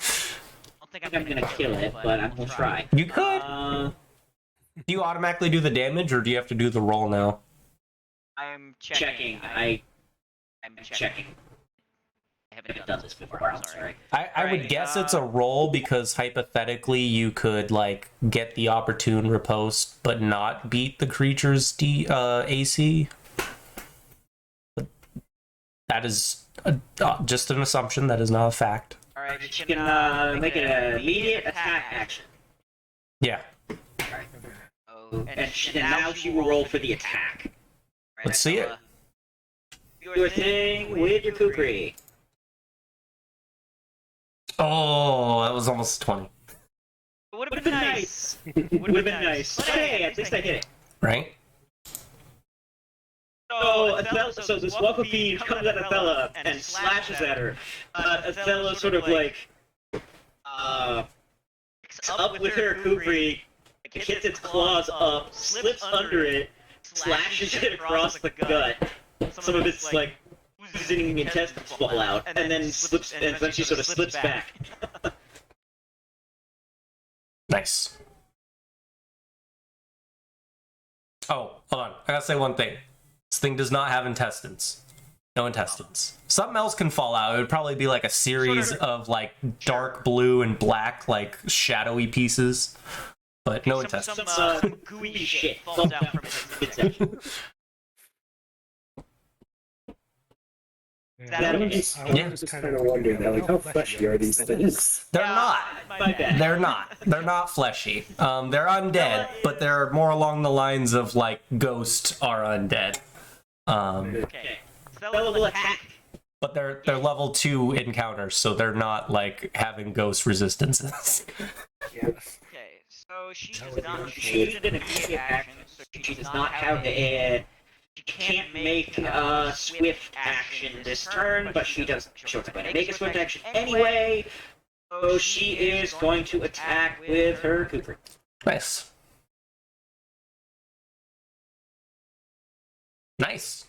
think I'm gonna kill it, but I'm gonna try. You could. Do you automatically do the damage, or do you have to do the roll now? I'm checking. I'm checking. I haven't done this before, I'm sorry. I would guess it's a roll because hypothetically you could like get the opportune riposte but not beat the creature's AC. But that is just an assumption. That is not a fact. Alright, you can make it an immediate attack action. Yeah. Alright. Oh, and now she will roll for the attack. Let's see it. Your thing with your kukri. Oh, that was almost 20. It would have been nice. Would have been nice. But hey, at least I hit it. Right? So this Walko Fiend comes at Athela and slashes at her. Athela sort of like up with her kukri, hits its claws up, slips under it, slashes it across the gut. Some of its like oozing intestines fall out, and then slips, and then she sort of slips back. Nice. Oh, hold on. I gotta say one thing. This thing does not have intestines. No intestines. Something else can fall out. It would probably be like a series of like dark blue and black, like shadowy pieces. But no intestines. Some gooey shit falls out from its midsection. I just kind of wonder that, like, how fleshy are these things? They're not. My bad. They're not. They're not fleshy. They're undead, but they're more along the lines of like ghosts are undead. Okay. Stella will attack. But they're level 2 encounters, so they're not like having ghost resistances. Okay, so she does not. She did an immediate action, so she does not have a. She can't make a swift action this turn, but she does. She's going to make a swift action anyway. So she is going to attack with her Cooper. Nice. Nice.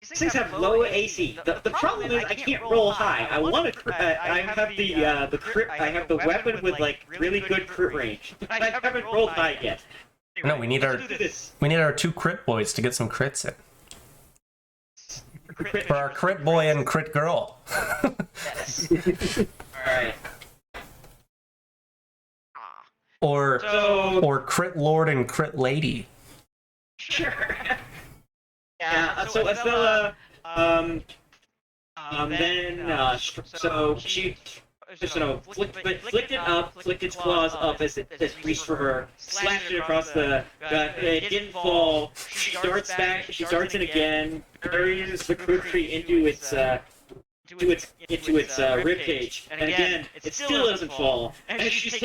These things have low AC. The problem is I can't roll high. I want to. I have the crit. I have the weapon with like really good crit range. But I haven't rolled high yet. No, we need our 2 crit boys to get some crits in. For our crit boy and crit girl. Yes. Alright. Or crit lord and crit lady. Sure. Yeah, so Estella, so she just, flicked it up, flicked its claws up as it reached for her, slashed it across the gut. It didn't fall. She darts back. She darts in again, buries the Krukri into its rib cage, and again it still doesn't fall. And she's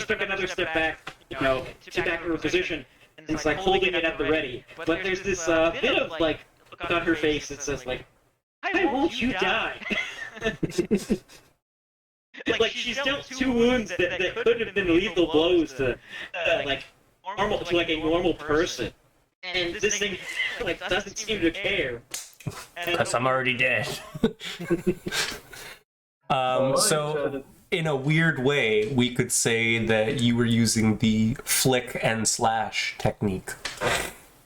took another step back, to back her position, and it's like holding it at the ready. But there's this bit of like look on her face that says like, "I won't you die." Like she's dealt 2 wounds that could have been lethal blows to a normal person, and this thing like doesn't seem to care. Because I'm already dead. So in a weird way, we could say that you were using the flick and slash technique.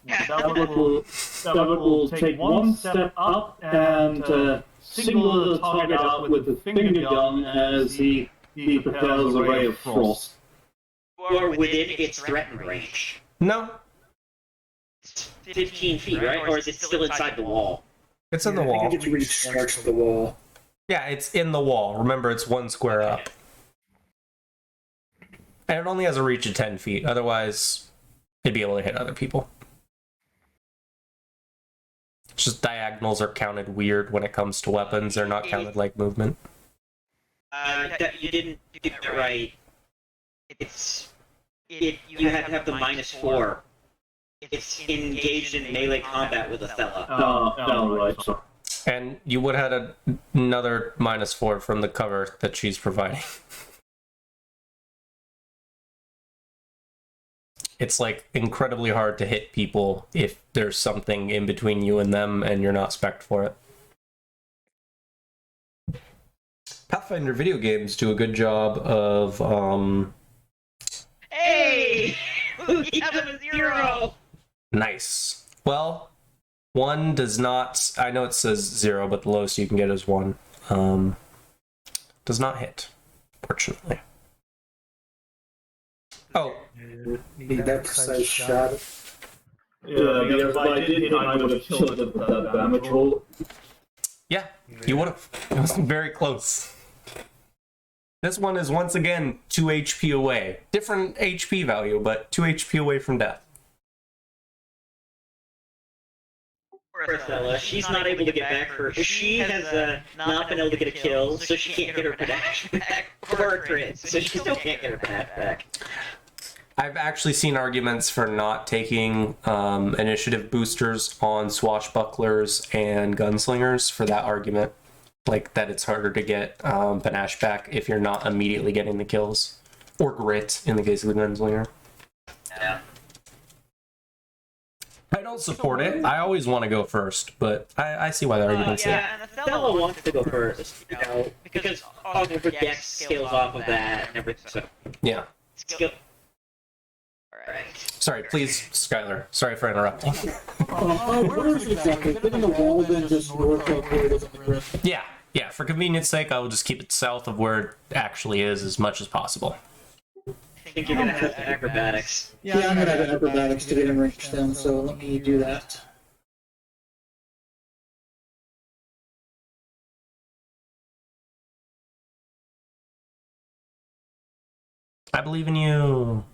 That will take one step up and single the target out with the finger gun as he propels a ray of frost. Or within its threatened range. No. It's 15 feet, right? Or is it still inside the wall? It's in the wall. I think it's reached starts the wall. Yeah, it's in the wall. Remember, it's 1 square up. And it only has a reach of 10 feet. Otherwise, it'd be able to hit other people. It's just diagonals are counted weird when it comes to weapons. They're not counted like movement. You didn't do it right. You had to have the -4. It's engaged in melee combat with Othello. Oh, right. Sorry. And you would have had another -4 from the cover that she's providing. It's like incredibly hard to hit people if there's something in between you and them and you're not spec'd for it. Pathfinder video games do a good job of Hey! We have a 0! Nice. Well, 1 does not. I know it says 0, but the lowest you can get is 1. Does not hit, fortunately. Oh. Need that precise shot. Yeah, because if I did hit, I would have killed it with that damage roll. Yeah, you would have. It was very close. This one is once again 2 HP away. Different HP value, but 2 HP away from death. Othello, she's not able to get back her. She has not been able to get a kill, so she can't get her protection back or her crit, so she still can't get her path back. I've actually seen arguments for not taking initiative boosters on swashbucklers and gunslingers for that argument. Like, that it's harder to get panache back if you're not immediately getting the kills. Or grit, in the case of the gunslinger. Yeah. I don't support it. I always want to go first, but I see why the argument's there. Yeah, and Othello wants to go first, because all of her dex scales off of that and everything, so... Yeah. Skill. Sorry, please, Skylar. Sorry for interrupting. Where is it exactly? Hitting the wall, then just north of where it is on the grid. Yeah. For convenience sake, I will just keep it south of where it actually is as much as possible. I think you're gonna have acrobatics. Yeah, I'm gonna have acrobatics to get in range then, so let me do that. I believe in you.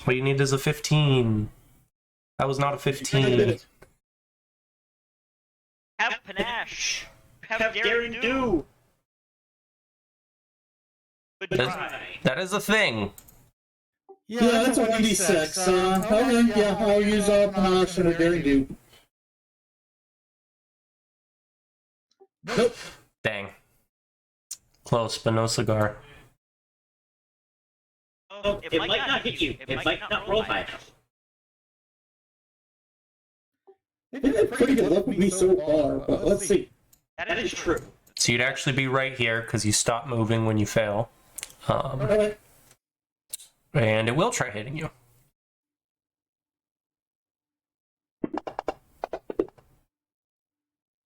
What you need is a 15. That was not a 15. Have panache. Have dare Dare and and do. do. Good Good try. try. That is a thing. Yeah, that's a 1d6. Okay, yeah, I'll use panache and a daring do. Nope. Dang. Close, but no cigar. Oh, it might not hit you. It might not roll high enough. They've had pretty good luck with me so far, but let's see. That is true. So you'd actually be right here because you stop moving when you fail. Okay. And it will try hitting you.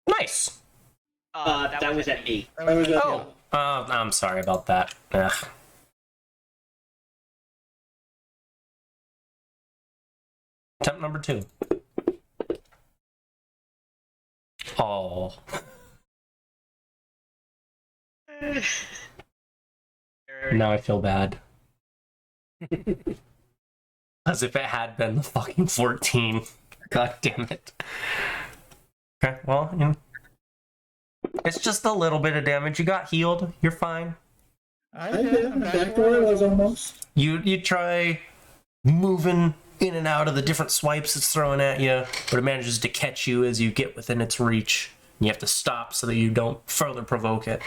Nice. That was at me. Oh, I'm sorry about that. Ugh. Attempt number 2. Oh. Now I feel bad. As if it had been the fucking 14. God damn it. Okay, well, you know, it's just a little bit of damage. You got healed. You're fine. I did. I'm back to where I was almost. You try moving in and out of the different swipes it's throwing at you, but it manages to catch you as you get within its reach. You have to stop so that you don't further provoke it.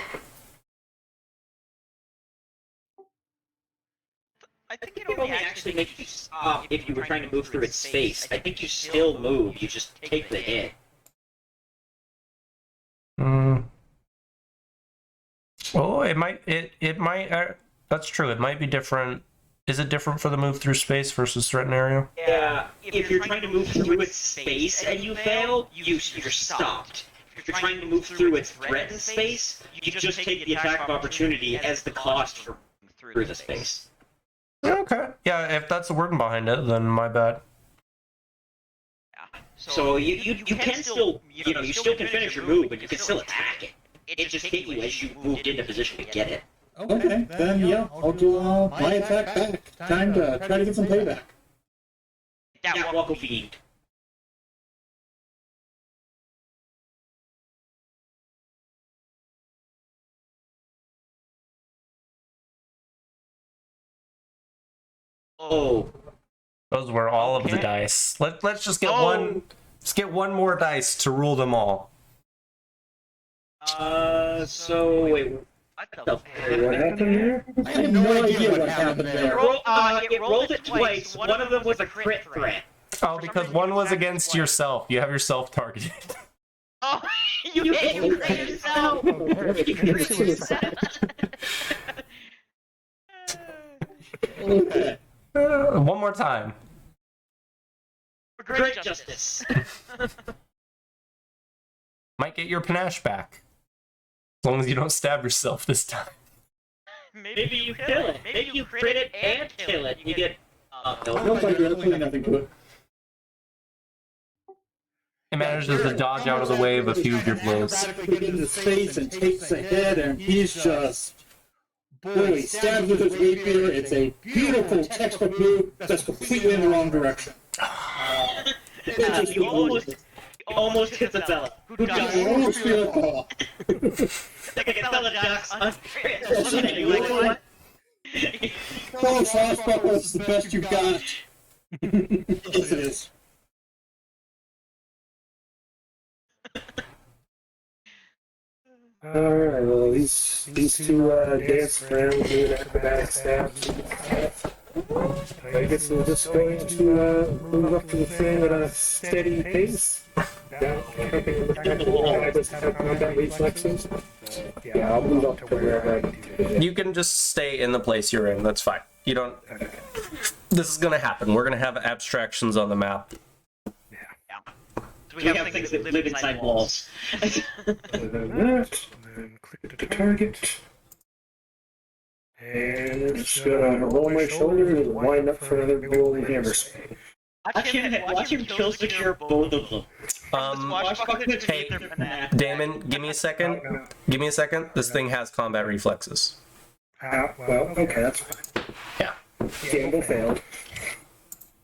I think it It only actually makes you stop if you were trying to move through its space. I think you still move, you just take the hit. Oh, it might. That's true. It might be different. Is it different for the move through space versus threatened area? Yeah, if you're trying to move through its space and you fail, you're stopped. If you're trying to move through its threatened space, you just take the attack of opportunity as the cost for through the space. Okay. Yeah, if that's the wording behind it, then my bad. So you can still, you still can finish your move, but you can still attack it. It just hit you as you moved into position to get it. Okay, then yeah, I'll do my attack back. Time to try to get some payback. Yeah, walk feed. Oh. Those were all of the dice. Let's just get one. Let's get one more dice to rule them all. So wait. What happened here? I have no idea what happened there. It rolled it twice. One of them was a crit threat. Oh, because one was against yourself. You have yourself targeted. Oh, you hit yourself! Okay. One more time. Great justice. Might get your panache back. As long as you don't stab yourself this time. Maybe you kill it. Maybe you crit it and kill it. You get. No, I do absolutely nothing to it. It manages to dodge out of the way of a few of your blows. Acrobatically gets into space and takes a hit, and he's just. Boy, he stabs with his rapier. It's a beautiful textbook move that's completely in the wrong direction. You almost hit the fella. Who I does? almost feel a call. Like a fella ducks. Oh, Swashbuckle, this is the best you've got. Yes, it is. Alright, well, these two dance around doing acrobatic stabs. I guess we're just going to move up to the thing at a steady pace. Down, jumping the fact that I just have combat reflexes. Yeah, I'll move up to wherever I need to. You can just stay in the place you're in. That's fine. You don't. This is gonna happen. We're gonna have abstractions on the map. So We have things that live inside walls. And then click to target. And just gonna roll my shoulders and wind up for another golden hammer swing. Watch him kill secure both of them. Hey, Damon, give me a second. Give me a second. This thing has combat reflexes. Well, okay, that's fine. Yeah. Gamble failed.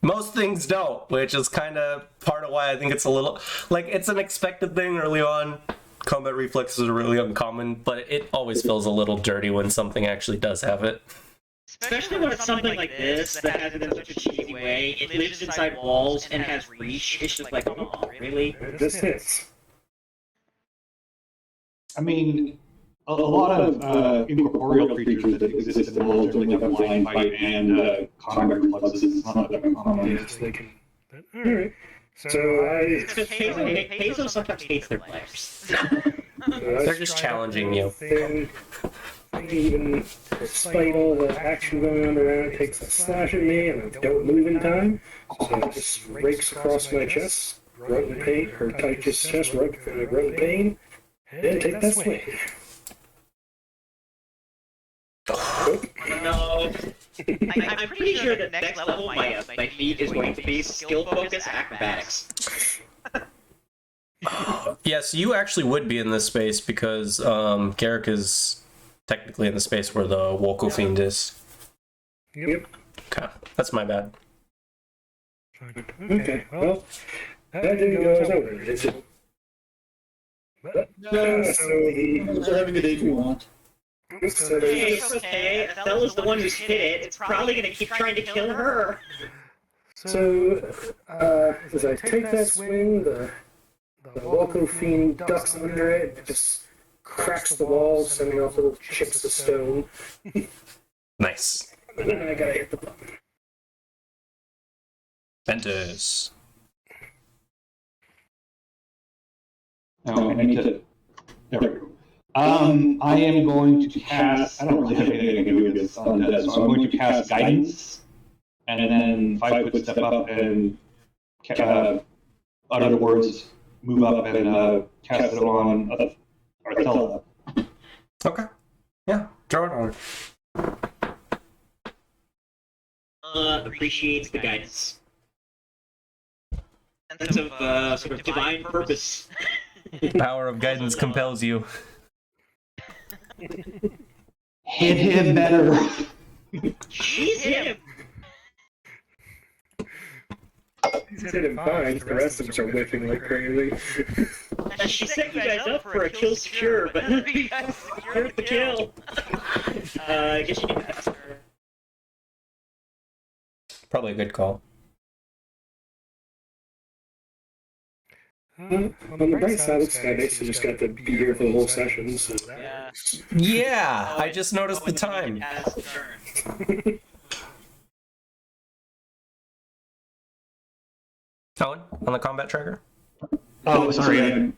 Most things don't, which is kind of part of why I think it's a little like it's an expected thing early on. Combat reflexes are really uncommon, but it always feels a little dirty when something actually does have it. Especially when it's something like this that has it in such a cheesy way. It lives inside walls and has reach. It's just like, oh, really? This hits. I mean, a lot of incorporeal creatures that exist in walls, like a blind bite and combat reflexes, is not that common. Yes, they can. Alright. So I. Because Peso sometimes hates their players. They're just challenging you. Thing, even despite all the action going on around, it takes a slash at me, and I don't move in time. So it just rakes across my chest, grunt in pain, or Tychus' chest, grunt in pain, and take that swing. No. I'm pretty sure that next level my feat is going to be skill focus acrobatics. Yes, you actually would be in this space because Garrick is technically in the space where the Wolko Fiend is. Yep. Okay, that's my bad. Okay, well, that didn't go as over, did it? No, so having a day if you want. Hey, it's okay. Othello's the one who's hit it. It's probably going to keep trying to kill her. So, as I take that swing, the Wolko Fiend ducks under it, just cracks the walls, sending off little chips of stone. Nice. And then I gotta hit the button. Ventus. No, I need to. There we go. I am going to cast. I don't really have anything to do with this undead, so I'm going to cast guidance, and then 5 foot step up and utter the words, move up and cast it on Arthella. Okay. Yeah, draw it on. Appreciates the guidance. Sense of sort of divine purpose. Power of guidance compels you. Hit him better. She's him. He's hit him fine, the rest of them are whipping like crazy. She set you guys up for a kill secure, but none of you guys secured the kill. I guess you need to pass her. Probably a good call. On the bright side, looks like I basically just got to be here for the whole session, so... Yeah. Yeah, I just noticed the time. Owen, on the combat tracker? Oh, sorry. I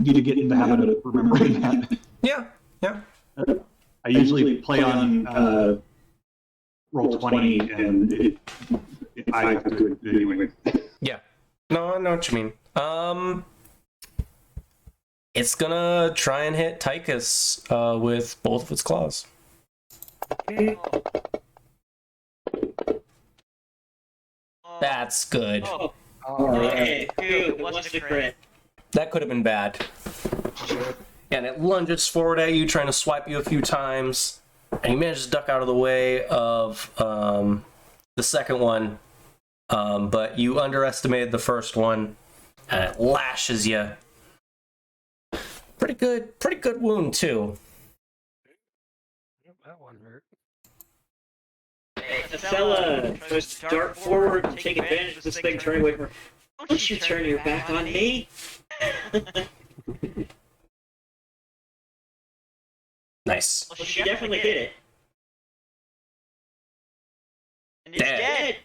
need to get in the habit of remembering that. Yeah, yeah. I usually play on Roll20, and I have to do it anyway. Yeah. No, I know what you mean. It's gonna try and hit Tychus with both of its claws. That's good. Oh, okay. Dude, it wasn't a crit. That could have been bad. And it lunges forward at you, trying to swipe you a few times. And you manage to duck out of the way of the second one. But you underestimated the first one. And it lashes you. Pretty good wound, too. That one hurt. Othello tries to dart forward and take advantage of this thing turning away from her. Don't you turn your back on me! Nice. Well, she definitely hit it. And it's dead.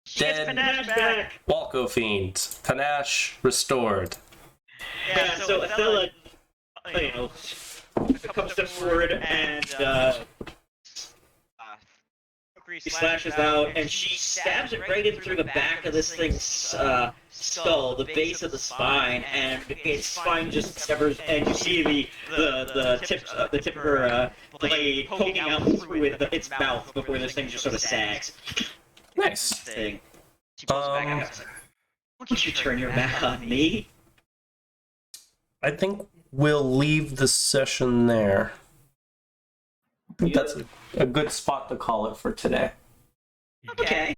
She gets Dead. Panache back. Walko Fiend. Panache restored. Yeah, so Athela, you know, a couple steps forward and he slashes out and she stabs it right in through the back of this thing's skull, the base of the spine, and its spine just severs, and you see the tip of her blade poking out through its mouth before this thing just sort of sags. Nice. Thing. She pulls back out. Why don't you turn your back on me? I think we'll leave the session there. I think that's a good spot to call it for today. Okay.